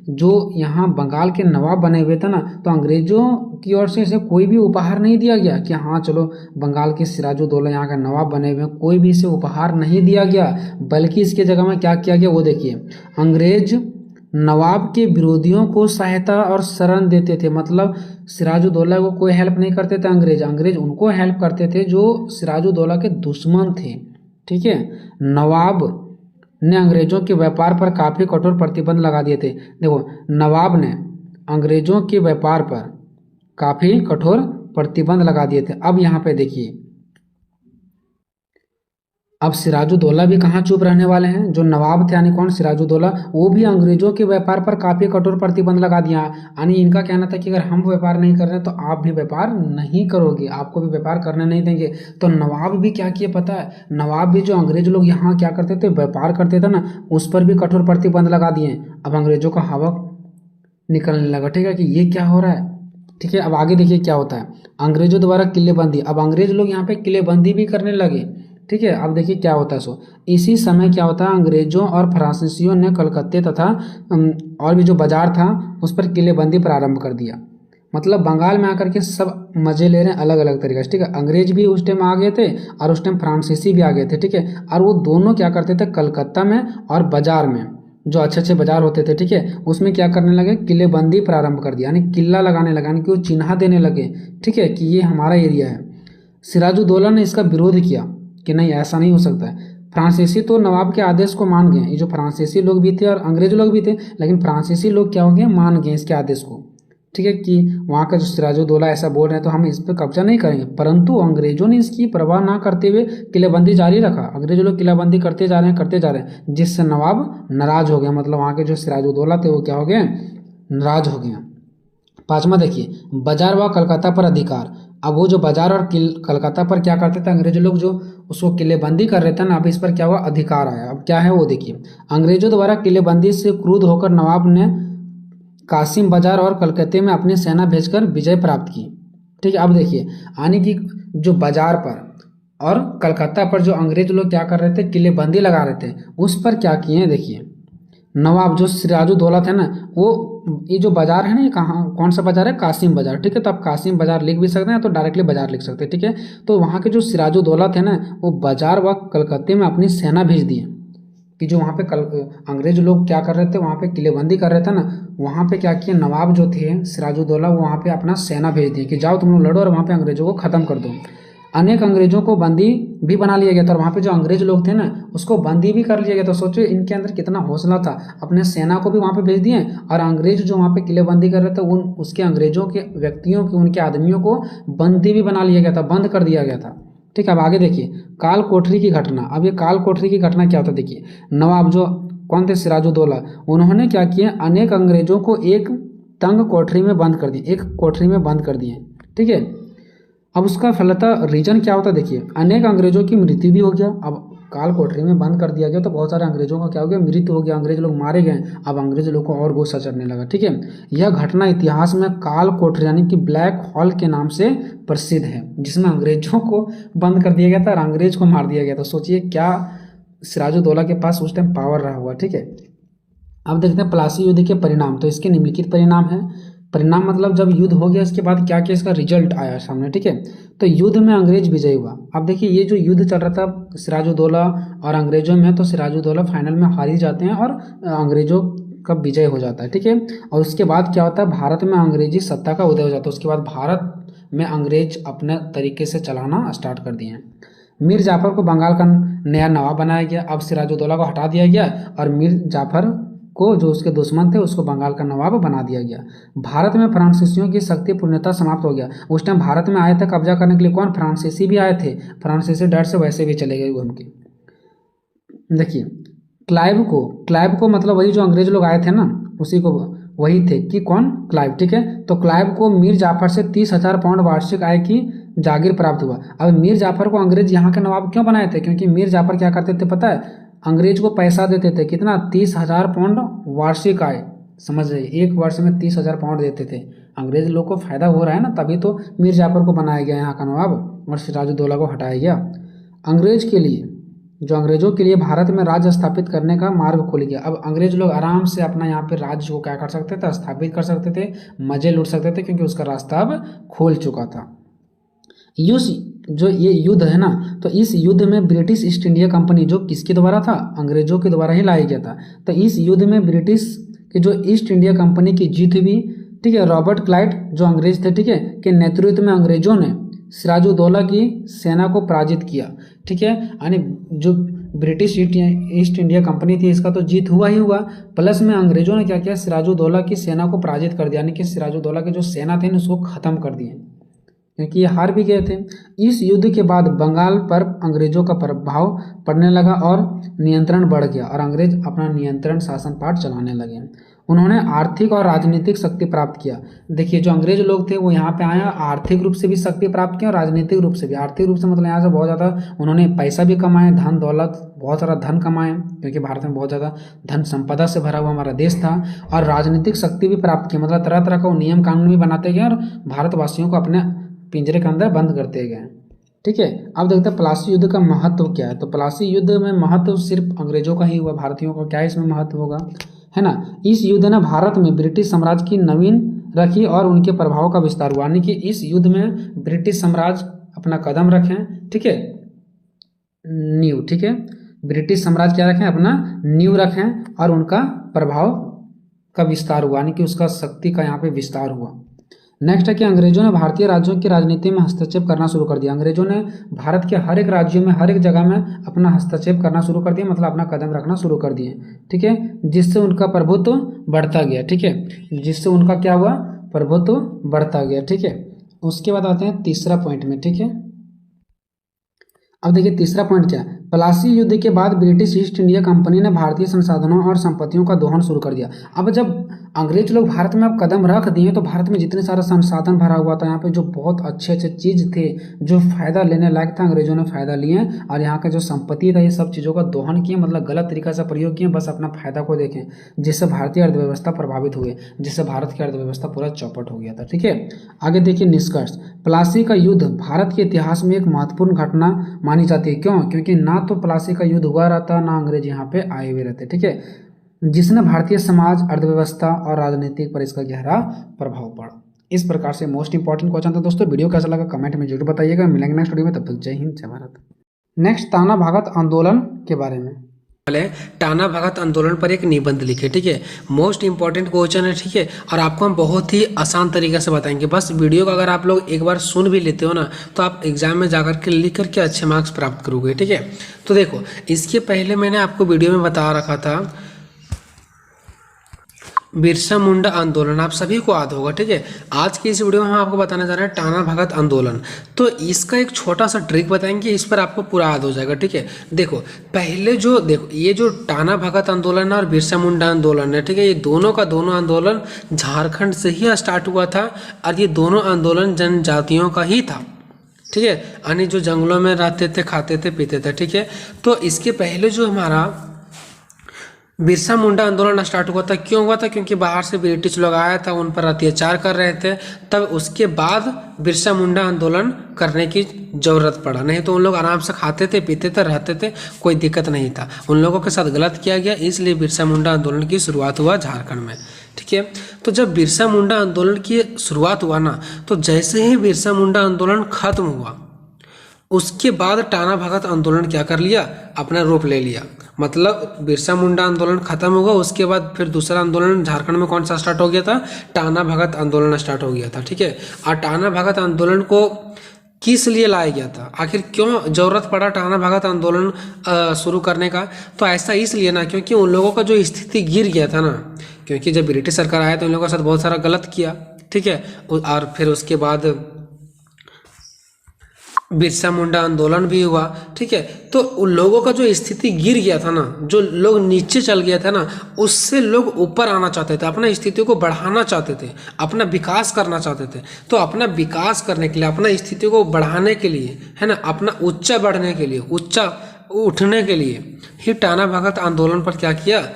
जो यहाँ बंगाल के नवाब बने हुए थे ना, तो अंग्रेजों की ओर से इसे कोई भी उपहार नहीं दिया गया कि हाँ चलो बंगाल के सिराजुद्दौला यहाँ का नवाब बने हुए हैं, कोई भी इसे उपहार नहीं दिया गया। बल्कि इसके जगह में क्या किया गया वो देखिए, अंग्रेज नवाब के विरोधियों को सहायता और शरण देते थे। मतलब सिराजुद्दौला को कोई हेल्प नहीं करते थे अंग्रेज उनको हेल्प करते थे जो सिराजुद्दौला के दुश्मन थे, ठीक है। नवाब ने अंग्रेजों के व्यापार पर काफ़ी कठोर प्रतिबंध लगा दिए थे। देखो नवाब ने अंग्रेजों के व्यापार पर काफ़ी कठोर प्रतिबंध लगा दिए थे। अब यहाँ पे देखिए, अब सिराजुद्दौला भी कहाँ चुप रहने वाले हैं, जो नवाब थे यानी कौन, सिराजुद्दौला, वो भी अंग्रेजों के व्यापार पर काफ़ी कठोर प्रतिबंध लगा दिया। यानी इनका कहना था कि अगर हम व्यापार नहीं कर रहे तो आप भी व्यापार नहीं करोगे, आपको भी व्यापार करने नहीं देंगे। तो नवाब भी क्या किए पता है, नवाब भी जो अंग्रेज लोग यहाँ क्या करते थे, व्यापार करते थे ना, उस पर भी कठोर प्रतिबंध लगा दिए। अब अंग्रेजों का हवा निकलने लगा, ठीक है, कि ये क्या हो रहा है, ठीक है। अब आगे देखिए क्या होता है, अंग्रेजों द्वारा किलेबंदी। अब अंग्रेज लोग यहाँ पे किलेबंदी भी करने लगे, ठीक है। अब देखिए क्या होता है सो, इसी समय क्या होता है, अंग्रेजों और फ्रांसीसियों ने कलकत्ते तथा और भी जो बाजार था उस पर किलेबंदी प्रारंभ कर दिया। मतलब बंगाल में आकर के सब मज़े ले रहे हैं अलग अलग तरीके से, ठीक है। अंग्रेज भी उस टाइम आ गए थे और उस टाइम फ्रांसीसी भी आ गए थे, ठीक है। और वो दोनों क्या करते थे, कलकत्ता में और बाजार में जो अच्छे अच्छे बाजार होते थे, ठीक है, उसमें क्या करने लगे, किलेबंदी प्रारंभ कर दिया, यानी किला लगाने लगा, यानी कि वो चिन्हा देने लगे, ठीक है, कि ये हमारा एरिया है। सिराजुद्दौला ने इसका विरोध किया कि नहीं ऐसा नहीं हो सकता है। फ्रांसीसी तो नवाब के आदेश को मान गए, ये जो फ्रांसीसी लोग भी थे और अंग्रेज लोग भी थे, लेकिन फ्रांसीसी लोग क्या हो गए, मान गए इसके आदेश को, ठीक है, कि वहाँ का जो सिराजुद्दौला ऐसा बोल रहे हैं तो हम इस पर कब्जा नहीं करेंगे। परंतु अंग्रेजों ने इसकी परवाह ना करते हुए किलेबंदी जारी रखा। अंग्रेज लोग किलेबंदी करते जा रहे हैं, जिससे नवाब नाराज हो गया। मतलब वहाँ के जो सिराजुद्दौला थे वो क्या हो गए, नाराज हो गए। पांचवा देखिए, बाजार व कलकत्ता पर अधिकार। अब वो जो बाजार और कलकत्ता पर क्या करते थे अंग्रेज लोग, जो उसको किलेबंदी कर रहे थे ना, अब इस पर क्या हुआ, अधिकार आया। अब क्या है वो देखिए, अंग्रेजों द्वारा किलेबंदी से क्रुद्ध होकर नवाब ने कासिम बाजार और कलकत्ते में अपनी सेना भेजकर विजय प्राप्त की, ठीक है। अब देखिए, यानी कि जो बाजार पर और कलकत्ता पर जो अंग्रेज लोग क्या कर रहे थे, किलेबंदी लगा रहे थे, उस पर क्या किए हैं देखिए, नवाब जो सिराजुद्दौला थे ना, वो ये जो बाजार है ना, ये कहाँ कौन सा बाजार है, कासिम बाजार, ठीक है। तो आप कासिम बाजार लिख भी सकते हैं तो डायरेक्टली बाजार लिख सकते हैं, ठीक है। तो वहाँ के जो सिराजुद्दौला थे ना, वो बाजार व कलकत्ते में अपनी सेना भेज दिए, कि जो वहाँ पे अंग्रेज लोग क्या कर रहे थे, वहाँ पे किलेबंदी कर रहे थे ना, वहाँ पे क्या किया, नवाब जो थे सिराजुद्दौला वो वहाँ पे अपना सेना भेज दिए कि जाओ तुम लोग लड़ो और वहाँ पे अंग्रेजों को ख़त्म कर दो। अनेक अंग्रेजों को बंदी भी बना लिया गया था और वहाँ पे जो अंग्रेज लोग थे ना उसको बंदी भी कर लिया गया था। सोचो इनके अंदर कितना हौसला था, अपने सेना को भी वहाँ पे भेज दिए और अंग्रेज जो वहाँ पे किलेबंदी कर रहे थे उन उसके अंग्रेजों के व्यक्तियों के उनके आदमियों को बंदी भी बना लिया गया था, बंद कर दिया गया था। ठीक है, अब आगे देखिए काल कोठरी की घटना। अब ये काल कोठरी की घटना क्या होता है देखिए, नवाब जो कौन थे, सिराजुद्दौला, उन्होंने क्या किया, अनेक अंग्रेजों को एक तंग कोठरी में बंद कर दिए, एक कोठरी में बंद कर दिए। ठीक है, अब उसका फलतः रीजन क्या होता है देखिए, अनेक अंग्रेजों की मृत्यु भी हो गया। अब काल कोठरी में बंद कर दिया गया तो बहुत सारे अंग्रेजों का क्या हो गया, मृत्यु हो गया, अंग्रेज लोग मारे गए। अब अंग्रेज लोग को और गुस्सा चढ़ने लगा। ठीक है, यह घटना इतिहास में काल कोठरी यानी कि ब्लैक हॉल के नाम से प्रसिद्ध है, जिसमें अंग्रेजों को बंद कर दिया गया था और अंग्रेज को मार दिया गया था। सोचिए क्या सिराजुद्दौला के पास उस टाइम पावर रहा हुआ। ठीक है, अब देखते हैं प्लासी युद्ध के परिणाम। तो इसके निम्नलिखित परिणाम है। परिणाम मतलब जब युद्ध हो गया इसके बाद क्या क्या इसका रिजल्ट आया सामने। ठीक है, तो युद्ध में अंग्रेज विजयी हुआ। अब देखिए ये जो युद्ध चल रहा था सिराजुद्दौला और अंग्रेजों में, तो सिराजुद्दौला फाइनल में हार ही जाते हैं और अंग्रेजों का विजय हो जाता है। ठीक है, और उसके बाद क्या होता है, भारत में अंग्रेजी सत्ता का उदय हो जाता है। उसके बाद भारत में अंग्रेज अपने तरीके से चलाना स्टार्ट कर दिए हैं। मीर जाफर को बंगाल का नया नवाब बनाया गया। अब सिराजुद्दौला को हटा दिया गया और मीर जाफर को जो उसके दुश्मन थे उसको बंगाल का नवाब बना दिया गया। भारत में फ्रांसीसियों की शक्ति पूर्णतः समाप्त हो गया। उस टाइम भारत में आए थे कब्जा करने के लिए कौन, फ्रांसीसी भी आए थे। फ्रांसीसी डर से वैसे भी चले गए घूम के। देखिए क्लाइव को मतलब वही जो अंग्रेज लोग आए थे ना उसी को वही थे कि कौन, क्लाइव। ठीक है, तो क्लाइव को मीर जाफर से 30,000 पाउंड वार्षिक आय की जागीर प्राप्त हुआ। अब मीर जाफर को अंग्रेज यहाँ के नवाब क्यों बनाए थे, क्योंकि मीर जाफर क्या करते थे पता है, अंग्रेज को पैसा देते थे कितना, 30,000 पाउंड वार्षिक आय। समझ रहे, एक वर्ष में 30,000 पाउंड देते थे। अंग्रेज लोग को फायदा हो रहा है ना, तभी तो मीर जाफर को बनाया गया यहाँ का नवाब और सिराजुद्दौला को हटाया गया। अंग्रेजों के लिए भारत में राज्य स्थापित करने का मार्ग खुल गया। अब अंग्रेज लोग आराम से अपना यहाँ पे राज्य को क्या कर सकते थे, स्थापित कर सकते थे, मजे लूट सकते थे, क्योंकि उसका रास्ता अब खुल चुका था। जो ये युद्ध है ना, तो इस युद्ध में ब्रिटिश ईस्ट इंडिया कंपनी जो किसके द्वारा था, अंग्रेजों के द्वारा ही लाया गया था। तो इस युद्ध में ब्रिटिश की जो ईस्ट इंडिया कंपनी की जीत हुई। ठीक है, रॉबर्ट क्लाइव जो अंग्रेज थे, ठीक है, के नेतृत्व में अंग्रेजों ने सिराजुद्दौला की सेना को पराजित किया। ठीक है, यानी जो ब्रिटिश ईस्ट इंडिया कंपनी थी इसका तो जीत हुआ ही हुआ, प्लस में अंग्रेजों ने क्या किया, सिराजुद्दौला की सेना को पराजित कर दिया, यानी कि सिराजुद्दौला की जो सेना थी उसको ख़त्म कर दिए, क्योंकि ये हार भी गए थे। इस युद्ध के बाद बंगाल पर अंग्रेजों का प्रभाव पड़ने लगा और नियंत्रण बढ़ गया और अंग्रेज अपना नियंत्रण शासन पाठ चलाने लगे। उन्होंने आर्थिक और राजनीतिक शक्ति प्राप्त किया। देखिए जो अंग्रेज लोग थे वो यहाँ पे आए, आर्थिक रूप से भी शक्ति प्राप्त किया और राजनीतिक रूप से भी। आर्थिक रूप से मतलब यहाँ से बहुत ज़्यादा उन्होंने पैसा भी कमाए, धन दौलत, बहुत सारा धन कमाए, क्योंकि भारत में बहुत ज़्यादा धन संपदा से भरा हुआ हमारा देश था। और राजनीतिक शक्ति भी प्राप्त की, मतलब तरह तरह का नियम कानून भी बनाते गए और भारतवासियों को अपने पिंजरे के अंदर बंद करते गए। ठीक है, अब देखते हैं प्लासी युद्ध का महत्व क्या है। तो प्लासी युद्ध में महत्व सिर्फ अंग्रेजों का ही हुआ, भारतीयों का क्या इसमें महत्व होगा, है ना। इस युद्ध ने भारत में ब्रिटिश साम्राज्य की नवीन रखी और उनके प्रभाव का विस्तार हुआ, यानी कि इस युद्ध में ब्रिटिश साम्राज्य अपना कदम रखें। ठीक है, नींव, ठीक है, ब्रिटिश साम्राज्य क्या रखें, अपना नींव रखें और उनका प्रभाव का विस्तार हुआ, यानी कि उसका शक्ति का यहाँ पे विस्तार हुआ। नेक्स्ट है कि अंग्रेजों ने भारतीय राज्यों की राजनीति में हस्तक्षेप करना शुरू कर दिया। अंग्रेजों ने भारत के हर एक राज्यों में, हर एक जगह में अपना हस्तक्षेप करना शुरू कर दिया, मतलब अपना कदम रखना शुरू कर दिए। ठीक है, जिससे उनका प्रभुत्व बढ़ता गया। ठीक है, जिससे उनका क्या हुआ, प्रभुत्व बढ़ता गया। ठीक है, उसके बाद आते हैं तीसरा पॉइंट में। ठीक है, अब देखिए तीसरा पॉइंट क्या है। प्लासी युद्ध के बाद ब्रिटिश ईस्ट इंडिया कंपनी ने भारतीय संसाधनों और संपत्तियों का दोहन शुरू कर दिया। अब जब अंग्रेज लोग भारत में अब कदम रख दिए तो भारत में जितने सारा संसाधन भरा हुआ था, यहाँ पे जो बहुत अच्छे अच्छे चीज़ थे जो फ़ायदा लेने लायक था, अंग्रेजों ने फ़ायदा लिए और यहाँ का जो संपत्ति था ये सब चीज़ों का दोहन किए, मतलब गलत तरीका से प्रयोग किए, बस अपना फ़ायदा को देखें, जिससे भारतीय अर्थव्यवस्था प्रभावित हुए, जिससे भारत की अर्थव्यवस्था पूरा चौपट हो गया था। ठीक है, आगे देखिए निष्कर्ष। प्लासी का युद्ध भारत के इतिहास में एक महत्वपूर्ण घटना मानी जाती है। क्यों? क्योंकि ना तो प्लासी का युद्ध हुआ रहता, ना अंग्रेज यहाँ पे आए हुए रहते। ठीक है, जिसने भारतीय समाज, अर्थव्यवस्था और राजनीति पर इसका गहरा प्रभाव पड़ा। इस प्रकार से मोस्ट इंपॉर्टेंट क्वेश्चन था दोस्तों। वीडियो कैसा लगा कमेंट में जरूर बताइएगा। मिलेंगे नेक्स्ट वीडियो में, तब तक जय हिंद जय भारत। नेक्स्ट ताना भगत आंदोलन के बारे में। टाना भगत आंदोलन पर एक निबंध लिखे। ठीक है, मोस्ट इंपॉर्टेंट क्वेश्चन है। ठीक है, और आपको हम बहुत ही आसान तरीके से बताएंगे। बस वीडियो को अगर आप लोग एक बार सुन भी लेते हो ना, तो आप एग्जाम में जाकर के लिख करके अच्छे मार्क्स प्राप्त करोगे। ठीक है, तो देखो, इसके पहले मैंने आपको वीडियो में बता रखा था बिरसा मुंडा आंदोलन, आप सभी को याद होगा। ठीक है, आज की इस वीडियो में हम आपको बताने जा रहे हैं टाना भगत आंदोलन। तो इसका एक छोटा सा ट्रिक बताएंगे, इस पर आपको पूरा याद हो जाएगा। ठीक है, देखो पहले जो देखो ये जो टाना भगत आंदोलन है और बिरसा मुंडा आंदोलन है, ठीक है, ये दोनों का दोनों आंदोलन झारखंड से ही स्टार्ट हुआ था और ये दोनों आंदोलन जनजातियों का ही था। ठीक है, यानी जो जंगलों में रहते थे, खाते थे, पीते थे। ठीक है, तो इसके पहले जो हमारा बिरसा मुंडा आंदोलन स्टार्ट हुआ था, क्यों हुआ था? क्योंकि बाहर से ब्रिटिश लोग आया था, उन पर अत्याचार कर रहे थे। तब उसके बाद बिरसा मुंडा आंदोलन करने की ज़रूरत पड़ा, नहीं तो उन लोग आराम से खाते थे, पीते थे, रहते थे, कोई दिक्कत नहीं था। उन लोगों के साथ गलत किया गया, इसलिए बिरसा मुंडा आंदोलन की शुरुआत हुआ झारखंड में। ठीक है, तो जब बिरसा मुंडा आंदोलन की शुरुआत हुआ ना, तो जैसे ही बिरसा मुंडा आंदोलन खत्म हुआ, उसके बाद टाना भगत आंदोलन क्या कर लिया? अपना रूप ले लिया। मतलब बिरसा मुंडा आंदोलन खत्म हुआ, उसके बाद फिर दूसरा आंदोलन झारखंड में कौन सा स्टार्ट हो गया था? टाना भगत आंदोलन स्टार्ट हो गया था। ठीक है, और टाना भगत आंदोलन को किस लिए लाया गया था? आखिर क्यों जरूरत पड़ा टाना भगत आंदोलन शुरू करने का? तो ऐसा इसलिए ना, क्योंकि उन लोगों का जो स्थिति गिर गया था ना, क्योंकि जब ब्रिटिश सरकार आया तो उन लोगों के साथ बहुत सारा गलत किया। ठीक है, और फिर उसके बाद बिरसा मुंडा आंदोलन भी हुआ। ठीक है, तो उन लोगों का जो स्थिति गिर गया था ना, जो लोग नीचे चल गया था ना, उससे लोग ऊपर आना चाहते थे, अपना स्थिति को बढ़ाना चाहते थे, अपना विकास करना चाहते थे। तो अपना विकास करने के लिए, अपना स्थिति को बढ़ाने के लिए, है ना, अपना ऊंचा बढ़ने के लिए, ऊंचा उठने के लिए ही टाना भगत आंदोलन पर क्या किया?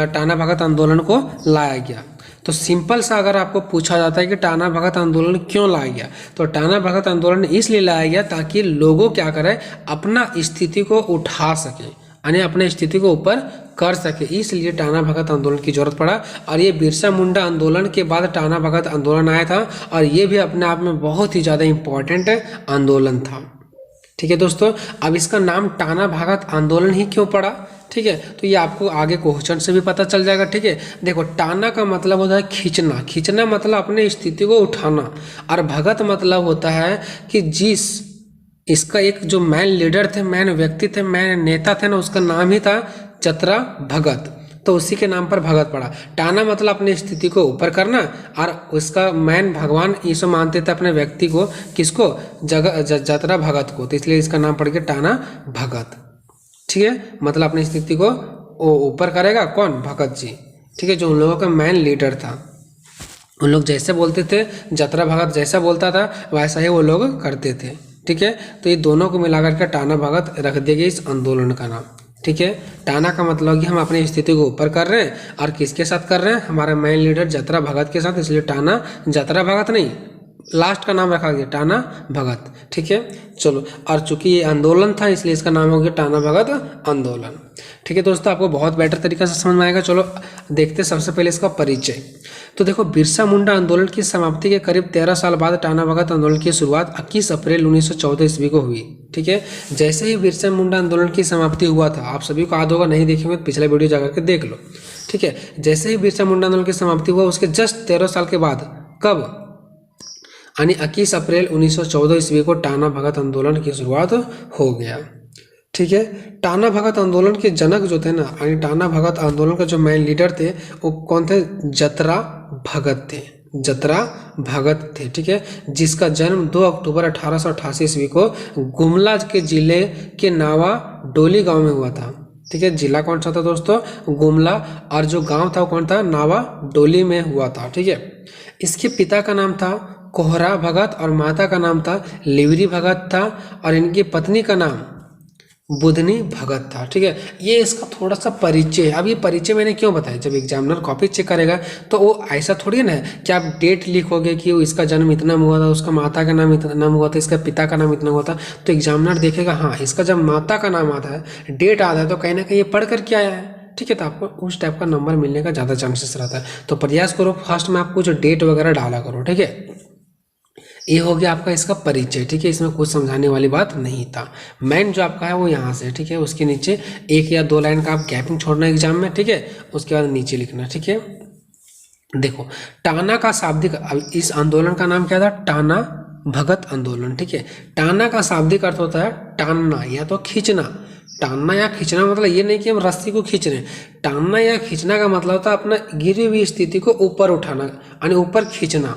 टाना भगत आंदोलन को लाया गया। तो सिंपल सा अगर आपको पूछा जाता है कि टाना भगत आंदोलन क्यों लाया गया, तो टाना भगत आंदोलन इसलिए लाया गया ताकि लोगों क्या करें? अपना स्थिति को उठा सके, यानी अपने स्थिति को ऊपर कर सके, इसलिए टाना भगत आंदोलन की जरूरत पड़ा। और ये बिरसा मुंडा आंदोलन के बाद टाना भगत आंदोलन आया था, और ये भी अपने आप में बहुत ही ज़्यादा इम्पोर्टेंट आंदोलन था। ठीक है दोस्तों, अब इसका नाम टाना भगत आंदोलन ही क्यों पड़ा? ठीक है, तो ये आपको आगे क्वेश्चन से भी पता चल जाएगा। ठीक है, देखो टाना का मतलब होता है खींचना, खींचना मतलब अपने स्थिति को उठाना, और भगत मतलब होता है कि जिस इसका एक जो मैन लीडर थे, मैन व्यक्ति थे, मैन नेता थे ना, उसका नाम ही था जतरा भगत, तो उसी के नाम पर भगत पड़ा। टाना मतलब अपनी स्थिति को ऊपर करना, और उसका मैन भगवान यीशु मानते थे अपने व्यक्ति को, किसको? जतरा भगत को, तो इसलिए इसका नाम पड़ गया टाना भगत। ठीक है, मतलब अपनी स्थिति को ऊपर करेगा कौन? भगत जी। ठीक है, जो उन लोगों का मैन लीडर था, उन लोग जैसे बोलते थे, जतरा भगत जैसा बोलता था वैसा ही वो लोग करते थे। ठीक है, तो ये दोनों को मिलाकर के टाना भगत रख दिया गया इस आंदोलन का नाम। ठीक है, टाना का मतलब कि हम अपनी स्थिति को ऊपर कर रहे हैं, और किसके साथ कर रहे हैं? हमारा मैन लीडर जतरा भगत के साथ, इसलिए टाना जतरा भगत नहीं, लास्ट का नाम रखा गया टाना भगत। ठीक है, चलो, और चूंकि ये आंदोलन था इसलिए इसका नाम हो गया टाना भगत आंदोलन। ठीक है दोस्तों, आपको बहुत बेटर तरीके से समझ में आएगा। चलो देखते सबसे पहले इसका परिचय। तो देखो, बिरसा मुंडा आंदोलन की समाप्ति के करीब 13 साल बाद टाना भगत आंदोलन की शुरुआत 21 अप्रैल 1914 ईस्वी को हुई। ठीक है, जैसे ही बिरसा मुंडा आंदोलन की समाप्ति हुआ था, आप सभी को याद होगा, नहीं देखेंगे तो पिछला वीडियो जाकर के देख लो। ठीक है, जैसे ही बिरसा मुंडा आंदोलन की समाप्ति हुआ, उसके जस्ट 13 साल के बाद, कब? यानी 21 अप्रैल 1914 ईस्वी को टाना भगत आंदोलन की शुरुआत हो गया। ठीक है, टाना भगत आंदोलन के जनक जो थे ना, यानी टाना भगत आंदोलन का जो मेन लीडर थे, वो कौन थे? जतरा भगत थे, जतरा भगत थे। ठीक है, जिसका जन्म 2 अक्टूबर 1888 ईस्वी को गुमला के जिले के नावा डोली गांव में हुआ था। ठीक है, जिला कौन सा था दोस्तों? गुमला, और जो गांव था वो कौन था? नावा डोली में हुआ था। ठीक है, इसके पिता का नाम था कोहरा भगत और माता का नाम था लिवरी भगत था, और इनकी पत्नी का नाम बुधनी भगत था। ठीक है, ये इसका थोड़ा सा परिचय है। अब ये परिचय मैंने क्यों बताया? जब एग्जामिनर कॉपी चेक करेगा तो वो ऐसा थोड़ी ना है कि आप डेट लिखोगे कि इसका जन्म इतना में हुआ था, उसका माता का नाम इतना नाम हुआ था, इसका पिता का नाम इतना हुआ था, तो एग्जामिनर देखेगा हाँ इसका जब माता का नाम आता है, डेट आता है, तो कहीं ना कहीं ये पढ़ कर के आया है। ठीक है, तो आपको उस टाइप का नंबर मिलने का ज़्यादा चांसेस रहता है। तो प्रयास करो फर्स्ट में आप कुछ डेट वगैरह डाला करो। ठीक है, ये हो गया आपका इसका परिचय, ठीक है। इसमें कुछ समझाने वाली बात नहीं था। मेन जो आपका है वो यहाँ से, ठीक है। उसके नीचे 1 या 2 लाइन का आप गैपिंग छोड़ना एग्जाम में, ठीक है। उसके बाद नीचे लिखना, ठीक है। देखो टाना का शाब्दिक, इस आंदोलन का नाम क्या था? टाना भगत आंदोलन, ठीक है। टाना का शाब्दिक अर्थ होता है टानना या तो खींचना। टानना या खींचना मतलब ये नहीं कि हम रस्सी को खींच रहे हैं। टानना या खींचना का मतलब होता है अपना गिरी हुई स्थिति को ऊपर उठाना यानी ऊपर खींचना,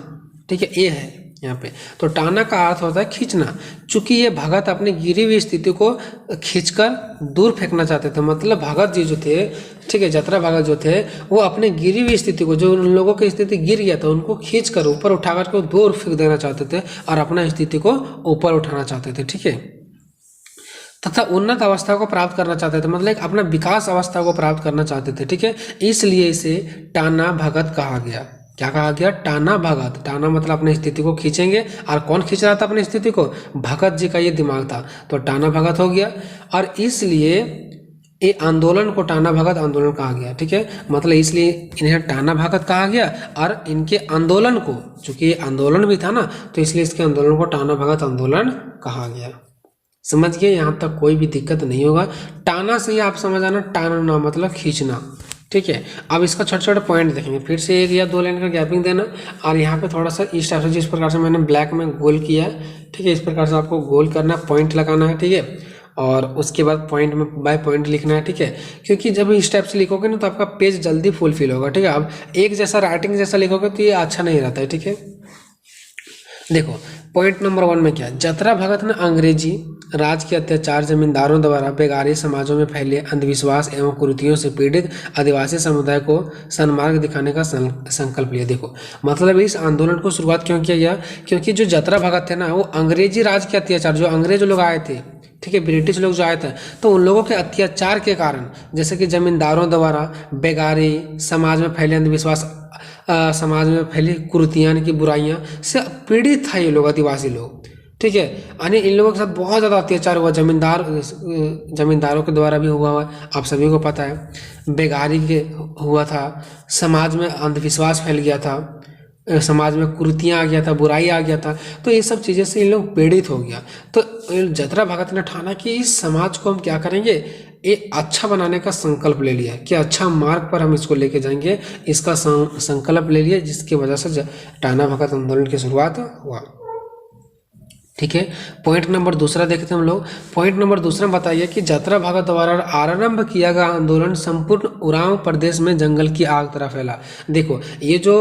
ठीक है। ये है यहाँ पे। तो टाना का अर्थ होता है खींचना। चूंकि ये भगत अपनी गिरी हुई स्थिति को खींचकर दूर फेंकना चाहते थे, मतलब भगत जी जो थे, ठीक है, जतरा भगत जो थे, वो अपने गिरी हुई स्थिति को, जो उन लोगों की स्थिति गिर गया था, उनको खींचकर ऊपर उठाकर के दूर फेंक देना चाहते थे और अपना स्थिति को ऊपर उठाना चाहते थे, ठीक है। तथा उन्नत अवस्था को प्राप्त करना चाहते थे, मतलब एक अपना विकास अवस्था को प्राप्त करना चाहते थे, ठीक है। इसलिए इसे टाना भगत कहा गया। क्या कहा गया? टाना भगत। टाना मतलब अपनी स्थिति को खींचेंगे, और कौन खींच रहा था अपनी स्थिति को? भगत जी का ये दिमाग था, तो टाना भगत हो गया। और इसलिए ये आंदोलन को टाना भगत आंदोलन कहा गया, ठीक है। मतलब इसलिए इन्हें टाना भगत कहा गया, और इनके आंदोलन को, चूंकि ये आंदोलन भी था ना, तो इसलिए इसके आंदोलन को टाना भगत आंदोलन कहा गया। समझ गए? यहाँ तक कोई भी दिक्कत नहीं होगा। टाना से ही आप समझ आना, टानना मतलब खींचना, ठीक है। अब इसका छोटे छोटे पॉइंट देखेंगे, फिर से 1 या 2 लाइन का गैपिंग देना, और यहाँ पे थोड़ा सा इस टाइप से, जिस प्रकार से मैंने ब्लैक में गोल किया है, ठीक है, इस प्रकार से आपको गोल करना है, पॉइंट लगाना है, ठीक है। और उसके बाद पॉइंट में बाय पॉइंट लिखना है, ठीक है। क्योंकि जब इस टाइप से लिखोगे ना तो आपका पेज जल्दी फुलफिल होगा, ठीक है। अब एक जैसा राइटिंग जैसा लिखोगे तो ये अच्छा नहीं रहता है, ठीक है। देखो पॉइंट नंबर 1 में क्या है? जतरा भगत ने अंग्रेजी राज के अत्याचार, जमींदारों द्वारा बेगारी समाजों में फैले अंधविश्वास एवं कुरीतियों से पीड़ित आदिवासी समुदाय को सन्मार्ग दिखाने का संकल्प लिया। देखो मतलब इस आंदोलन को शुरुआत क्यों किया गया? क्योंकि जो जतरा भगत थे ना, वो अंग्रेजी राज के अत्याचार, जो अंग्रेज लोग आए थे, ठीक है, ब्रिटिश लोग जो आए थे, तो उन लोगों के अत्याचार के कारण, जैसे कि जमींदारों द्वारा बेगारी, समाज में फैले अंधविश्वास, समाज में फैली कुरीतियाँ यानी कि बुराइयाँ से पीड़ित था ये लोग, आदिवासी लोग, ठीक है। यानी इन लोगों के साथ बहुत ज़्यादा अत्याचार हुआ, जमींदारों के द्वारा भी हुआ आप सभी को पता है। बेगारी के हुआ था, समाज में अंधविश्वास फैल गया था, समाज में कुरीतियाँ आ गया था, बुराई आ गया था, तो ये सब चीज़ें से इन लोग पीड़ित हो गया। तो जतरा भगत ने ठाना कि इस समाज को हम क्या करेंगे, ये अच्छा बनाने का संकल्प ले लिया कि अच्छा मार्ग पर हम इसको लेके जाएंगे, इसका संकल्प ले लिया, जिसकी वजह से टाना भगत आंदोलन की शुरुआत हुआ, ठीक है। पॉइंट नंबर 2 देखते हैं हम लोग। पॉइंट नंबर 2 में बताइए कि जतरा भगत द्वारा आरंभ किया गया आंदोलन संपूर्ण उरांव प्रदेश में जंगल की आग तरह फैला। देखो ये जो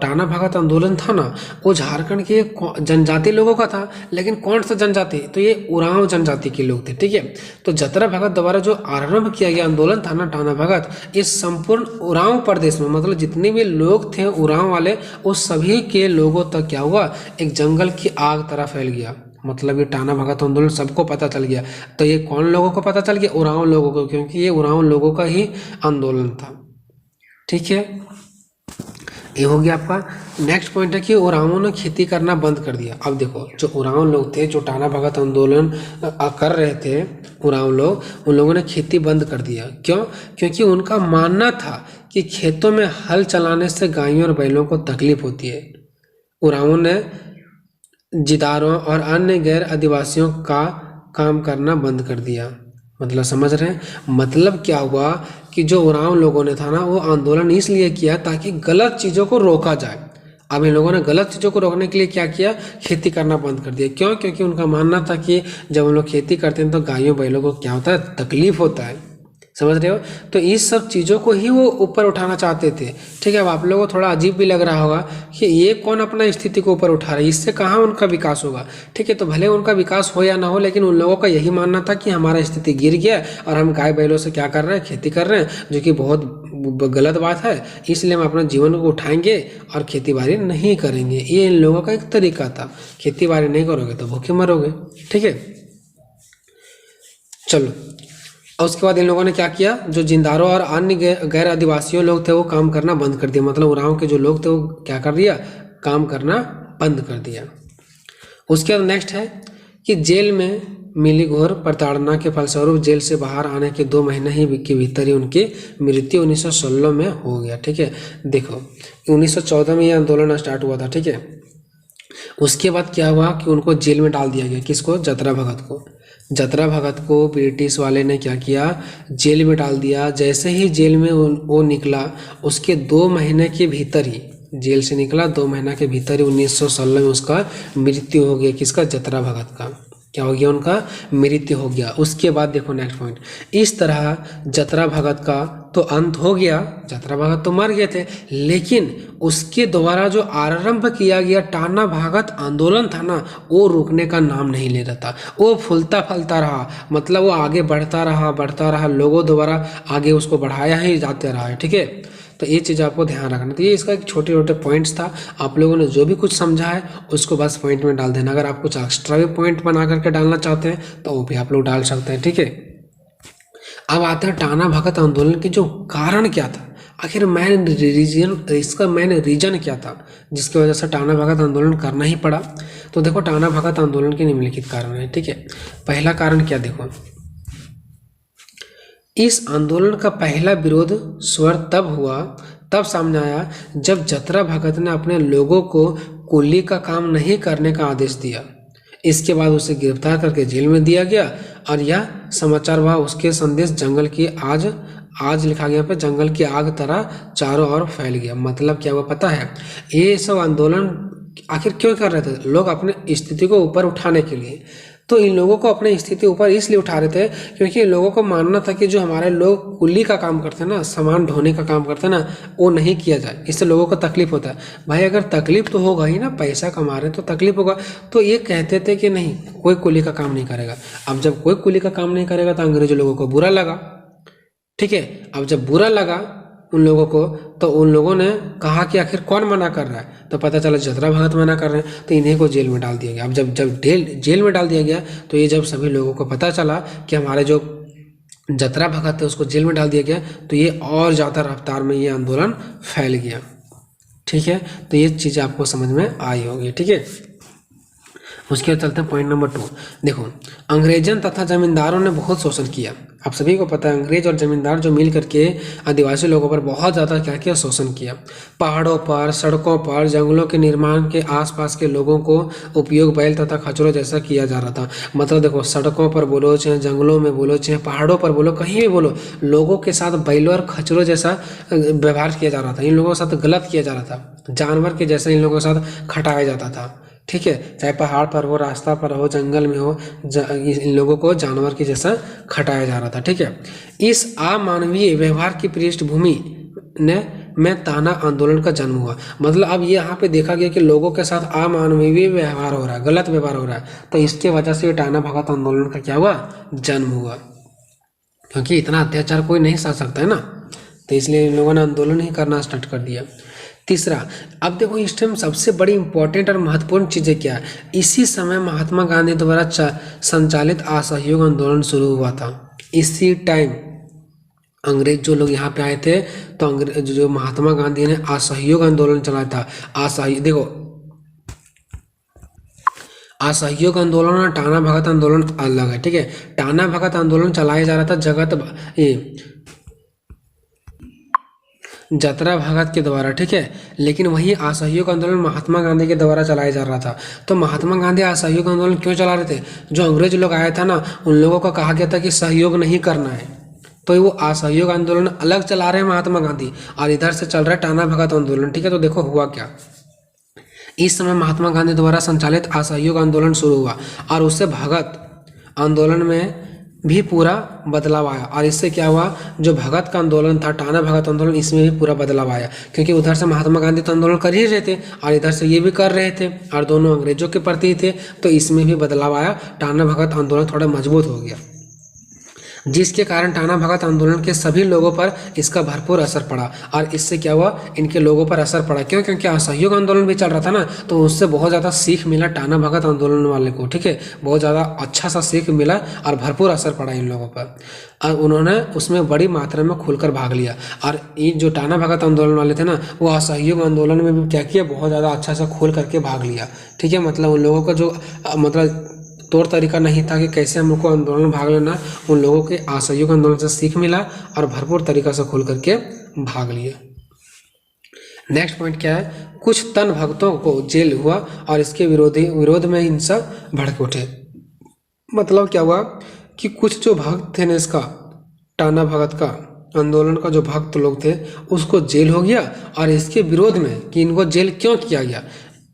टाना भगत आंदोलन था ना, वो झारखंड के जनजाति लोगों का था, लेकिन कौन सा जनजाति? तो ये उरांव जनजाति के लोग थे, ठीक है। तो जतरा भगत द्वारा जो आरंभ किया गया आंदोलन था ना, टाना भगत, इस संपूर्ण उरांव प्रदेश में, मतलब जितने भी लोग थे उरांव वाले, उस सभी के लोगों तक क्या हुआ, एक जंगल की आग तरह फैल गया। मतलब ये टाना भगत आंदोलन सबको पता चल गया। तो ये कौन लोगों को पता चल गया? उरांव लोगों को, क्योंकि ये उरांव लोगों का ही आंदोलन था, ठीक है। ये हो गया आपका। नेक्स्ट पॉइंट है कि उरांवों ने खेती करना बंद कर दिया। अब देखो जो उरांव लोग थे, जो टाना भगत आंदोलन कर रहे थे उरांव लोग, उन लोगों ने खेती बंद कर दिया। क्यों? क्योंकि उनका मानना था कि खेतों में हल चलाने से गायों और बैलों को तकलीफ होती है। उरांवों ने जिदारों और अन्य गैर आदिवासियों का काम करना बंद कर दिया। मतलब समझ रहे हैं? मतलब क्या हुआ कि जो उरांव लोगों ने था ना, वो आंदोलन इसलिए किया ताकि गलत चीज़ों को रोका जाए। अब इन लोगों ने गलत चीज़ों को रोकने के लिए क्या किया? खेती करना बंद कर दिया। क्यों? क्योंकि उनका मानना था कि जब हम लोग खेती करते हैं तो गायों बैलों को क्या होता है, तकलीफ होता है। समझ रहे हो? तो इस सब चीज़ों को ही वो ऊपर उठाना चाहते थे, ठीक है। अब आप लोगों को थोड़ा अजीब भी लग रहा होगा कि ये कौन अपना स्थिति को ऊपर उठा रहा है, इससे कहाँ उनका विकास होगा, ठीक है। तो भले उनका विकास हो या ना हो, लेकिन उन लोगों का यही मानना था कि हमारा स्थिति गिर गया और हम गाय बैलों से क्या कर रहे हैं, खेती कर रहे हैं, जो कि बहुत गलत बात है। इसलिए हम अपना जीवन को उठाएंगे और खेती बाड़ी नहीं करेंगे। ये इन लोगों का एक तरीका था। खेती बाड़ी नहीं करोगे तो भूखे मरोगे, ठीक है। चलो, और उसके बाद इन लोगों ने क्या किया, जो जिंदारों और अन्य गैर आदिवासियों लोग थे वो काम करना बंद कर दिया। मतलब उरांव के जो लोग थे वो क्या कर दिया, काम करना बंद कर दिया। उसके बाद नेक्स्ट है कि जेल में मिली घोर प्रताड़ना के फलस्वरूप जेल से बाहर आने के 2 महीने ही के भीतर ही उनकी मृत्यु 1916 में हो गया, ठीक है। देखो 1914 में ये आंदोलन स्टार्ट हुआ था, ठीक है। उसके बाद क्या हुआ कि उनको जेल में डाल दिया गया। किसको? जतरा भगत को। जतरा भगत को ब्रिटिश वाले ने क्या किया? जेल में डाल दिया। जैसे ही जेल में वो निकला, उसके 2 महीने के भीतर ही, जेल से निकला 2 महीना के भीतर ही 1916 में उसका मृत्यु हो गया। किसका? जतरा भगत का। क्या हो गया? उनका मृत्यु हो गया। उसके बाद देखो नेक्स्ट पॉइंट, इस तरह जतरा भगत का तो अंत हो गया। जतरा भगत तो मर गए थे, लेकिन उसके द्वारा जो आरंभ किया गया टाना भगत आंदोलन था ना, वो रुकने का नाम नहीं ले रहा था। वो फूलता फलता रहा, मतलब वो आगे बढ़ता रहा, लोगों द्वारा आगे उसको बढ़ाया ही जाते रहा है। ठीक है, तो ये चीज़ आपको ध्यान रखना। तो ये इसका एक छोटे छोटे पॉइंट्स था। आप लोगों ने जो भी कुछ समझा है उसको बस पॉइंट में डाल देना। अगर आप कुछ एक्स्ट्रा भी पॉइंट बना करके डालना चाहते हैं तो वो भी आप लोग डाल सकते हैं। ठीक है, अब आते हैं टाना भगत आंदोलन के जो कारण क्या था, आखिर मेन रीजन, इसका मेन रीजन क्या था जिसकी वजह से टाना भगत आंदोलन करना ही पड़ा। तो देखो, टाना भगत आंदोलन के निम्नलिखित कारण है। ठीक है, पहला कारण क्या? देखो, इस आंदोलन का पहला विरोध स्वर तब सामने आया जब जतरा भगत ने अपने लोगों को कुली का काम नहीं करने का आदेश दिया। इसके बाद उसे गिरफ्तार करके जेल में दिया गया और यह समाचार वह उसके संदेश जंगल की आज लिखा गया पे जंगल की आग तरह चारों ओर फैल गया। मतलब क्या हुआ पता है? ये सब आंदोलन आखिर क्यों कर रहे थे? लोग अपने स्थिति को ऊपर उठाने के लिए। तो इन लोगों को अपने स्थिति ऊपर इसलिए उठा रहे थे क्योंकि इन लोगों को मानना था कि जो हमारे लोग कुली का काम करते हैं ना, सामान ढोने का काम करते हैं ना, वो नहीं किया जाए। इससे लोगों को तकलीफ होता है। भाई अगर तकलीफ तो होगा ही ना, पैसा कमा रहे तो तकलीफ होगा। तो ये कहते थे कि नहीं, कोई कुली का काम नहीं करेगा। अब जब कोई कुली का काम नहीं करेगा तो अंग्रेजों लोगों को बुरा लगा। ठीक है, अब जब बुरा लगा उन लोगों को, तो उन लोगों ने कहा कि आखिर कौन मना कर रहा है? तो पता चला जतरा भगत मना कर रहे हैं, तो इन्हीं को जेल में डाल दिया गया। अब जब जेल में डाल दिया गया, तो ये जब सभी लोगों को पता चला कि हमारे जो जतरा भगत है उसको जेल में डाल दिया गया, तो ये और ज़्यादा रफ्तार में ये आंदोलन फैल गया। ठीक है, तो ये चीज़ आपको समझ में आई होगी। ठीक है, उसके बाद चलते हैं पॉइंट नंबर 2। देखो, अंग्रेजन तथा जमींदारों ने बहुत शोषण किया। आप सभी को पता है अंग्रेज और जमींदार जो मिल करके आदिवासी लोगों पर बहुत ज़्यादा क्या किया? शोषण किया। पहाड़ों पर, सड़कों पर, जंगलों के निर्माण के आसपास के लोगों को उपयोग बैल तथा खच्चरों जैसा किया जा रहा था। मतलब देखो, सड़कों पर बोलो, चाहे जंगलों में बोलो, चाहे पहाड़ों पर बोलो, कहीं भी बोलो, लोगों के साथ बैलों और खच्चरों जैसा व्यवहार किया जा रहा था। इन लोगों के साथ गलत किया जा रहा था, जानवर के जैसा इन लोगों के साथ खटाया जाता था। ठीक है, चाहे पहाड़ पर हो, रास्ता पर हो, जंगल में हो, इन लोगों को जानवर के जैसा खटाया जा रहा था। ठीक है, इस अमानवीय व्यवहार की पृष्ठभूमि में ताना आंदोलन का जन्म हुआ। मतलब अब ये यहाँ पे देखा गया कि लोगों के साथ अमानवीय व्यवहार हो रहा है, गलत व्यवहार हो रहा है, तो इसके वजह से टाना भगत आंदोलन का क्या हुआ? जन्म हुआ। क्योंकि इतना अत्याचार कोई नहीं सह सकता है ना, तो इसलिए इन लोगों ने आंदोलन ही करना स्टार्ट कर दिया। तीसरा, अब देखो इस टाइम सबसे बड़ी इंपॉर्टेंट और महत्वपूर्ण चीज़ें क्या है? इसी समय महात्मा गांधी द्वारा संचालित असहयोग आंदोलन शुरू हुआ था। इसी टाइम अंग्रेज जो लोग यहाँ पे आए थे, तो अंग्रेज जो महात्मा गांधी ने असहयोग आंदोलन चलाया था। देखो, असहयोग आंदोलन और टाना भगत आंदोलन अलग है। ठीक है, टाना भगत आंदोलन चलाया जा रहा था जतरा भगत के द्वारा। ठीक है, लेकिन वही असहयोग आंदोलन महात्मा गांधी के द्वारा चलाया जा रहा था। तो महात्मा गांधी असहयोग आंदोलन क्यों चला रहे थे? जो अंग्रेज लोग आया था ना, उन लोगों को कहा गया था कि सहयोग नहीं करना है, तो वो असहयोग आंदोलन अलग चला रहे हैं महात्मा गांधी, और इधर से चल रहा है टाना भगत आंदोलन। ठीक है, तो देखो हुआ क्या, इस समय महात्मा गांधी द्वारा संचालित असहयोग आंदोलन शुरू हुआ और उससे भगत आंदोलन में भी पूरा बदलाव आया। और इससे क्या हुआ, जो भगत का आंदोलन था, टाना भगत आंदोलन, इसमें भी पूरा बदलाव आया। क्योंकि उधर से महात्मा गांधी तो आंदोलन कर ही रहे थे और इधर से ये भी कर रहे थे, और दोनों अंग्रेजों के प्रति थे, तो इसमें भी बदलाव आया। टाना भगत आंदोलन थोड़ा मजबूत हो गया, जिसके कारण टाना भगत आंदोलन के सभी लोगों पर इसका भरपूर असर पड़ा। और इससे क्या हुआ, इनके लोगों पर असर पड़ा। क्यों? क्योंकि असहयोग आंदोलन भी चल रहा था ना, तो उससे बहुत ज़्यादा सीख मिला टाना भगत आंदोलन वाले को। ठीक है, बहुत ज़्यादा अच्छा सा सीख मिला और भरपूर असर पड़ा इन लोगों पर, और उन्होंने उसमें बड़ी मात्रा में खुलकर भाग लिया। और ये जो टाना भगत आंदोलन वाले थे ना, वो असहयोग आंदोलन में भी क्या किया, बहुत ज़्यादा अच्छा सा खोल करके भाग लिया। ठीक है, मतलब उन लोगों का जो मतलब तौर तरीका नहीं था कि कैसे हमको आंदोलन में भाग लेना, उन लोगों के असहयोग आंदोलन से सीख मिला और भरपूर तरीका से खोल करके भाग लिया। नेक्स्ट पॉइंट क्या है, कुछ तन भक्तों को जेल हुआ और इसके विरोध में हिंसा भड़क उठे। मतलब क्या हुआ कि कुछ जो भक्त थे ना, इसका टाना भगत का आंदोलन का जो भक्त लोग थे उसको जेल हो गया, और इसके विरोध में कि इनको जेल क्यों किया गया,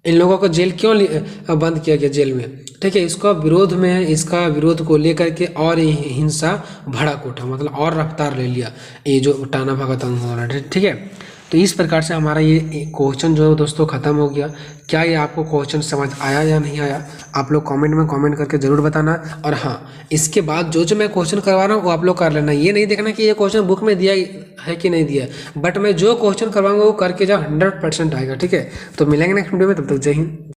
इन लोगों को जेल क्यों बंद किया गया जेल में, ठीक है, इसका विरोध में, इसका विरोध को लेकर के और हिंसा भड़क उठा, मतलब और रफ्तार ले लिया ये जो टाना भगत आंदोलन है, ठीक है। तो इस प्रकार से हमारा ये क्वेश्चन जो है दोस्तों ख़त्म हो गया। क्या ये आपको क्वेश्चन समझ आया या नहीं आया, आप लोग कमेंट में कमेंट करके ज़रूर बताना। और हाँ, इसके बाद जो मैं क्वेश्चन करवा रहा हूँ वो आप लोग कर लेना, ये नहीं देखना कि ये क्वेश्चन बुक में दिया है कि नहीं दिया है, बट मैं जो क्वेश्चन करवाऊंगा वो करके जाओ, 100% आएगा, ठीक है। तो मिलेंगे नेक्स्ट वीडियो में, तब तक जय हिंद।